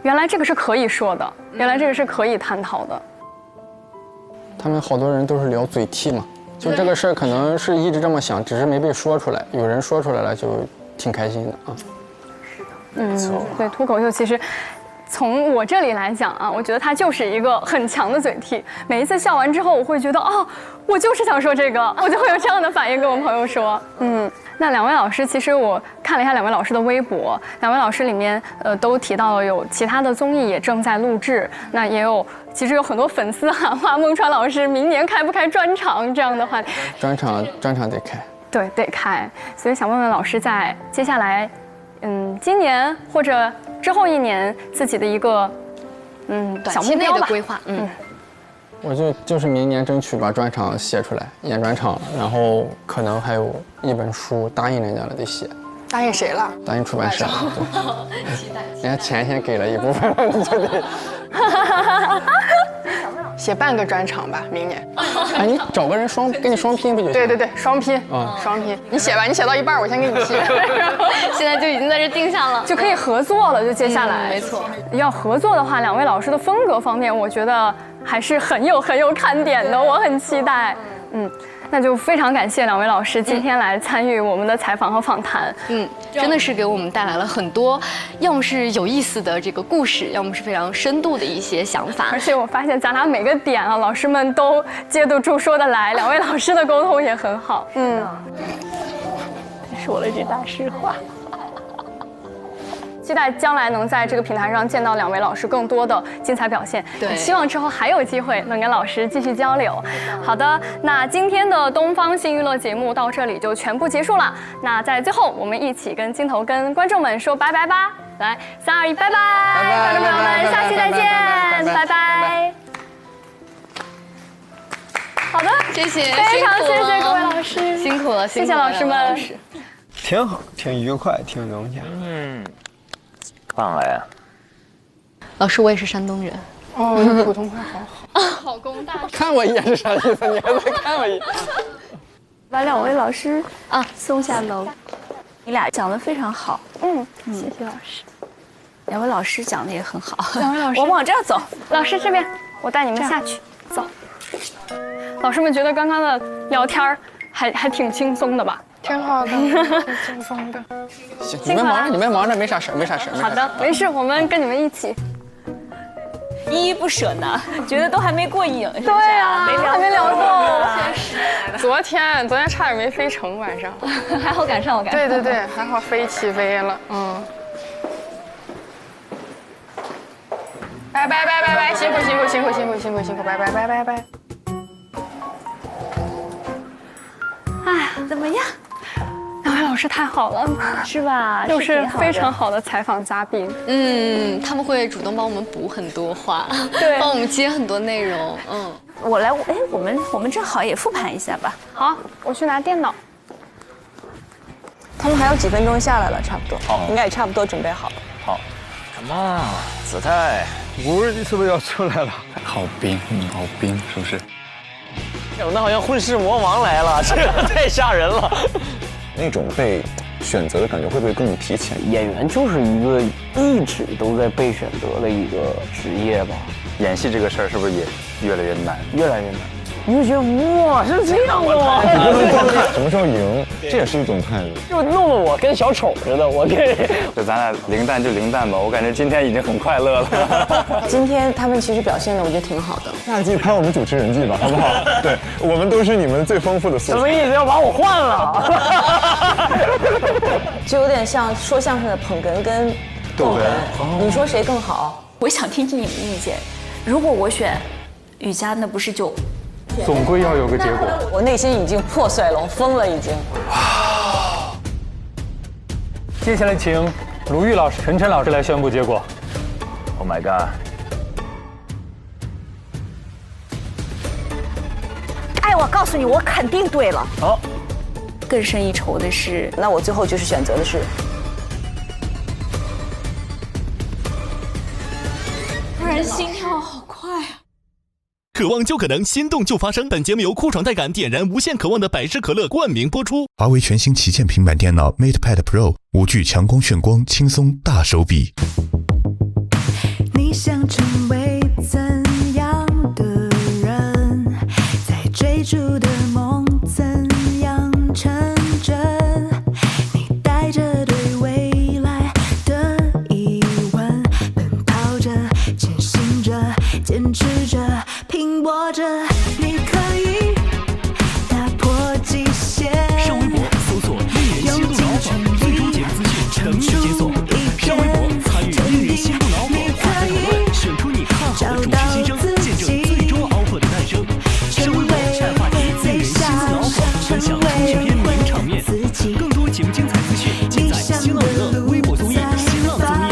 原来这个是可以说的，原来这个是可以探讨的。他们好多人都是聊嘴替嘛，就这个事儿可能是一直这么想，只是没被说出来，有人说出来了，就挺开心的啊。对，脱口秀其实。从我这里来讲啊，我觉得它就是一个很强的嘴替。每一次笑完之后，我会觉得我就是想说这个，我就会有这样的反应跟我朋友说。那2位老师，其实我看了一下2位老师的微博，2位老师里面都提到了有其他的综艺也正在录制，那也有其实有很多粉丝喊话孟川老师明年开不开专场这样的话。专场得开。对，得开。所以想问问老师，在接下来。今年或者之后1年自己的一个短期内的规划。我就是明年争取把专场写出来，演专场，然后可能还有1本书，答应人家了得写。答应谁了？答应出版社。期待。人家钱先给了一部分了，你就得。写半个专场吧，明年。哎，你找个人跟你双拼不就行？对，双拼，双拼。你写吧，你写到一半，我先给你批。现在就已经在这定下了，就可以合作了。就接下来，没错。要合作的话，两位老师的风格方面，我觉得还是很有看点的，我很期待。那就非常感谢两位老师今天来参与我们的采访和访谈。真的是给我们带来了很多，要么是有意思的这个故事，要么是非常深度的一些想法。而且我发现咱俩每个点啊，老师们都接得住、说得来，两位老师的沟通也很好。说了句大实话。期待将来能在这个平台上见到两位老师更多的精彩表现。对，希望之后还有机会能跟老师继续交流。好的，那今天的东方新娱乐节目到这里就全部结束了。那在最后，我们一起跟镜头、跟观众们说拜拜吧！来，3、2、1，拜拜！观众朋友们，下期再见，拜拜！好的，谢谢，非常谢谢各位老师，辛苦了，谢谢老师们。挺好，挺愉快，挺融洽。棒了呀！老师，我也是山东人。你普通话好好。好工大。看我一眼是啥意思？你还在看我一眼？把两位老师送下楼。你俩讲得非常好。谢谢老师。两位老师讲得也很好。两位老师，我们往这儿走。老师这边，我带你们下去。走。老师们觉得刚刚的聊天还挺轻松的吧？挺好的，挺轻松的。行，你们忙着，没啥事。好的，没事，我们跟你们一起。依依不舍呢，觉得都还没过瘾。对啊，还没聊够。昨天差点没飞成，晚上还好赶上我。对，还好起飞了。拜，辛苦，拜。哎呀，怎么样？两位老师太好了，是吧？又是非常好的采访嘉宾。他们会主动帮我们补很多话，对，帮我们接很多内容。我来，我们正好也复盘一下吧。好，我去拿电脑。他们还有几分钟下来了，差不多。好，应该也差不多准备好了。好 ，Come on， 子泰，五是不是要出来了？好冰，是不是？那好像混世魔王来了，这个太吓人了。那种被选择的感觉会不会更提前？演员就是一个一直都在被选择的一个职业吧。演戏这个事儿是不是也越来越难？越来越难。你就觉得哇是这样的吗？你不能光看什么时候赢，这也是一种态度。就弄得我跟小丑似的，我这。就咱俩零蛋就零蛋吧，我感觉今天已经很快乐了。今天他们其实表现的我觉得挺好的。下季拍我们主持人季吧，好不好？对，我们都是你们最丰富的素材。什么意思？要把我换了？就有点像说相声的捧哏跟逗哏，你说谁更好？我想听听你们的意见。如果我选雨佳，那不是就？总归要有个结果。我内心已经破碎了，我疯了已经。接下来请鲁豫老师、陈晨老师来宣布结果。Oh my god！ 哎，我告诉你，我肯定对了。好，更胜一筹的是，那我最后就是选择的是。突然心跳好快啊！渴望就可能，心动就发生。本节目由酷爽带感点燃无限渴望的百事可乐冠名播出。华为全新旗舰平板电脑 MatePad Pro 5G 强光炫光，轻松大手笔。你想成为怎样的人？在追逐的梦怎样成真？你带着对未来的疑问，奔跑着，前行着，坚持着。拼搏着，你可以打破极限。上微博搜索“令人心动脑粉”，最终节目资讯等你解锁。上微博参与“令人心动脑粉”话题讨论，选出你看好的主持新生，见证最终 offer 的诞生。上微博晒话题“令人心动脑粉”，分享出片名场面。更多节目精彩资讯尽在新浪娱乐微博综艺、新浪综艺。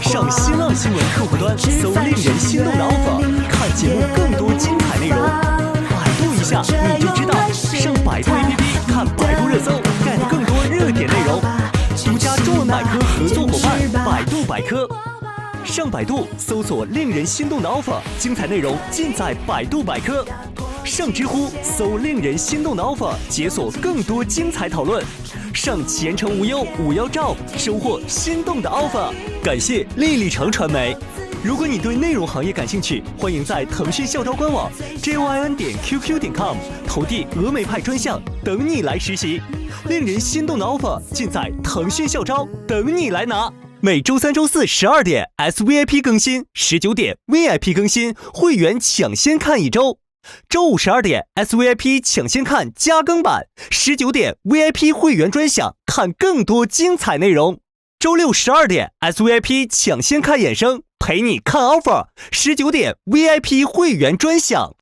上新浪新闻客户端搜“令人心动脑粉”。看节目更多精彩内容，百度一下你就知道。上百度 APP 看百度热搜，get更多热点内容。独家中文百科合作伙伴百度百科。上百度搜索令人心动的 offer， 精彩内容尽在百度百科。上知乎搜令人心动的 offer， 解锁更多精彩讨论。上前程无忧51兆，收获心动的 offer。感谢丽丽城传媒。如果你对内容行业感兴趣，欢迎在腾讯校招官网 jyn.qq.com 投递峨眉派专项，等你来实习。令人心动的 offer 尽在腾讯校招，等你来拿。每周3、周4 12点 SVIP 更新，19点 VIP 更新，会员抢先看1周。周5 12点 SVIP 抢先看加更版，19点 VIP 会员专享，看更多精彩内容。周6 12点 SVIP 抢先看衍生，陪你看 offer，19点 VIP 会员专享。